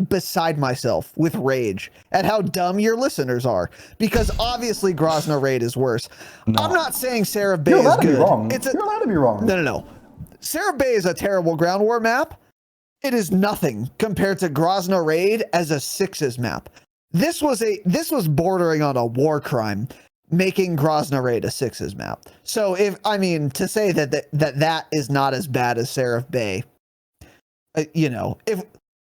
A: Beside myself with rage at how dumb your listeners are, because obviously Grozny Raid is worse. No. I'm not saying Sarif Bay is good.
B: You're allowed to be wrong.
A: No. Sarif Bay is a terrible ground war map. It is nothing compared to Grozny Raid as a 6s map. This was bordering on a war crime, making Grozny Raid a 6s map. So to say that is not as bad as Sarif Bay, if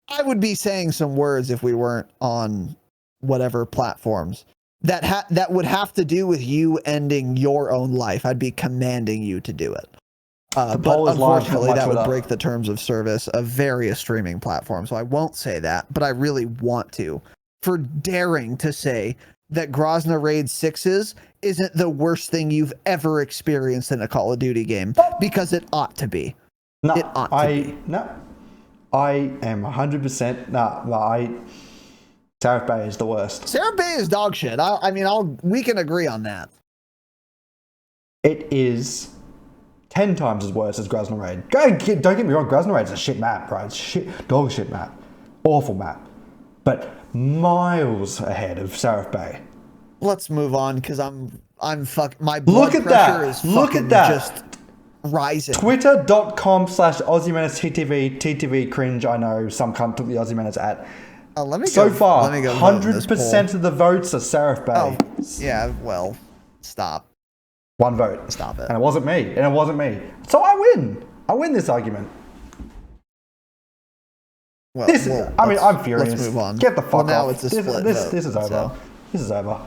A: I would be saying some words if we weren't on whatever platforms that would have to do with you ending your own life. I'd be commanding you to do it. But unfortunately, that would break the terms of service of various streaming platforms. So I won't say that, but I really want to, for daring to say that Grozny Raid 6s isn't the worst thing you've ever experienced in a Call of Duty game, because it ought to be.
B: No,
A: it ought to be.
B: No. I am 100%. Sarif Bay is the worst. Sarif
A: Bay is dog shit. We can agree on that.
B: It is 10 times as worse as Grozny Raid. Don't get me wrong, Grozny Raid is a shit map, right? It's dog shit map. Awful map. But miles ahead of Sarif Bay.
A: Let's move on, because my blood pressure is fucking just rising.
B: Twitter.com/AussieMenace TTV cringe. I know some cunt took the Aussie Menace at.
A: Let me
B: so
A: go,
B: far,
A: let me go
B: 100% of the votes are Sarif Bay.
A: Oh, yeah, well, stop.
B: One vote.
A: Stop it.
B: And it wasn't me. So I win. I win this argument.
A: Well,
B: I'm furious.
A: Let's move on.
B: Get the fuck off.
A: Now it's a split
B: this
A: vote,
B: is over.
A: So.
B: This is over.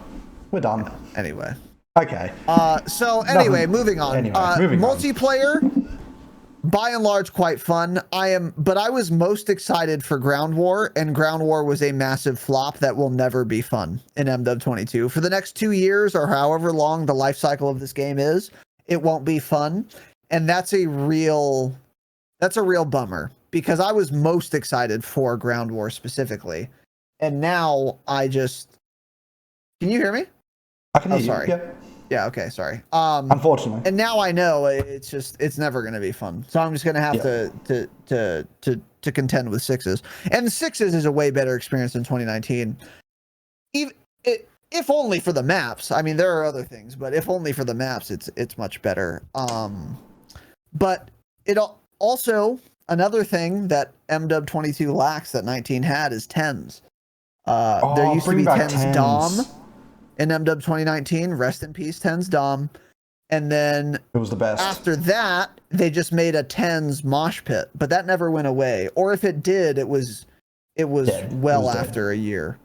B: We're done.
A: Yeah, anyway.
B: Okay.
A: Moving on. Multiplayer, by and large, quite fun. But I was most excited for Ground War, and Ground War was a massive flop that will never be fun in MW22. For the next 2 years, or however long the life cycle of this game is, it won't be fun. And that's a real bummer, because I was most excited for Ground War specifically. And now can you hear me?
B: I can hear you.
A: Sorry.
B: Yeah.
A: Yeah, okay, sorry.
B: Unfortunately.
A: And now I know it's never going to be fun. So I'm just going to have to contend with 6s. And 6s is a way better experience than 2019. If only for the maps. I mean, there are other things, but if only for the maps, it's much better. But it also, another thing that MW22 lacks that 19 had is 10s. There used to be 10s Dom in MW 2019. Rest in peace, 10s Dom. And then
B: it was the best.
A: After that, they just made a 10s mosh pit, but that never went away. Or if it did, it was after a year.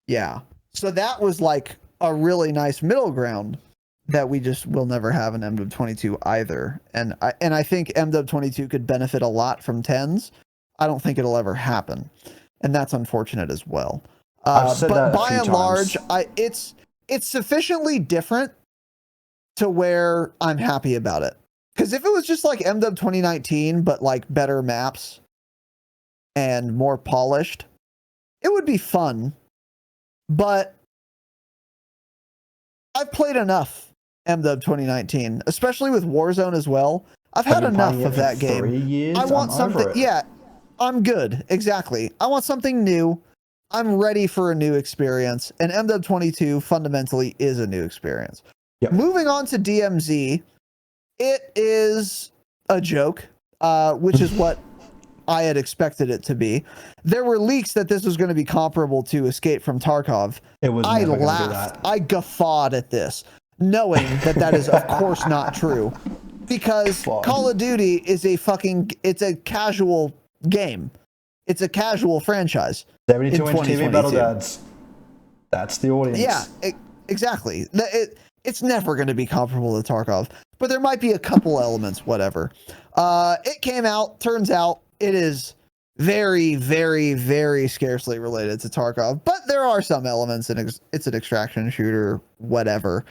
A: Yeah. So that was like a really nice middle ground that we just will never have in MW 22 either. And I think MW 22 could benefit a lot from 10s. I don't think it'll ever happen, and that's unfortunate as well.
B: I've said that
A: But
B: a
A: by
B: few
A: and
B: times.
A: large, it's sufficiently different to where I'm happy about it. Because if it was just like MW 2019, but like better maps and more polished, it would be fun. But I've played enough MW 2019, especially with Warzone as well. I've had enough of that game.
B: 3 years.
A: I want
B: I'm
A: something.
B: over it.
A: Yeah, I'm good. Exactly. I want something new. I'm ready for a new experience. And MW 22 fundamentally is a new experience.
B: Yep.
A: Moving on to DMZ, it is a joke, which is what I had expected it to be. There were leaks that this was going to be comparable to Escape from Tarkov.
B: It was.
A: I
B: never gonna be
A: laughed.
B: that.
A: I guffawed at this, knowing that is of course not true, because Call of Duty is it's a casual game. It's a casual franchise.
B: 72-inch TV battle dads. That's the audience.
A: Yeah, exactly. It's never going to be comparable to Tarkov, but there might be a couple elements, whatever. It came out, turns out it is very, very, very scarcely related to Tarkov, but there are some elements, and it's an extraction shooter, whatever.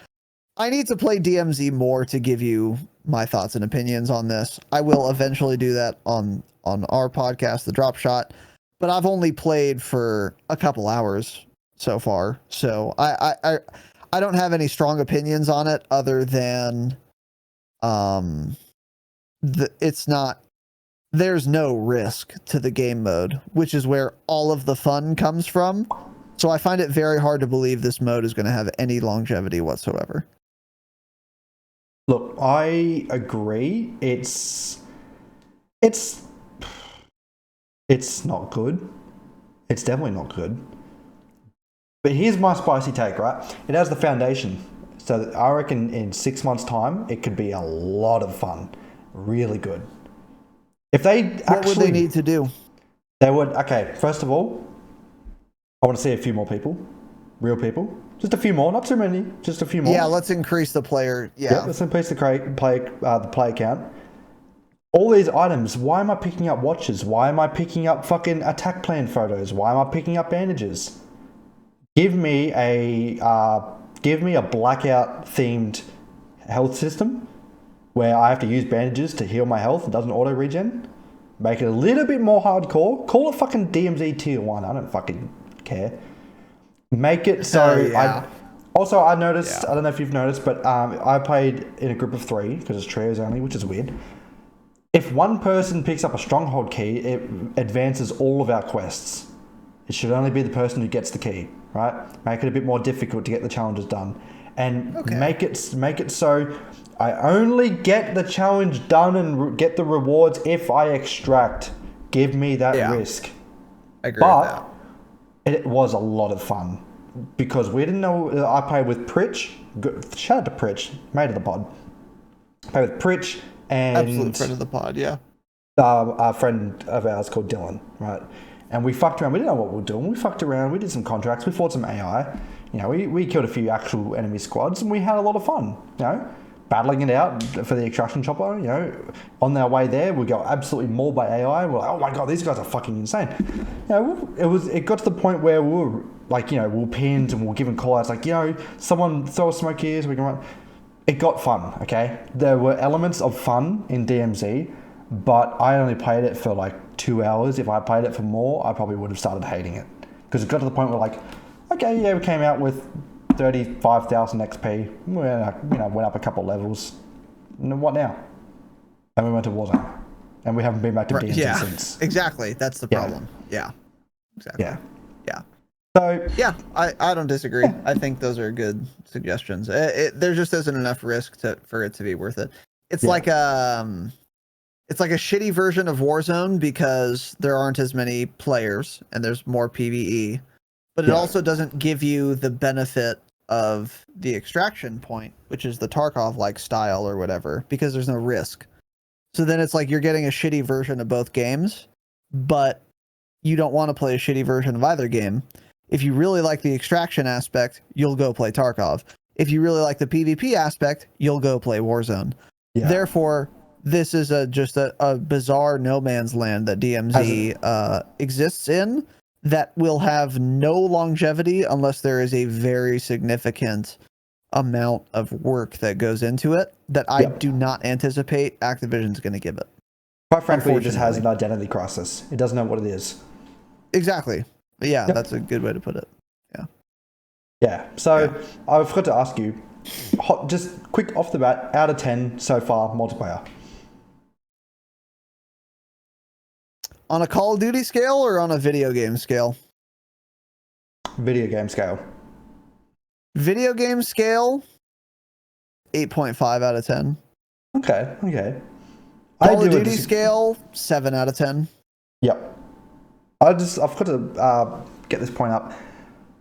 A: I need to play DMZ more to give you my thoughts and opinions on this. I will eventually do that on our podcast, The Dropshot, but I've only played for a couple hours so far, so I don't have any strong opinions on it other than there's no risk to the game mode, which is where all of the fun comes from. So I find it very hard to believe this mode is going to have any longevity whatsoever.
B: Look, I agree. It's not good. It's definitely not good. But here's my spicy take, right? It has the foundation. So I reckon in 6 months' time, it could be a lot of fun. Really good. If they
A: What would they need to do?
B: They would, okay, first of all, I want to see a few more people. Real people. Just a few more, not too many. Just a few more.
A: Yeah, let's increase the player. Yeah,
B: let's increase the play count. All these items, why am I picking up watches? Why am I picking up fucking attack plan photos? Why am I picking up bandages? Give me a blackout themed health system where I have to use bandages to heal my health. It doesn't auto regen. Make it a little bit more hardcore. Call it fucking DMZ tier 1. I don't fucking care. Make it so.
A: Yeah.
B: I noticed. Yeah. I don't know if you've noticed, but I played in a group of 3 because it's trios only, which is weird. If one person picks up a stronghold key, it advances all of our quests. It should only be the person who gets the key, right? Make it a bit more difficult to get the challenges done, and make it so I only get the challenge done and get the rewards if I extract. Give me that risk.
A: I agree with that.
B: It was a lot of fun because we didn't know. I played with Pritch. Shout out to Pritch, mate of the pod. Played with Pritch and
A: absolute friend of the pod, yeah.
B: A friend of ours called Dylan, right? And we fucked around. We didn't know what we were doing. We fucked around. We did some contracts. We fought some AI. You know, we killed a few actual enemy squads, and we had a lot of fun. You know, battling it out for the extraction chopper. You know, on our way there, we got absolutely mauled by AI. We're like, oh my god, these guys are fucking insane. You know, it got to the point where we were like, you know, we were pinned and we were given call outs like, you know, someone throw a smoke here so we can run. It got fun. Okay, there were elements of fun in DMZ, but I only played it for like 2 hours. If I played it for more, I probably would have started hating it because it got to the point where like, okay, yeah, we came out with 35,000 XP. We went up a couple levels. And what now? And we went to Warzone, and we haven't been back to DMZ since.
A: Exactly. That's the problem. Yeah. Exactly.
B: Yeah.
A: Yeah.
B: So
A: yeah, I don't disagree. I think those are good suggestions. There just isn't enough risk for it to be worth it. It's like a shitty version of Warzone because there aren't as many players and there's more PvE, but it also doesn't give you the benefit of the extraction point, which is the Tarkov-like style or whatever, because there's no risk. So then it's like you're getting a shitty version of both games, but you don't want to play a shitty version of either game. If you really like the extraction aspect, you'll go play Tarkov. If you really like the PvP aspect, you'll go play Warzone. Yeah. Therefore, this is just a bizarre no man's land that DMZ exists in that will have no longevity unless there is a very significant amount of work that goes into it that I do not anticipate Activision's going to give it.
B: Quite frankly, it just has an identity crisis. It doesn't know what it is.
A: Exactly. Yeah, that's a good way to put it. Yeah.
B: Yeah. So I forgot to ask you, just quick off the bat, out of 10 so far, multiplayer.
A: On a Call of Duty scale or on a video game scale?
B: Video game scale.
A: Video game scale, 8.5 out of 10.
B: Okay.
A: Call of Duty scale, 7 out of 10.
B: Yep. I've got to get this point up.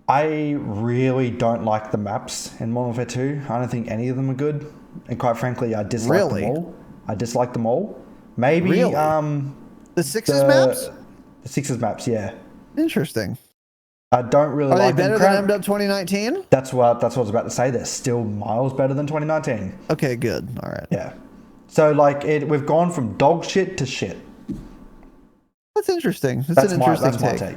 B: I really don't like the maps in Modern Warfare 2. I don't think any of them are good. And quite frankly, I dislike them all. I dislike them all. Maybe
A: the Sixes maps?
B: The Sixes maps, yeah.
A: Interesting.
B: I don't really like them.
A: Are they better than MW 2019?
B: That's what I was about to say. They're still miles better than 2019.
A: Okay, good. All right.
B: Yeah. So we've gone from dog shit to shit.
A: That's interesting. That's an interesting
B: my take.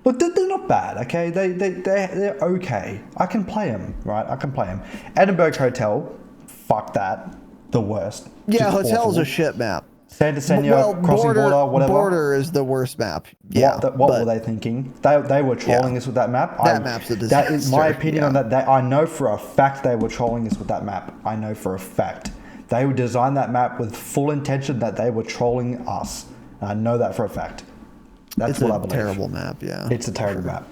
B: Look, they're not bad, okay? They're okay. I can play them, right? I can play them. Edinburgh Hotel, fuck that. The worst.
A: Yeah, Hotel's a shit map.
B: San Desenio, crossing border, whatever.
A: Border is the worst map. Yeah.
B: What were they thinking? They were trolling us with that map.
A: That map's a disaster.
B: That is my opinion on that. I know for a fact they were trolling us with that map. I know for a fact. They would design that map with full intention that they were trolling us. And I know that for a fact. That's what I believe.
A: It's a terrible map, yeah.
B: It's a terrible map.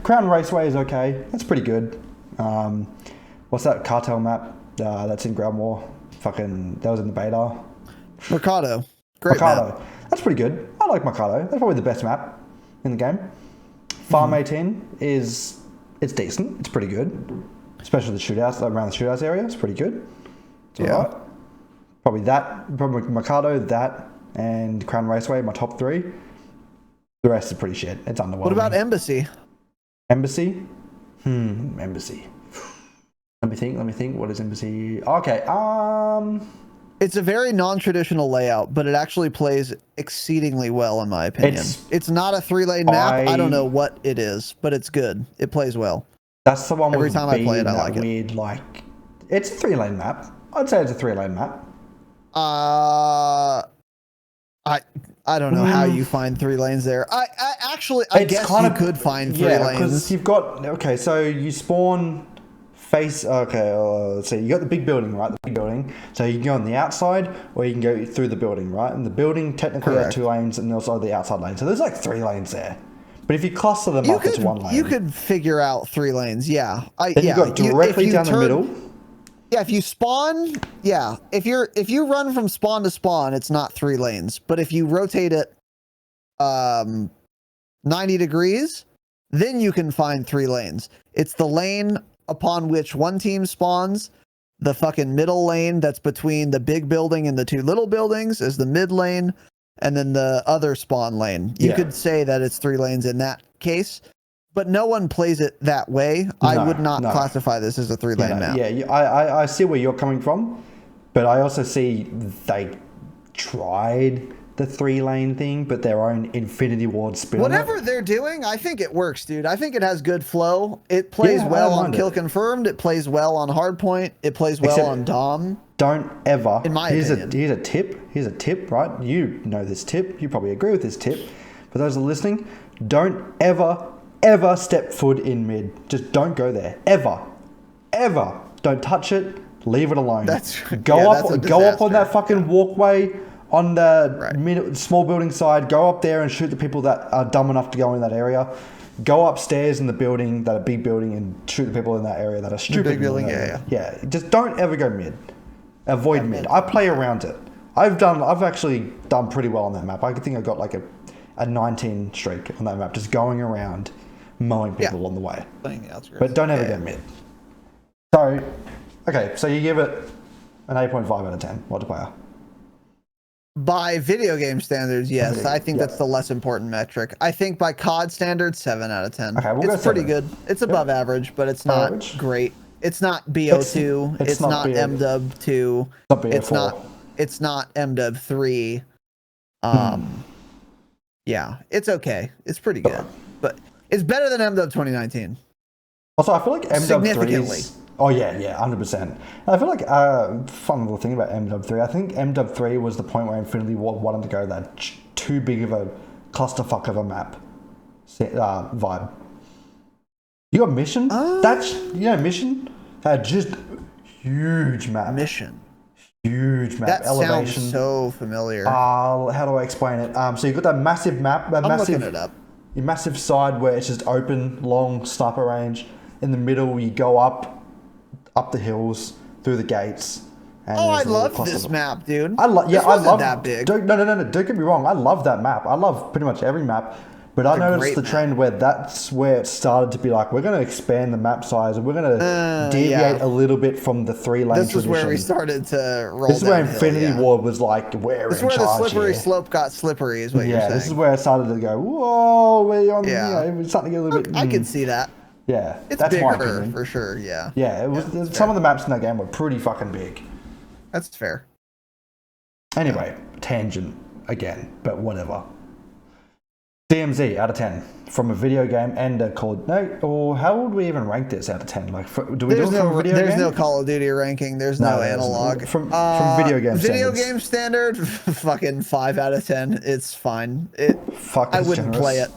B: Crown Raceway is okay. That's pretty good. What's that cartel map? That's in Ground War. That was in the beta.
A: Mercado. Great map.
B: That's pretty good. I like Mercado. That's probably the best map in the game. Farm 18 it's decent. It's pretty good. Especially the shootouts, around the shootouts area. It's pretty good. It's alright. Probably Mercado, that, and Crown Raceway, my top 3. The rest is pretty shit. It's underwhelming.
A: What about Embassy?
B: Embassy? Embassy. Let me think. What is Embassy? Okay,
A: It's a very non-traditional layout, but it actually plays exceedingly well, in my opinion. It's not a 3-lane map. I don't know what it is, but it's good. It plays well.
B: That's the one.
A: Every time I play it, I like it.
B: Weird, it's a 3-lane map. I'd say it's a 3-lane map.
A: I don't know how you find 3 lanes there. I guess you could find 3 lanes.
B: Because you've got so you spawn. Let's see, you got the big building, right? The big building. So you can go on the outside or you can go through the building, right? And the building technically has 2 lanes and also the outside lane. So there's 3 lanes there. But if you cluster them up, it's 1 lane.
A: You could figure out 3 lanes, yeah.
B: Then you go directly down the middle.
A: Yeah, if you spawn, if you run from spawn to spawn, it's not 3 lanes. But if you rotate it 90 degrees, then you can find 3 lanes. It's the lane upon which one team spawns, the fucking middle lane that's between the big building and the 2 little buildings is the mid lane, and then the other spawn lane. You could say that it's 3 lanes in that case, but no one plays it that way. I would not classify this as a 3-lane map.
B: Yeah, I see where you're coming from, but I also see they tried the 3-lane thing, but their own Infinity Ward spin.
A: Whatever they're doing, I think it works, dude. I think it has good flow. It plays well on Kill Confirmed. It plays well on Hardpoint. It plays well on Dom.
B: Don't ever.
A: In my opinion.
B: Here's a tip, right? You know this tip. You probably agree with this tip. For those that are listening, don't ever step foot in mid. Just don't go there. Ever. Don't touch it. Leave it alone. Go up on that fucking walkway on the small building side. Go up there and shoot the people that are dumb enough to go in that area. Go upstairs in the building, that a big building, and shoot the people in that area that are stupid.
A: Big building,
B: yeah. Just don't ever go mid. Avoid mid. I play around it. I've actually done pretty well on that map. I think I got a 19 streak on that map, just going around mowing people on the way. But don't ever go mid. So, okay, so you give it an 8.5 out of 10 multiplayer.
A: By video game standards, yes. I think that's the less important metric. I think by COD standards, 7 out of 10.
B: Okay,
A: it's pretty good. It's above average, but it's not great. It's not BO2. It's not MW2.
B: It's not BO4.
A: it's not MW 3. Yeah, it's okay. It's pretty good, but it's better than MW 2019.
B: Also, I feel like MW3
A: Significantly.
B: is... Oh, yeah, 100%. I feel like fun little thing about MW3. I think MW3 was the point where Infinity Ward wanted to go that too big of a clusterfuck of a map vibe. You got Mission? Mission had just huge map.
A: Mission.
B: Huge map.
A: That
B: elevation.
A: sounds so familiar.
B: How do I explain it? So you've got that massive map.
A: I'm looking it up.
B: Your massive side where it's just open, long sniper range. In the middle, you go up the hills, through the gates. And
A: I love this map, dude.
B: I love
A: that big.
B: No. Don't get me wrong. I love that map. I love pretty much every map. But I noticed the trend where that's where it started to be like, we're going to expand the map size and we're going to deviate a little bit from the 3-lane tradition.
A: This is where we started to roll.
B: This is where Infinity Ward was like, we're in charge. This is where the
A: slippery slope got slippery, is what you're saying.
B: Yeah, this is where it started to go, whoa, we're on, we're starting to get a little bit...
A: I can see that.
B: Yeah,
A: it's
B: that's my
A: bigger,
B: opinion.
A: For sure, yeah.
B: Yeah, it was. Some of the maps in that game were pretty fucking big.
A: That's fair.
B: Anyway, tangent again, but whatever. DMZ out of 10 from a video game and a Call. Or how would we even rank this out of 10? Like, do we do it from a video game?
A: There's no Call of Duty ranking. There's no analog.
B: From video game standards.
A: Video game standard, fucking 5 out of 10. It's fine. I wouldn't play it.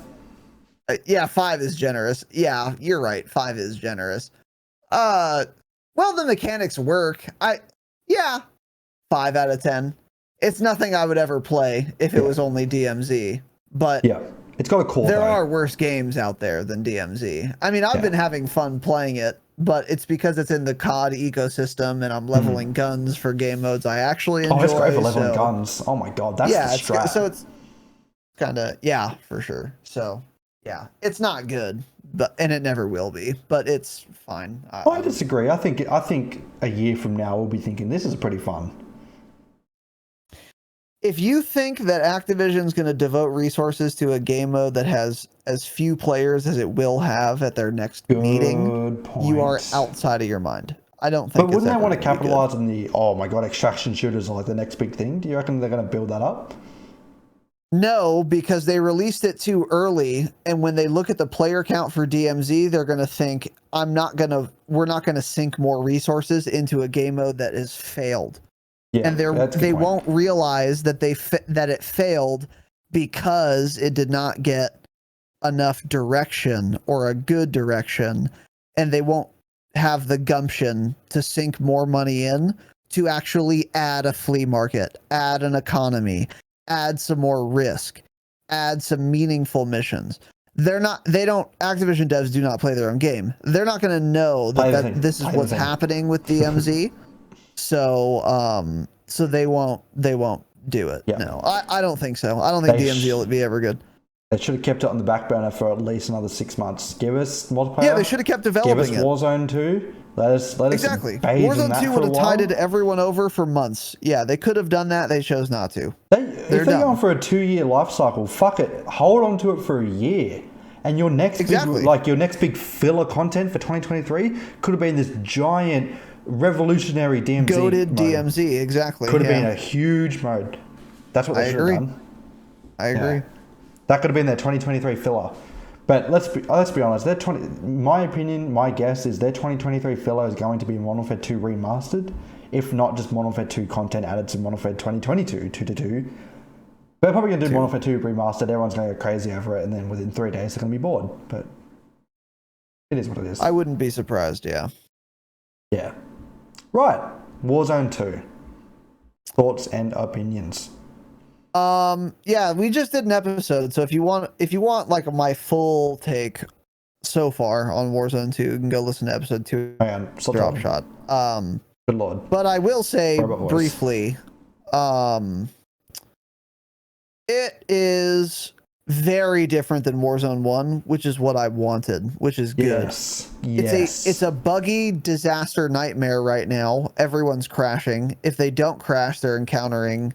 A: Yeah, 5 is generous. Yeah, you're right. 5 is generous. Well, the mechanics work. 5 out of 10. It's nothing I would ever play if it was only DMZ. But
B: yeah, it's got a core.
A: There are worse games out there than DMZ. I mean, I've been having fun playing it, but it's because it's in the COD ecosystem and I'm leveling guns for game modes I actually enjoy. Oh,
B: it's great for leveling guns. Oh my god, that's the strat.
A: So it's kind of for sure. So yeah, it's not good, and it never will be, but it's fine.
B: I disagree. I think a year from now we'll be thinking this is pretty fun.
A: If you think that Activision's going to devote resources to a game mode that has as few players as it will have at their next meeting, you are outside of your mind. I don't think.
B: But wouldn't they want to capitalize on the extraction shooters are like the next big thing? Do you reckon they're going to build that up?
A: No, because they released it too early, and when they look at the player count for DMZ, they're going to think, we're not going to sink more resources into a game mode that has failed. Yeah, and they won't realize that that it failed because it did not get enough direction or a good direction, and they won't have the gumption to sink more money in to actually add a flea market, add an economy, add some more risk, add some meaningful missions. Activision devs do not play their own game. They're not going to know that this is what's happening with DMZ. So they won't do it. Yeah. No, I don't think so. I don't think DMZ will be ever good.
B: They should have kept it on the back burner for at least another 6 months. Give us multiplayer.
A: Yeah, they should have kept developing it.
B: Give us Warzone 2. Let us
A: exactly. Warzone 2 would have tided everyone over for months. Yeah, they could have done that. They chose not to.
B: If they're going for a 2-year life cycle, fuck it. Hold on to it for a year. And your next big filler content for 2023 could have been this giant revolutionary DMZ
A: goated
B: mode.
A: DMZ, exactly.
B: Could have been a huge mode. That's what they should have done.
A: I agree.
B: Yeah. That could have been their 2023 filler. But let's be honest. My opinion, my guess is their 2023 filler is going to be Modern Warfare 2 remastered, if not just Modern Warfare 2 content added to Modern Warfare 2022 2-2. They're probably going to do Modern Warfare 2 remastered. Everyone's going to go crazy over it, and then within 3 days they're going to be bored. But it is what it is.
A: I wouldn't be surprised. Yeah.
B: Yeah. Right. Warzone 2. Thoughts and opinions.
A: Yeah, we just did an episode, so if you want like my full take so far on Warzone 2, you can go listen to episode 2. Dropshot.
B: Good lord.
A: But I will say briefly, it is very different than Warzone 1, which is what I wanted, which is good. Yes. It's a buggy disaster nightmare right now. Everyone's crashing. If they don't crash, they're encountering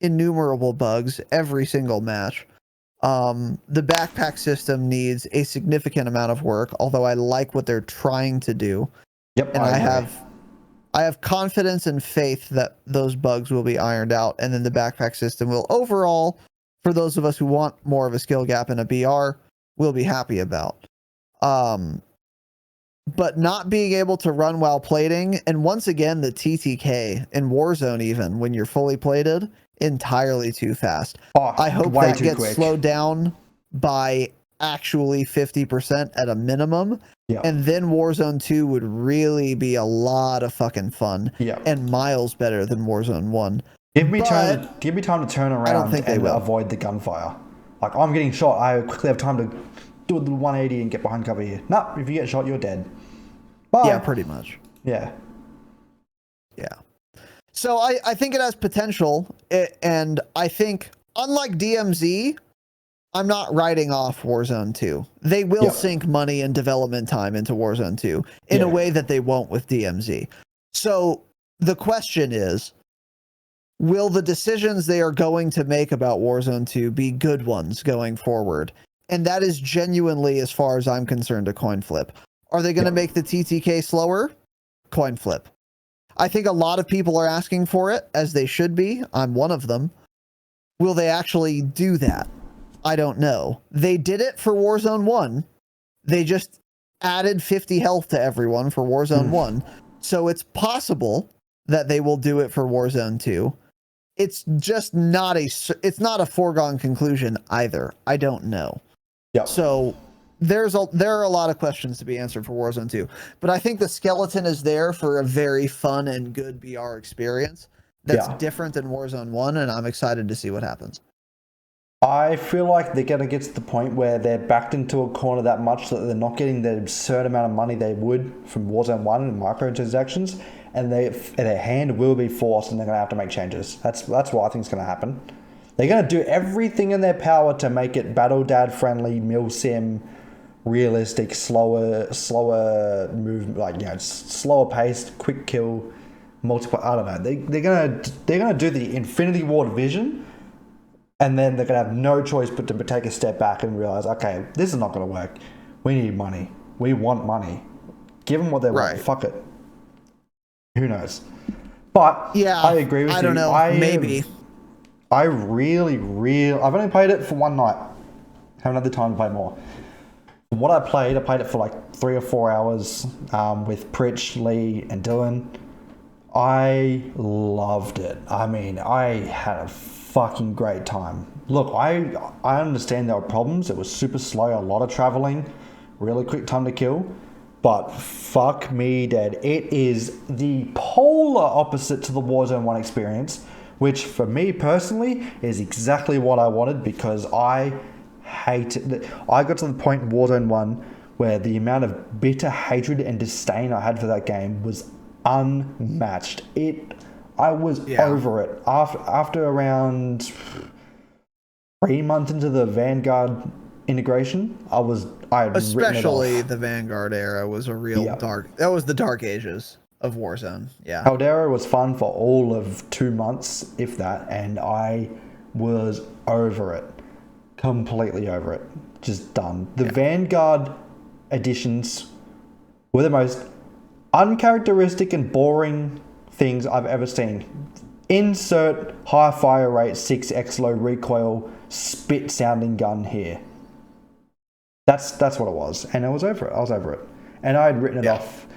A: innumerable bugs every single match. The backpack system needs a significant amount of work, although I like what they're trying to do.
B: Yep.
A: And I have I have confidence and faith that those bugs will be ironed out, and then the backpack system will overall, for those of us who want more of a skill gap in a BR, will be happy about. But not being able to run while plating, and once again, the TTK in Warzone, even when you're fully plated, entirely too fast. I hope that gets slowed down by actually 50% at a minimum.
B: Yeah.
A: And then Warzone 2 would really be a lot of fucking fun.
B: Yeah.
A: And miles better than Warzone 1.
B: Give me time to turn around and avoid the gunfire. Like, I'm getting shot, I quickly have time to do a little 180 and get behind cover here. Nah, if you get shot, you're dead. Bye.
A: Yeah, pretty much.
B: Yeah.
A: Yeah. So I think it has potential, and I think, unlike DMZ, I'm not writing off Warzone 2. They will sink money and development time into Warzone 2 in a way that they won't with DMZ. So the question is, will the decisions they are going to make about Warzone 2 be good ones going forward? And that is genuinely, as far as I'm concerned, a coin flip. Are they going to make the TTK slower? Coin flip. I think a lot of people are asking for it, as they should be. I'm one of them. Will they actually do that? I don't know. They did it for Warzone 1. They just added 50 health to everyone for Warzone 1. So it's possible that they will do it for Warzone 2. It's just not a foregone conclusion either. I don't know.
B: Yeah.
A: So there are a lot of questions to be answered for Warzone 2. But I think the skeleton is there for a very fun and good BR experience that's different than Warzone 1, and I'm excited to see what happens.
B: I feel like they're going to get to the point where they're backed into a corner that much that they're not getting the absurd amount of money they would from Warzone 1 and microtransactions, and their hand will be forced and they're going to have to make changes. That's what I think is going to happen. They're going to do everything in their power to make it battle dad friendly, mil sim, realistic, slower movement, like, you know, slower paced, quick kill, multiple. I don't know. They're gonna do the Infinity Ward vision, and then they're gonna have no choice but to take a step back and realize, okay, this is not gonna work. We need money. We want money. Give them what they want. Fuck it. Who knows? But yeah, I agree with you. I don't know. Maybe. I really, I've only played it for one night. Haven't had the time to play more. From what I played it for like 3 or 4 hours with Pritch, Lee, and Dylan. I loved it. I mean, I had a fucking great time. Look, I understand there were problems. It was super slow, a lot of traveling, really quick time to kill. But fuck me dead. It is the polar opposite to the Warzone 1 experience, which for me personally is exactly what I wanted, because I hated it. I got to the point in Warzone 1 where the amount of bitter hatred and disdain I had for that game was unmatched. I was over it. After around 3 months into the Vanguard integration, especially
A: the Vanguard era was a real dark. That was the dark ages of Warzone. Yeah.
B: Caldera was fun for all of 2 months, if that, and I was over it. Completely over it. Just done. The Vanguard editions were the most uncharacteristic and boring things I've ever seen. Insert high fire rate 6x low recoil spit sounding gun here. That's what it was, and I was over it. And I had written it off.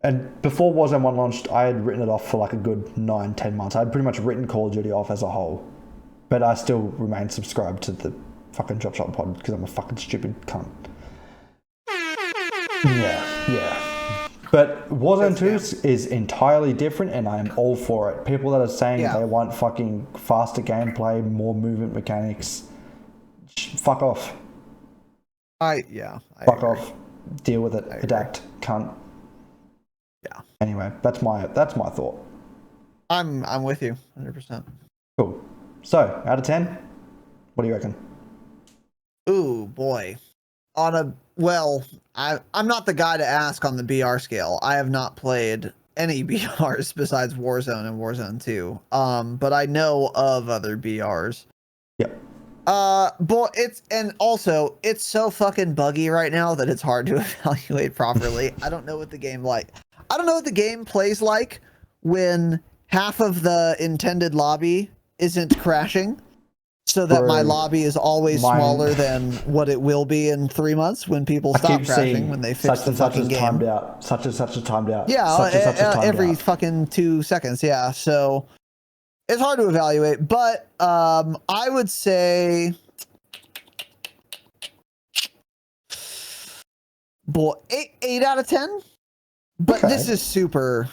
B: And before Warzone 1 launched, I had written it off for like a good 9-10 months. I'd pretty much written Call of Duty off as a whole, but I still remain subscribed to the fucking Dropshot pod because I'm a fucking stupid cunt. Yeah. But Warzone 2 is entirely different, and I am all for it. People that are saying they want fucking faster gameplay, more movement mechanics, fuck off. Fuck off. Deal with it. Adapt, cunt.
A: Yeah.
B: Anyway, that's my thought.
A: I'm with you 100%.
B: Cool. So, out of 10, what do you reckon?
A: Ooh, boy. I'm not the guy to ask on the BR scale. I have not played any BRs besides Warzone and Warzone 2. But I know of other BRs.
B: Yep.
A: But it's so fucking buggy right now that it's hard to evaluate properly. I don't know what the game like. I don't know what the game plays like when half of the intended lobby isn't crashing, so that my lobby is always smaller than what it will be in 3 months when people stop crashing, when they fix the fucking game.
B: Timed out. Such and such is timed out.
A: Yeah, every fucking 2 seconds. Yeah, so it's hard to evaluate, but I would say, boy, 8 out of 10. But this is super.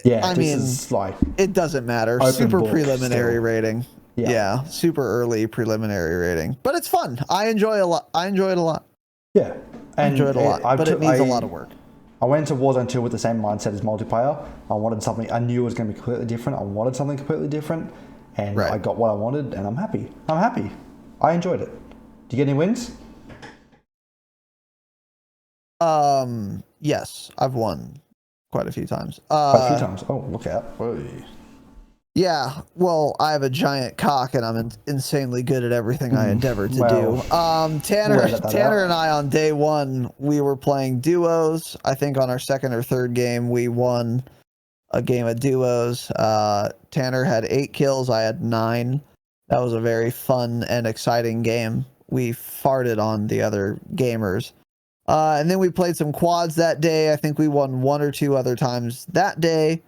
B: Yeah,
A: I mean,
B: is like
A: it doesn't matter. Super preliminary rating. Yeah, super early preliminary rating. But it's fun. I enjoy it a lot.
B: Yeah,
A: I enjoy it a lot. But it needs a lot of work.
B: I went into Warzone 2 with the same mindset as multiplayer. I wanted something. I knew it was going to be completely different. I wanted something completely different, and I got what I wanted, and I'm happy. I enjoyed it. Do you get any wins?
A: Yes, I've won quite a few times.
B: Quite a few times. Oh, look out. Whoa.
A: Yeah, well, I have a giant cock, and I'm insanely good at everything I endeavor to do. Tanner and I on day one, we were playing duos. I think on our second or third game, we won a game of duos. Tanner had 8 kills. I had 9. That was a very fun and exciting game. We farted on the other gamers. And then we played some quads that day. I think we won 1 or 2 other times that day.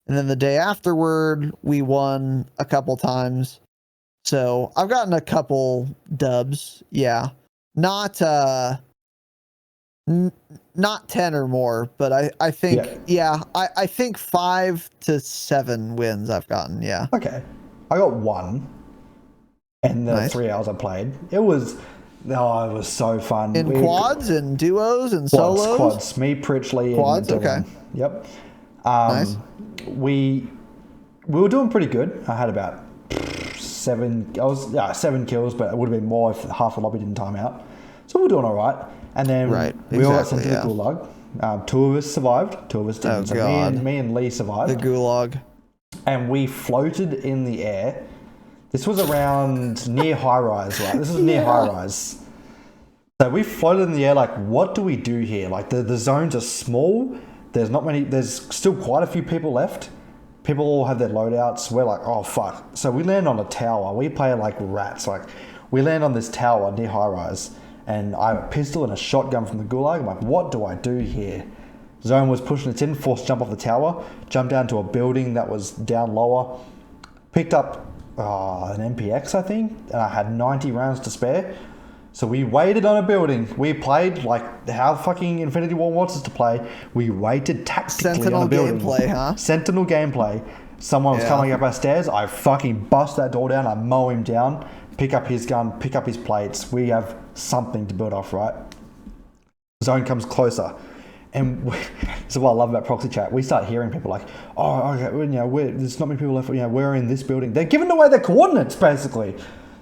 A: And then the day afterward, we won a couple times. So I've gotten a couple dubs. Yeah. Not 10 or more, but I think, I think 5 to 7 wins I've gotten. Yeah.
B: Okay. I got 1 in the 3 hours I played. It was so fun.
A: In quads and duos and solos?
B: Quads. Me, Pritchley,
A: quads,
B: and Dylan.
A: Okay.
B: Yep.
A: Nice.
B: We were doing pretty good. I had about 7 kills, but it would have been more if half the lobby didn't time out. So we're doing all right. And then we all got sent to the gulag. 2 of us survived. 2 of us didn't. So me and Lee survived.
A: The gulag.
B: And we floated in the air. This was around near high rise, right? This was near high rise. So we floated in the air like, what do we do here? Like the zones are small. There's not many. There's still quite a few people left. People all have their loadouts. We're like, oh fuck. So we land on a tower. We play like rats. Like we land on this tower near high rise, and I have a pistol and a shotgun from the gulag. I'm like, what do I do here? Zone was pushing us in, forced to jump off the tower, jumped down to a building that was down lower, picked up an MPX, I think, and I had 90 rounds to spare. So we waited on a building. We played like how fucking Infinity War wants us to play. We waited tactically on a building.
A: Sentinel gameplay, huh?
B: Sentinel gameplay. Someone was coming up our stairs. I fucking bust that door down. I mow him down. Pick up his gun. Pick up his plates. We have something to build off, right? Zone comes closer. And this is what I love about proxy chat. We start hearing people like, oh, okay, there's not many people left. We're in this building. They're giving away their coordinates, basically.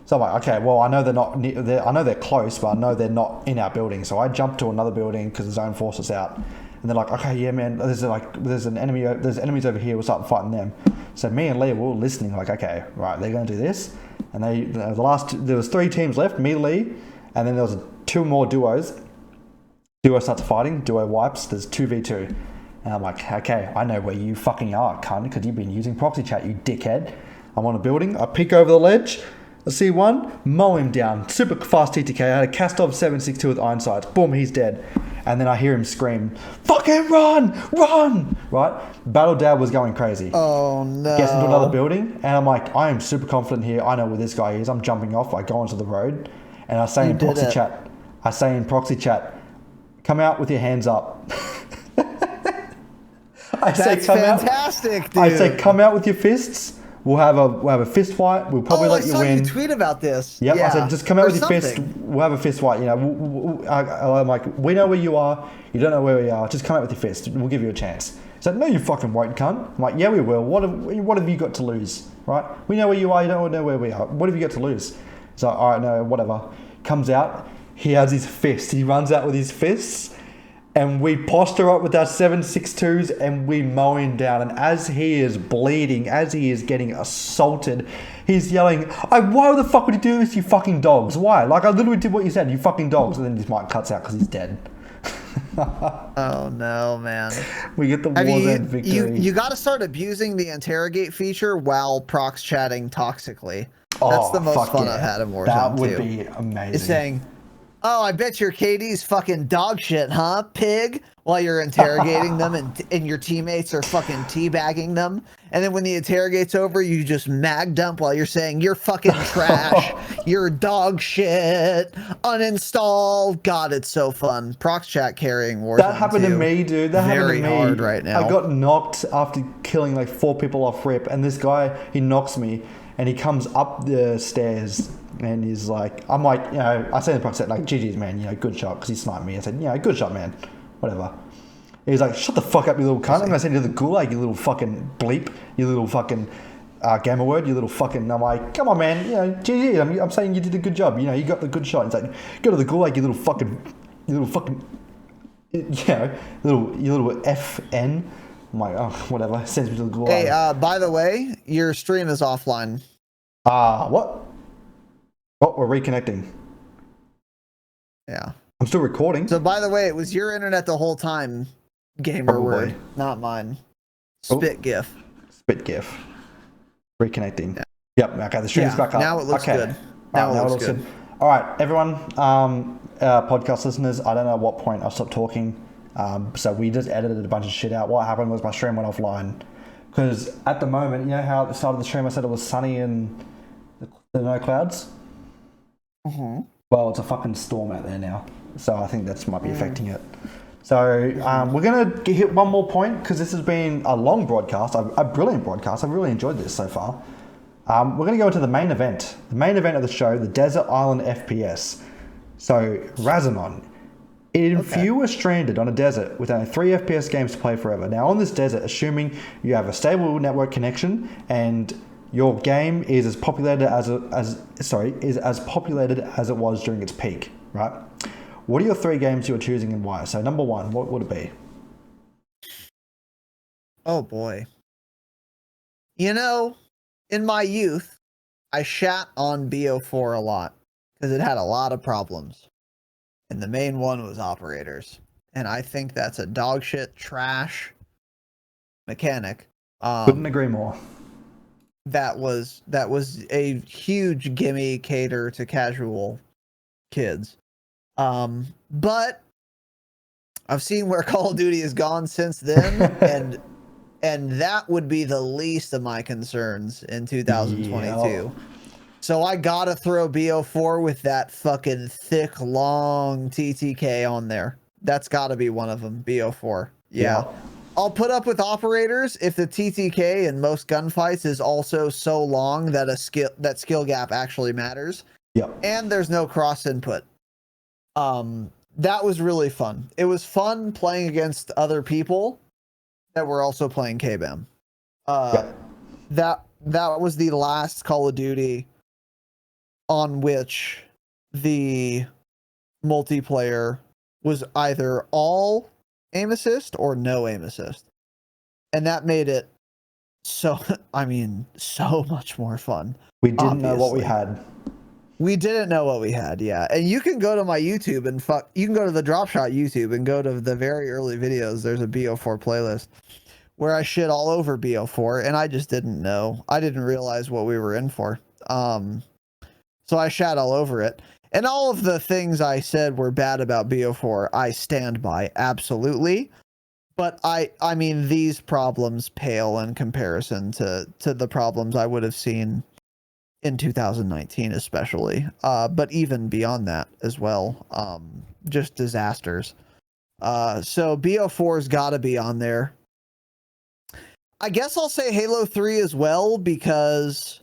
B: So I'm like, okay, well, I know they're not. I know they're close, but I know they're not in our building. So I jump to another building because the zone forced us out. And they're like, okay, yeah, man. There's enemies over here. We'll start fighting them. So me and Lee were all listening. Like, okay, right, they're going to do this. And there was 3 teams left. Me, Lee, and then there was 2 more duos. Duo starts fighting. Duo wipes. There's 2v2. And I'm like, okay, I know where you fucking are, cunt, because you've been using proxy chat, you dickhead. I'm on a building. I peek over the ledge. I see one, mow him down. Super fast TTK. I had a Kastov 762 with iron sights. Boom, he's dead. And then I hear him scream, fucking run! Right? Battle Dad was going crazy.
A: Oh no.
B: Gets into another building, and I'm like, I am super confident here. I know where this guy is. I'm jumping off. I go onto the road, and I say in proxy chat, come out with your hands up.
A: That's fantastic, dude.
B: I say, come out with your fists. We'll have a fist fight. We'll probably let you win.
A: I saw you tweet about this.
B: Yep. Yeah. I said, just come out with your fist. We'll have a fist fight. I'm like, we know where you are. You don't know where we are. Just come out with your fist. We'll give you a chance. He said, no, you fucking won't, cunt. I'm like, yeah, we will. What have you got to lose, right? We know where you are. You don't know where we are. What have you got to lose? So, all right, no, whatever. Comes out. He has his fist. He runs out with his fists. And we posture up with our 7.62s and we mow him down. And as he is bleeding, as he is getting assaulted, he's yelling, why the fuck would you do this, you fucking dogs? Why? Like, I literally did what you said, you fucking dogs. And then his mic cuts out because he's dead.
A: Oh no, man.
B: We get the Warzone victory.
A: You got to start abusing the interrogate feature while prox chatting toxically. That's the most
B: fuck
A: fun
B: yeah.
A: I've had in Warzone.
B: That would
A: too.
B: be amazing.
A: Is saying, "Oh, I bet your KD's fucking dog shit, huh, pig?" While you're interrogating them and your teammates are fucking teabagging them. And then when the interrogate's over, you just mag dump while you're saying, "You're fucking trash. You're dog shit. Uninstall." God, it's so fun. Prox chat carrying Warzone.
B: That happened to me, dude. That happened to me.
A: Very hard right now.
B: I got knocked after killing like 4 people off rip, and this guy, he knocks me, and he comes up the stairs, and he's like, I'm like, you know, I say in the prox chat, like, GG's, man, you know, good shot, because he sniped me. I said, yeah, good shot, man. Whatever. He's like, shut the fuck up, you little cunt. I'm gonna send you to the gulag, you little fucking bleep, you little fucking gamma word, you little fucking. I'm like, come on, man, you know, GG. I'm saying you did a good job. You know, you got the good shot. He's like, go to the gulag, you little fucking, you know, you little FN. I'm like, oh, whatever. Sends me to the gulag.
A: Hey, by the way, your stream is offline.
B: What? Oh, we're reconnecting.
A: Yeah.
B: I'm still recording.
A: So, by the way, it was your internet the whole time, gamer
B: Probably.
A: word, not mine. Spit GIF.
B: Spit GIF. Reconnecting.
A: Yeah.
B: Yep. Okay, the stream's back up.
A: Now it looks
B: okay.
A: good. Now it looks good.
B: All right, everyone, podcast listeners, I don't know at what point I stopped talking. So we just edited a bunch of shit out. What happened was my stream went offline. Because at the moment, you know how at the start of the stream I said it was sunny and there are no clouds?
A: Mm-hmm.
B: Well, it's a fucking storm out there now. So I think that's might be affecting it. So we're going to hit one more point because this has been a long broadcast, a brilliant broadcast. I've really enjoyed this so far. We're going to go into the main event. The main event of the show, the Desert Island FPS. So, Razinon. If you were stranded on a desert with only 3 FPS games to play forever, now on this desert, assuming you have a stable network connection and your game is as populated as it was during its peak, right? What are your 3 games you're choosing and why? So, number 1, what would it be?
A: Oh boy. You know, in my youth, I shat on BO4 a lot because it had a lot of problems. And the main one was operators. And I think that's a dog shit trash mechanic.
B: Couldn't agree more.
A: That was a huge gimme cater to casual kids. But I've seen where Call of Duty has gone since then, and that would be the least of my concerns in 2022.
B: Yeah.
A: So I gotta throw BO4 with that fucking thick, long TTK on there. That's gotta be one of them, BO4. Yeah. I'll put up with operators if the TTK in most gunfights is also so long that that skill gap actually matters.
B: Yeah.
A: And there's no cross input. That was really fun. It was fun playing against other people that were also playing KBAM. That was the last Call of Duty on which the multiplayer was either all aim assist or no aim assist. And that made it so much more fun.
B: We didn't know what we had.
A: We didn't know what we had, yeah. And you can go to my YouTube and you can go to the Dropshot YouTube and go to the very early videos. There's a BO4 playlist where I shit all over BO4, and I just didn't know. I didn't realize what we were in for. So I shat all over it. And all of the things I said were bad about BO4, I stand by, absolutely. But I mean, these problems pale in comparison to the problems I would have seen in 2019, especially. But even beyond that as well, just disasters. So BO4's got to be on there. I guess I'll say Halo 3 as well, because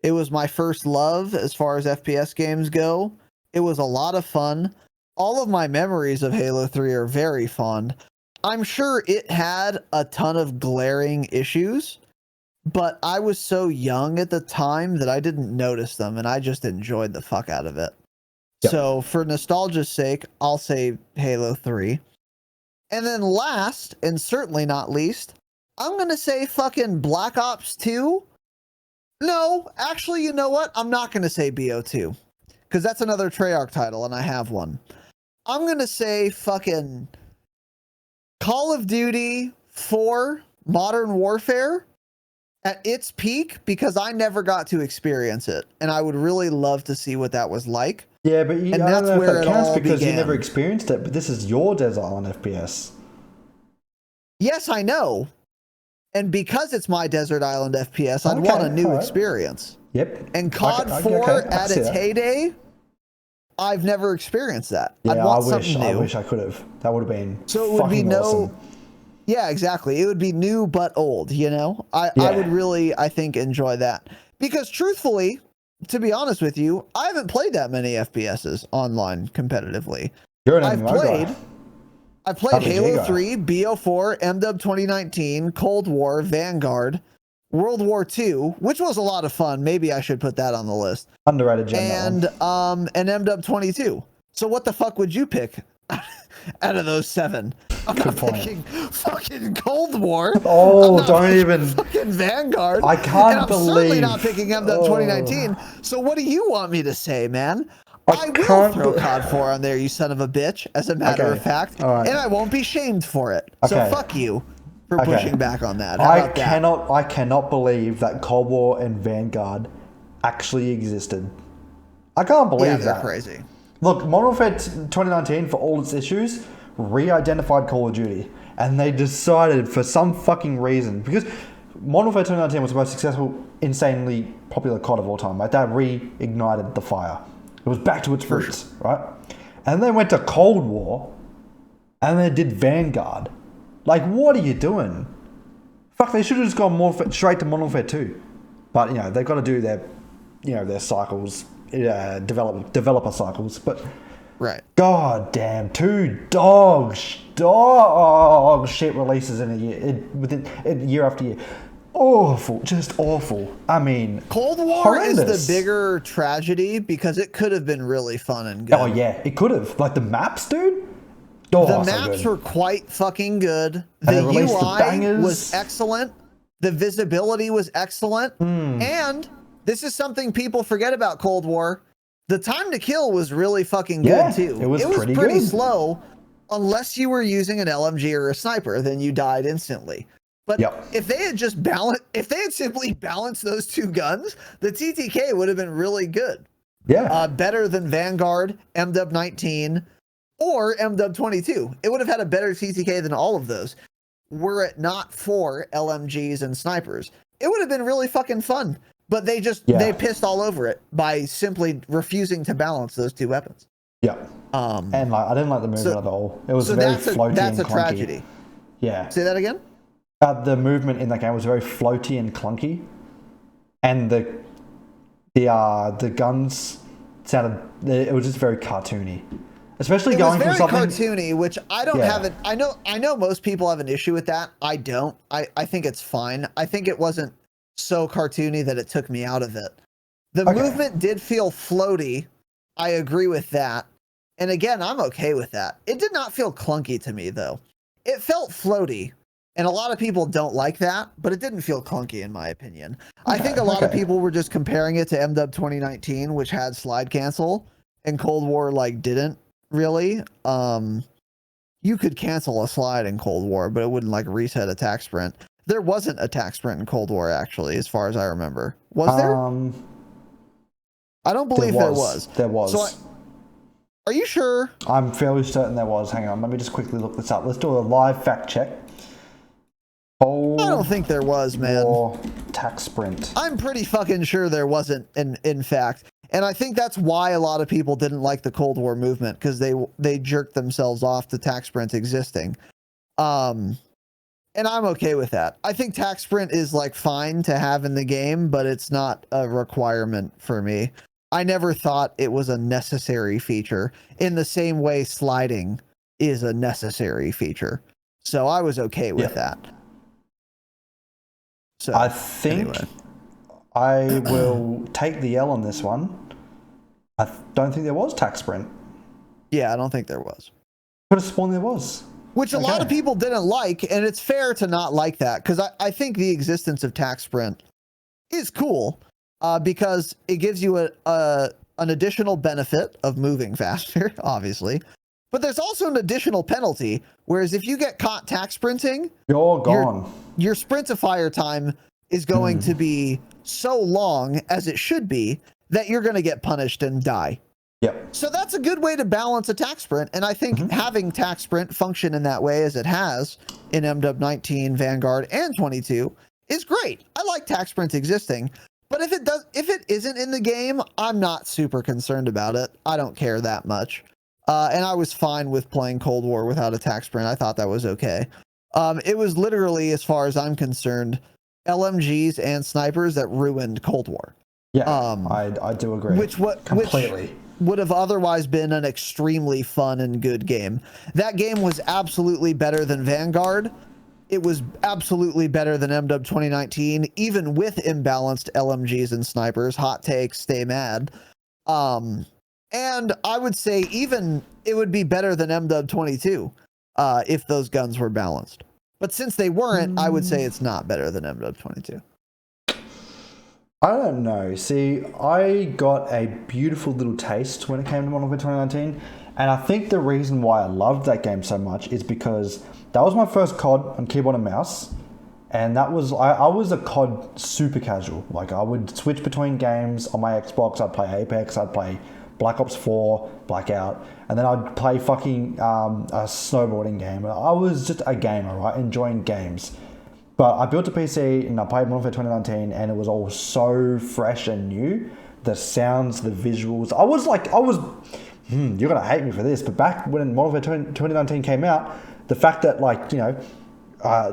A: it was my first love as far as FPS games go. It was a lot of fun. All of my memories of Halo 3 are very fond. I'm sure it had a ton of glaring issues, but I was so young at the time that I didn't notice them, and I just enjoyed the fuck out of it. Yep. So for nostalgia's sake, I'll say Halo 3. And then last, and certainly not least, I'm going to say fucking Black Ops 2. No, actually, you know what? I'm not going to say BO2, because that's another Treyarch title, and I have one. I'm going to say fucking Call of Duty 4 Modern Warfare at its peak, because I never got to experience it, and I would really love to see what that was like.
B: Yeah, but I don't know if that counts because you never
A: began.
B: experienced it, but this is your Desert Island FPS.
A: Yes, I know. And because it's my Desert Island FPS, I'd want a new experience.
B: Yep.
A: And COD 4 at its heyday, I've never experienced that.
B: Yeah,
A: I'd want something new.
B: I wish I could have. That would have been
A: so it would be
B: awesome.
A: Yeah, exactly. It would be new but old, you know? I would really, I think, enjoy that. Because truthfully, to be honest with you, I haven't played that many FPSs online competitively.
B: You're an MMO guy.
A: I've played Halo 3, BO4, MW 2019, Cold War, Vanguard, World War II, which was a lot of fun. Maybe I should put that on the list.
B: Underrated gem.
A: And MW 22. So what the fuck would you pick out of those 7? I'm not picking fucking Cold War.
B: Oh, don't even.
A: Fucking Vanguard.
B: I can't
A: believe. I'm certainly not picking MW 2019. So what do you want me to say, man? I will throw COD 4 on there, you son of a bitch, as a matter of fact. Right. And I won't be shamed for it. So fuck you for pushing back on that. How about that?
B: I cannot believe that Cold War and Vanguard actually existed. I can't believe
A: they're
B: that.
A: Crazy.
B: Look, Modern Warfare 2019, for all its issues, re-identified Call of Duty. And they decided for some fucking reason, because Modern Warfare 2019 was the most successful, insanely popular COD of all time. Like, that reignited the fire. It was back to its roots, right? And then they went to Cold War, and they did Vanguard. Like, what are you doing? Fuck, they should have just gone straight to Modern Warfare 2. But, you know, they've got to do their, you know, their cycles, developer cycles. But, god damn, 2 dog shit releases in a year, year after year. Awful, just awful. I mean,
A: Cold War is the bigger tragedy because it could have been really fun and good.
B: Oh yeah, it could have. Like the maps, dude. Oh,
A: the maps were quite fucking good. The UI was excellent. The visibility was excellent. And this is something people forget about Cold War. The time to kill was really fucking good too.
B: It was pretty
A: slow, unless you were using an LMG or a sniper, then you died instantly. But if they had simply balanced those 2 guns, the TTK would have been really good.
B: Yeah.
A: Better than Vanguard, MW 19, or MW 22. It would have had a better TTK than all of those. Were it not for LMGs and snipers, it would have been really fucking fun. But they they pissed all over it by simply refusing to balance those 2 weapons.
B: Yeah. And like I didn't like the movement at all. It was very floaty and clunky. That's a tragedy. Yeah.
A: Say that again?
B: The movement in that game was very floaty and clunky, and the guns sounded. It was just very cartoony, especially going from something
A: cartoony, which I don't have it. I know most people have an issue with that. I don't. I think it's fine. I think it wasn't so cartoony that it took me out of it. The movement did feel floaty. I agree with that, and again, I'm okay with that. It did not feel clunky to me though. It felt floaty. And a lot of people don't like that, but it didn't feel clunky in my opinion. I think a lot of people were just comparing it to MW 2019, which had slide cancel, and Cold War like didn't really. You could cancel a slide in Cold War, but it wouldn't like reset attack sprint. There wasn't attack sprint in Cold War actually, as far as I remember. Was there? I don't believe there was.
B: There was.
A: So are you sure?
B: I'm fairly certain there was. Hang on, let me just quickly look this up. Let's do a live fact check.
A: I don't think there was, man.
B: Attack sprint.
A: I'm pretty fucking sure there wasn't, in fact. And I think that's why a lot of people didn't like the Cold War movement, because they jerked themselves off to attack sprint existing. And I'm okay with that. I think attack sprint is like fine to have in the game, but it's not a requirement for me. I never thought it was a necessary feature in the same way sliding is a necessary feature. So I was okay with that. So,
B: I think I will take the L on this one. I don't think there was attack sprint.
A: Yeah, I don't think there was.
B: Could have sworn there was.
A: Which a lot of people didn't like, and it's fair to not like that, because I think the existence of attack sprint is cool, because it gives you an additional benefit of moving faster, obviously, But there's also an additional penalty, whereas if you get caught tack sprinting,
B: you're gone.
A: Your sprintifier time is going to be so long, as it should be, that you're going to get punished and die.
B: Yep.
A: So that's a good way to balance a tack sprint, and I think having tack sprint function in that way as it has in MW 19, Vanguard, and 22 is great. I like tack sprint existing, but if it isn't in the game, I'm not super concerned about it. I don't care that much. And I was fine with playing Cold War without a tack sprint. I thought that was okay. It was literally, as far as I'm concerned, LMGs and snipers that ruined Cold War.
B: Yeah, I do agree. Completely.
A: Which would have otherwise been an extremely fun and good game. That game was absolutely better than Vanguard. It was absolutely better than MW 2019, even with imbalanced LMGs and snipers. Hot takes, stay mad. And I would say even it would be better than MW 22 if those guns were balanced. But since they weren't, I would say it's not better than MW 22.
B: I don't know. See, I got a beautiful little taste when it came to Modern Warfare 2019, and I think the reason why I loved that game so much is because that was my first COD on keyboard and mouse, and that was I was a COD super casual. Like, I would switch between games on my Xbox. I'd play Apex, I'd play Black Ops 4, Blackout, and then I'd play fucking a snowboarding game. I was just a gamer, right? Enjoying games. But I built a PC and I played Modern Warfare 2019, and it was all so fresh and new. The sounds, the visuals. You're going to hate me for this, but back when Modern Warfare 2019 came out, the fact that, like, you know,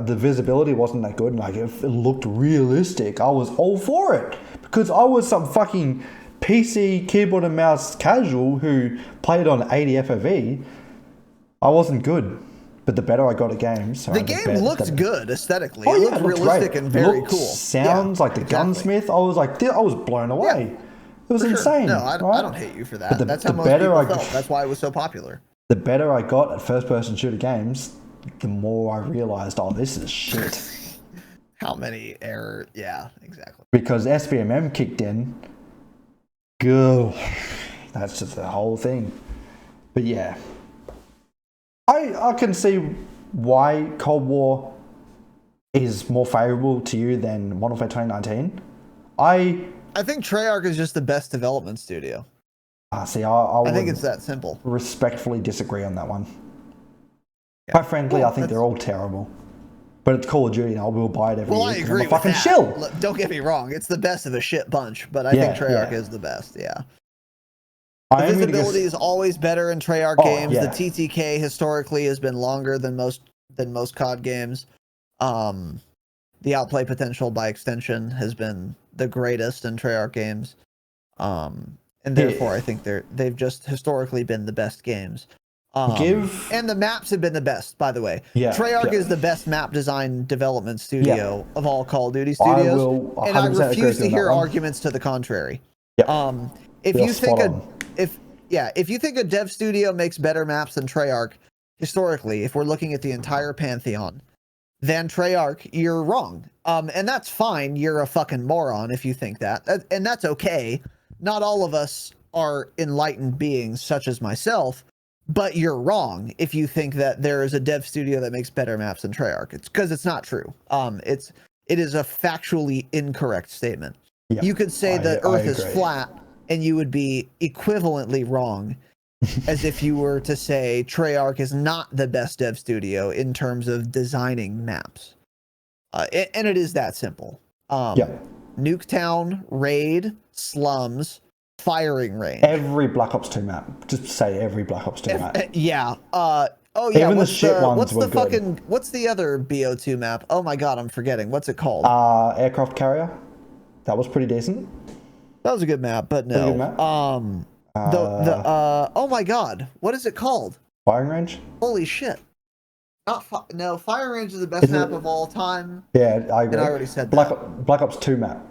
B: the visibility wasn't that good and like it looked realistic, I was all for it. Because I was some fucking PC keyboard and mouse casual who played on 80 FOV. I wasn't good. But the better I got at games...
A: The game looked good aesthetically. It looked realistic and very cool.
B: Sounds like the gunsmith. I was blown away. It was insane.
A: No, I don't hate you for that. That's how most people felt. That's why it was so popular.
B: The better I got at first-person shooter games, the more I realized, oh, this is shit.
A: How many errors? Yeah, exactly.
B: Because SBMM kicked in. Go. That's just the whole thing. But yeah. I can see why Cold War is more favorable to you than Modern Warfare 2019. I
A: think Treyarch is just the best development studio.
B: I
A: think it's that simple.
B: Respectfully disagree on that one. Yeah. Quite frankly, I think they're all terrible. But it's Call of Duty, and I will buy it every year.
A: Well, I agree with
B: fucking
A: that.
B: Shill.
A: Don't get me wrong; it's the best of a shit bunch. But I think Treyarch is the best. Yeah. The visibility is always better in Treyarch games. Yeah. The TTK historically has been longer than most COD games. The outplay potential by extension has been the greatest in Treyarch games. And therefore I think they've just historically been the best games. And the maps have been the best, by the way. Yeah, Treyarch is the best map design development studio of all Call of Duty studios. And I refuse to hear arguments to the contrary. Yeah. If you think a dev studio makes better maps than Treyarch, historically, if we're looking at the entire pantheon, then Treyarch, you're wrong. And that's fine. You're a fucking moron if you think that. And that's okay. Not all of us are enlightened beings such as myself, but you're wrong if you think that there is a dev studio that makes better maps than Treyarch. It's because it's not true. It is a factually incorrect statement. Yeah, you could say the Earth is flat, and you would be equivalently wrong as if you were to say Treyarch is not the best dev studio in terms of designing maps. And it is that simple. Nuketown, Raid, Slums, Firing Range.
B: Every Black Ops 2 map. Just say every Black Ops 2 map.
A: Yeah. Oh yeah.
B: Even the shit ones were good.
A: What's the other BO2 map? Oh my god, I'm forgetting. What's it called?
B: Aircraft Carrier. That was pretty decent.
A: That was a good map, but no. Good map. Oh my god, what is it called?
B: Firing Range.
A: Holy shit! No, Firing Range is the best map of all time.
B: Yeah, I agree.
A: And I already said
B: Black Ops 2 map.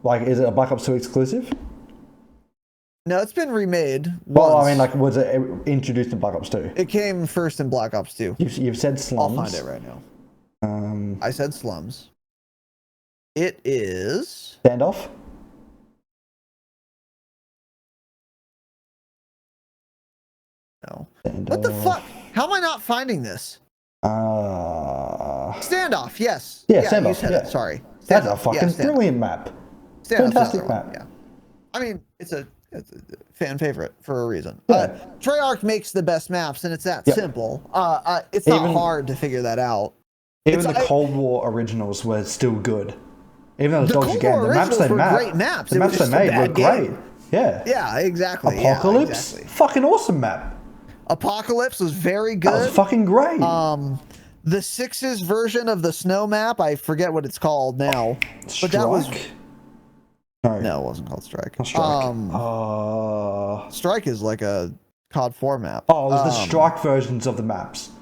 B: Like, is it a Black Ops 2 exclusive?
A: No, it's been remade.
B: Well, I mean, like, was it introduced in Black Ops 2?
A: It came first in Black Ops 2.
B: You've said Slums.
A: I'll find it right now. I said Slums. It is
B: Standoff.
A: No. What the fuck? How am I not finding this? Standoff, yes.
B: Yeah,
A: you
B: Standoff,
A: said
B: yeah.
A: it. Sorry.
B: That's
A: Standoff,
B: a fucking brilliant map. Fantastic map.
A: Yeah. I mean, it's a fan favorite for a reason.
B: Yeah.
A: Treyarch makes the best maps, and it's that
B: Yep.
A: simple. It's not hard to figure that out.
B: Even the Cold War originals were still good. Even though it's dodgy game, the maps they made,
A: great maps.
B: The maps they made were great. Yeah.
A: Yeah, exactly.
B: Apocalypse,
A: yeah, exactly.
B: fucking awesome map.
A: Apocalypse was very good.
B: That was fucking great.
A: The 6's version of the snow map, I forget what it's called now.
B: Strike?
A: But that was
B: no,
A: it wasn't called Strike.
B: Strike.
A: Strike is like a COD 4 map.
B: Oh, it was the Strike versions of the maps.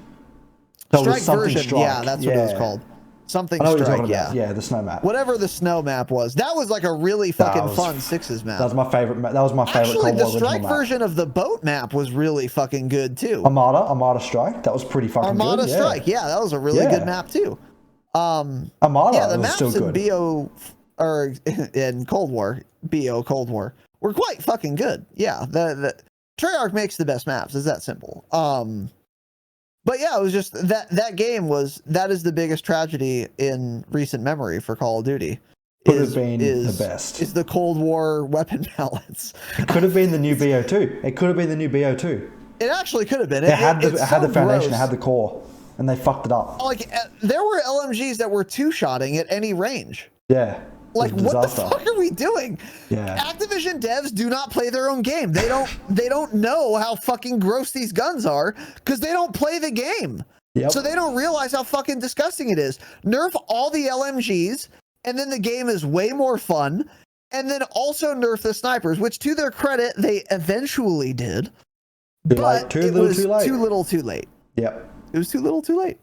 B: So
A: Strike version,
B: Strike.
A: yeah, that's what it was called. Something
B: I know
A: Strike,
B: what you're talking about. Yeah, the snow map.
A: Whatever the snow map was, that was like a really fucking fun 6's map.
B: That was my favorite map. That was my favorite.
A: Actually,
B: Cold
A: the
B: War
A: Strike
B: original
A: version of the boat map was really fucking good too.
B: Armada Strike. That was pretty fucking good.
A: Armada Strike, yeah, that was a really good map too.
B: Armada
A: yeah, the
B: was
A: maps
B: still good.
A: in BO or in Cold War, BO Cold War were quite fucking good. Yeah, the Treyarch makes the best maps. It's that simple. But yeah, it was just that game that is the biggest tragedy in recent memory for Call of Duty.
B: Could have been the best.
A: Is the Cold War weapon balance.
B: It could have been the new BO2. It could have been the new BO2.
A: It actually could have been.
B: It had the foundation,
A: gross.
B: it had the core, and they fucked it up.
A: Like there were LMGs that were two-shotting at any range.
B: Yeah.
A: Like what the fuck are we doing?
B: Yeah.
A: Activision devs do not play their own game. They don't know how fucking gross these guns are because they don't play the game.
B: Yep.
A: So they don't realize how fucking disgusting it is. Nerf all the LMGs, and then the game is way more fun. And then also nerf the snipers, which to their credit, they eventually did.
B: Too little, too late. Yep.
A: It was too little, too late.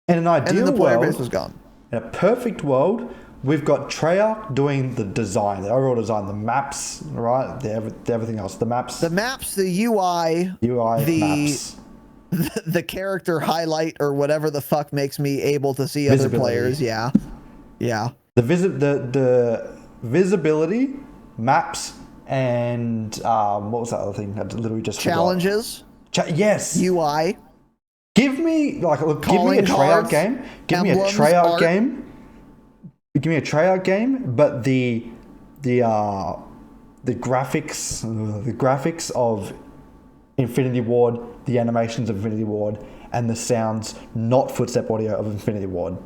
B: In an ideal
A: and then the player
B: world,
A: base was gone.
B: In a perfect world, we've got Treyarch doing the design, the overall design, the maps, right? Everything else, the maps.
A: The maps, the UI,
B: maps.
A: The character highlight or whatever the fuck makes me able to see other players. Yeah. Yeah.
B: The visibility, maps, and what was that other thing? I literally just
A: challenges.
B: Yes.
A: UI.
B: Give me give me a Treyarch game. Give me a Treyarch game. Give me a Treyarch game, but the graphics of Infinity Ward, the animations of Infinity Ward, and the sounds, not footstep audio of Infinity Ward.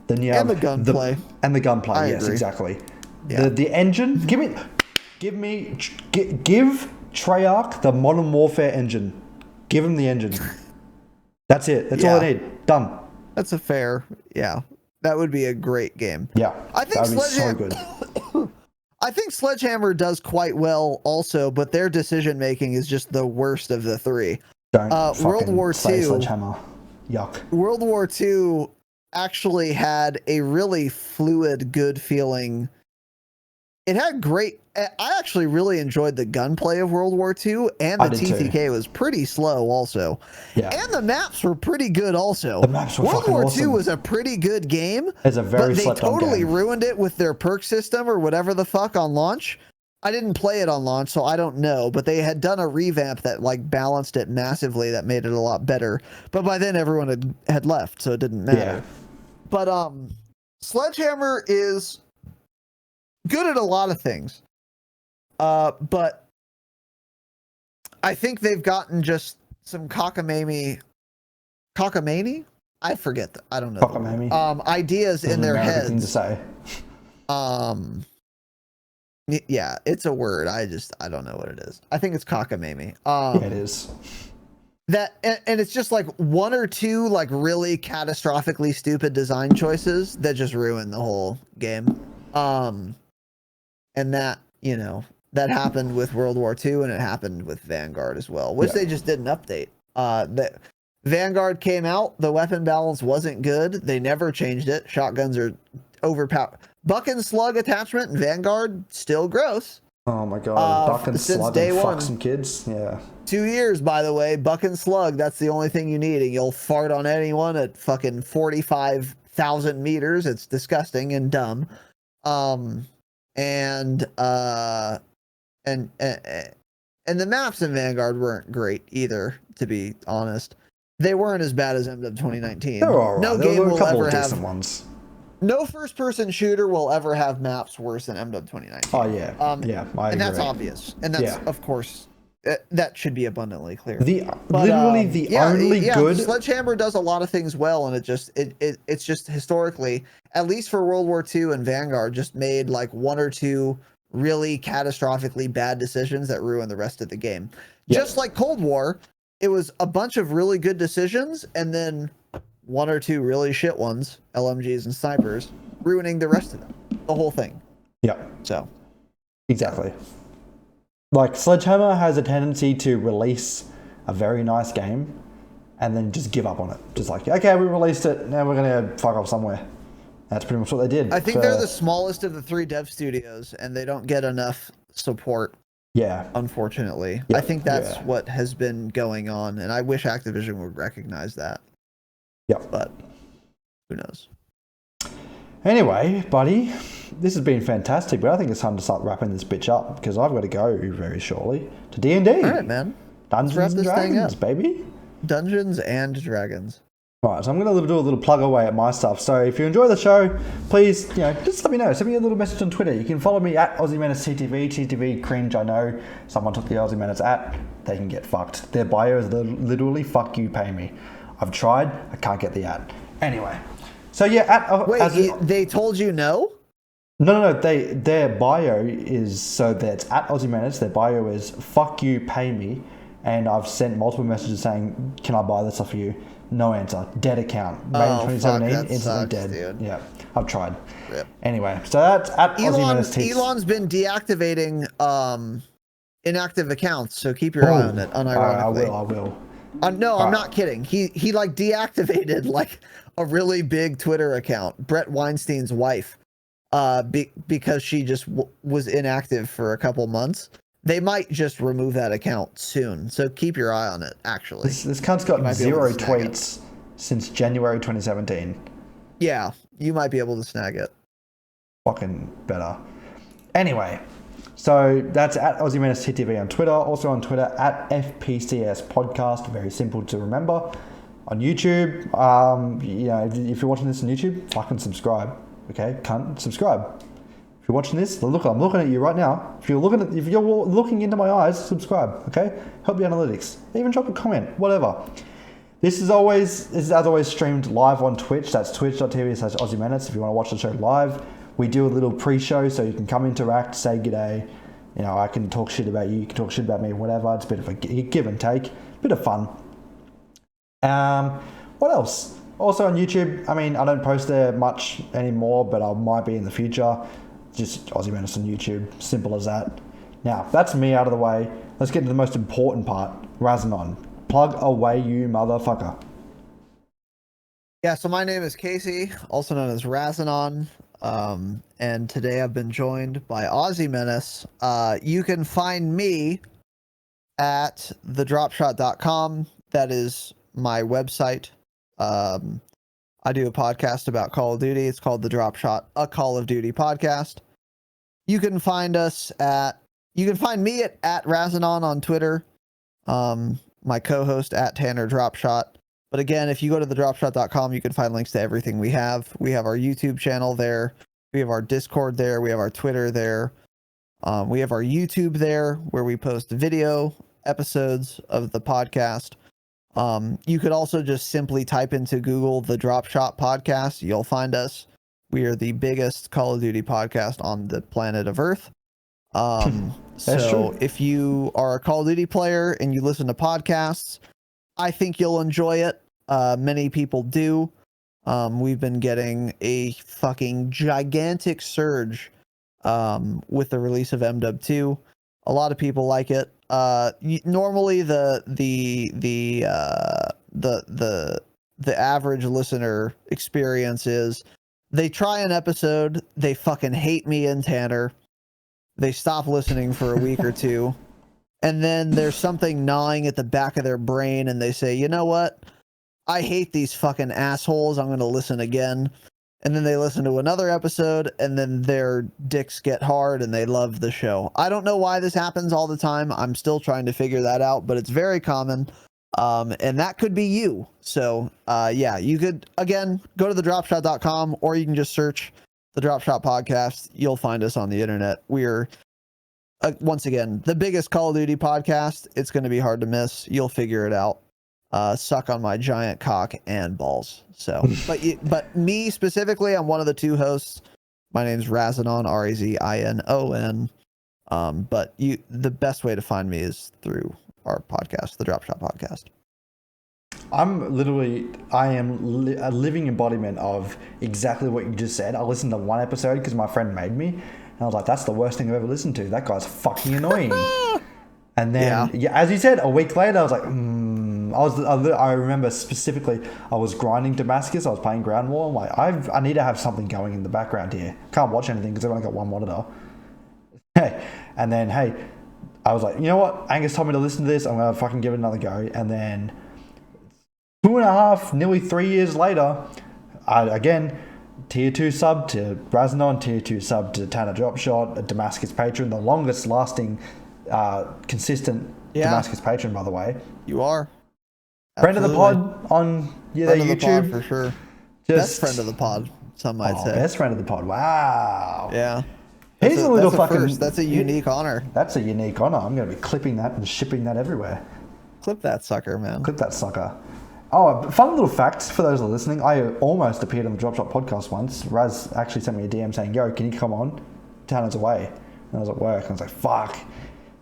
B: Then you have
A: the gunplay.
B: And the gunplay.
A: I
B: Yes,
A: agree.
B: exactly.
A: Yeah.
B: The engine. Give Treyarch the Modern Warfare engine. Give him the engine. That's it. That's all I need. Done.
A: That's a fair. Yeah. That would be a great game.
B: Yeah.
A: I think
B: that would be so good.
A: I think Sledgehammer does quite well also, but their decision making is just the worst of the three.
B: Don't
A: World War II.
B: Sledgehammer. Yuck.
A: World War II actually had a really fluid, good feeling. It had great. I actually really enjoyed the gunplay of World War II, and the TTK was pretty slow also.
B: Yeah.
A: And the maps were pretty good also.
B: The maps were
A: World War
B: awesome.
A: II was a pretty good game.
B: It's a very
A: but they totally
B: game.
A: ruined it with their perk system or whatever the fuck on launch. I didn't play it on launch, so I don't know. But they had done a revamp that like balanced it massively, that made it a lot better. But by then everyone had left, so it didn't matter.
B: Yeah.
A: But Sledgehammer is good at a lot of things. But I think they've gotten just some cockamamie? I forget. I don't know.
B: Cockamamie.
A: Ideas in their heads.
B: Thing to say.
A: Yeah, it's a word. I don't know what it is. I think it's cockamamie.
B: Yeah, it is.
A: That and it's just like one or two like really catastrophically stupid design choices that just ruin the whole game. And that, you know, that happened with World War II and it happened with Vanguard as well, which they just didn't update. That Vanguard came out, the weapon balance wasn't good. They never changed it. Shotguns are overpowered. Buck and slug attachment in Vanguard still gross.
B: Oh my god, buck and
A: since
B: slug
A: day
B: and
A: one.
B: fuck some kids. Yeah.
A: 2 years, by the way, buck and slug. That's the only thing you need, and you'll fart on anyone at fucking 45,000 meters. It's disgusting and dumb. And And the maps in Vanguard weren't great either, to be honest. They weren't as bad as MW 2019.
B: They're all right.
A: No
B: There
A: game
B: were a
A: will
B: couple
A: ever
B: of
A: have.
B: decent ones.
A: No first-person shooter will ever have maps worse than MW 2019.
B: Oh yeah, yeah, I agree.
A: And that's obvious. And that's of course that should be abundantly clear.
B: Literally the only good.
A: Sledgehammer does a lot of things well, and it's just historically, at least for World War II and Vanguard, just made like one or two really catastrophically bad decisions that ruin the rest of the game.
B: Yep.
A: Just like Cold War, it was a bunch of really good decisions, and then one or two really shit ones, LMGs and snipers, ruining the rest of them, the whole thing.
B: Yeah.
A: So.
B: Exactly. Like, Sledgehammer has a tendency to release a very nice game and then just give up on it. Just like, okay, we released it, now we're going to fuck off somewhere. That's pretty much what they did.
A: I think they're the smallest of the 3 dev studios, and they don't get enough support.
B: Yeah.
A: Unfortunately.
B: Yep.
A: I think that's what has been going on, and I wish Activision would recognize that.
B: Yeah.
A: But who knows?
B: Anyway, buddy, this has been fantastic, but I think it's time to start wrapping this bitch up because I've got to go very shortly to D&D.
A: All right, man.
B: Dungeons and Dragons, baby.
A: Dungeons and Dragons.
B: Right, so I'm going to do a little plug away at my stuff. So if you enjoy the show, please, just let me know. Send me a little message on Twitter. You can follow me at AussieMenaceTTV. TTV cringe, I know. Someone took the Aussie Menace at. They can get fucked. Their bio is literally, fuck you, pay me. I've tried. I can't get the ad. Anyway. So yeah,
A: wait, they told you no?
B: No. Their bio is so that's at Aussie Menace. Their bio is fuck you, pay me, and I've sent multiple messages saying, "Can I buy this off you?" No answer. Dead account. Made in 2017. Instantly dead.
A: Dude.
B: Yeah, I've tried.
A: Rip.
B: Anyway, so that's at Aussie Menace.
A: Elon's been deactivating inactive accounts, so keep your eye on it. Unironically,
B: I will.
A: No, I'm not kidding. He like deactivated like a really big Twitter account, Brett Weinstein's wife, because she just was inactive for a couple months. They might just remove that account soon, so keep your eye on it. Actually,
B: this cunt's got 0 tweets since January 2017.
A: Yeah, you might be able to snag it.
B: Fucking better. Anyway. So that's at Aussie Menace TTV on Twitter. Also on Twitter at FPCS Podcast. Very simple to remember. On YouTube, if you're watching this on YouTube, fucking subscribe. Okay, cunt, subscribe. If you're watching this, I'm looking at you right now. If you're looking into my eyes, subscribe. Okay, help the analytics. Even drop a comment, whatever. This is as always streamed live on Twitch. That's twitch.tv/Aussie Menace. If you want to watch the show live. We do a little pre-show so you can come interact, say g'day. I can talk shit about you can talk shit about me, whatever. It's a bit of a give and take, bit of fun. What else? Also on YouTube, I don't post there much anymore, but I might be in the future. Just Aussie Menace on YouTube, simple as that. Now, that's me out of the way. Let's get to the most important part, Razinon. Plug away, you motherfucker.
A: Yeah, so my name is Casey, also known as Razinon. And today I've been joined by Aussie Menace. You can find me at thedropshot.com. That is my website. I do a podcast about Call of Duty. It's called The Dropshot, a Call of Duty podcast. You can find me at Razinon on Twitter. My co-host at Tanner Dropshot. But again, if you go to thedropshot.com, you can find links to everything we have. We have our YouTube channel there. We have our Discord there. We have our Twitter there. We have our YouTube there where we post video episodes of the podcast. You could also just simply type into Google the Dropshot podcast. You'll find us. We are the biggest Call of Duty podcast on the planet of Earth. So if you are a Call of Duty player and you listen to podcasts, I think you'll enjoy it. Many people do. We've been getting a fucking gigantic surge with the release of MW2. A lot of people like it. Normally the average listener experience is they try an episode, they fucking hate me and Tanner. They stop listening for a week or two. And then there's something gnawing at the back of their brain and they say, you know what? I hate these fucking assholes. I'm going to listen again. and then they listen to another episode, and then their dicks get hard and they love the show. I don't know why this happens all the time. I'm still trying to figure that out, but it's very common. And that could be you. So, yeah, you could, again, go to thedropshot.com, or you can just search the Dropshot podcast. You'll find us on the internet. We're, once again, the biggest Call of Duty podcast. It's going to be hard to miss. You'll figure it out. Suck on my giant cock and balls. So, but me specifically, I'm one of the two hosts. My name's Razinon, Razinon. But the best way to find me is through our podcast, the Dropshot podcast.
B: I am a living embodiment of exactly what you just said. I listened to one episode because my friend made me, and I was like, that's the worst thing I've ever listened to. That guy's fucking annoying. And then, yeah, as you said, a week later, I was like, I remember specifically, I was grinding Damascus. I was playing Ground War. I'm like, I need to have something going in the background here. Can't watch anything because I've only got one monitor. And then, I was like, you know what? Angus told me to listen to this. I'm going to fucking give it another go. And then 2.5, nearly 3 years later, again, tier 2 sub to Razinon, tier 2 sub to Tanner Dropshot, a Damascus patron, the longest lasting consistent Damascus patron, by the way.
A: You are.
B: Friend of the pod on YouTube.
A: For sure. Best friend of the pod, some might say.
B: Best friend of the pod. Wow.
A: Yeah.
B: He's a little fucking...
A: First. That's a unique honor.
B: That's a unique honor. I'm going to be clipping that and shipping that everywhere.
A: Clip that sucker, man.
B: Clip that sucker. Oh, fun little fact for those that are listening. I almost appeared on the Dropshot podcast once. Raz actually sent me a DM saying, yo, can you come on? Tanner's away. And I was at work. And I was like, fuck.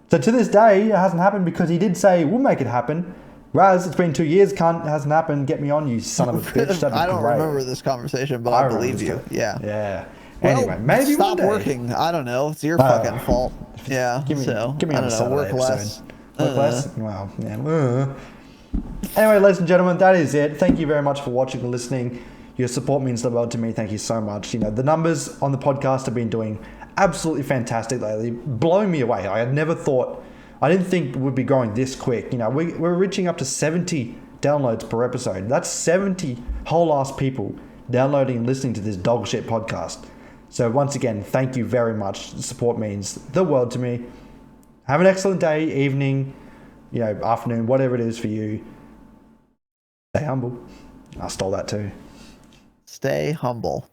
B: So to this day, it hasn't happened because he did say, we'll make it happen. Raz, it's been 2 years, cunt. It hasn't happened. Get me on, you son of a bitch.
A: I don't remember this conversation, but I believe you. Yeah.
B: Yeah.
A: Well,
B: anyway, maybe
A: stop working. I don't know. It's your fucking fault. Yeah.
B: Give me
A: I don't know.
B: Saturday
A: Work
B: episode.
A: less.
B: Work less? Well, yeah. Anyway, ladies and gentlemen, that is it. Thank you very much for watching and listening. Your support means the world to me. Thank you so much. You know, the numbers on the podcast have been doing absolutely fantastic lately, blowing me away. I didn't think it would be going this quick. You know, we're reaching up to 70 downloads per episode. That's 70 whole ass people downloading and listening to this dog shit podcast. So once again, thank you very much. The support means the world to me. Have an excellent day, evening, afternoon, whatever it is for you. Stay humble. I stole that too.
A: Stay humble.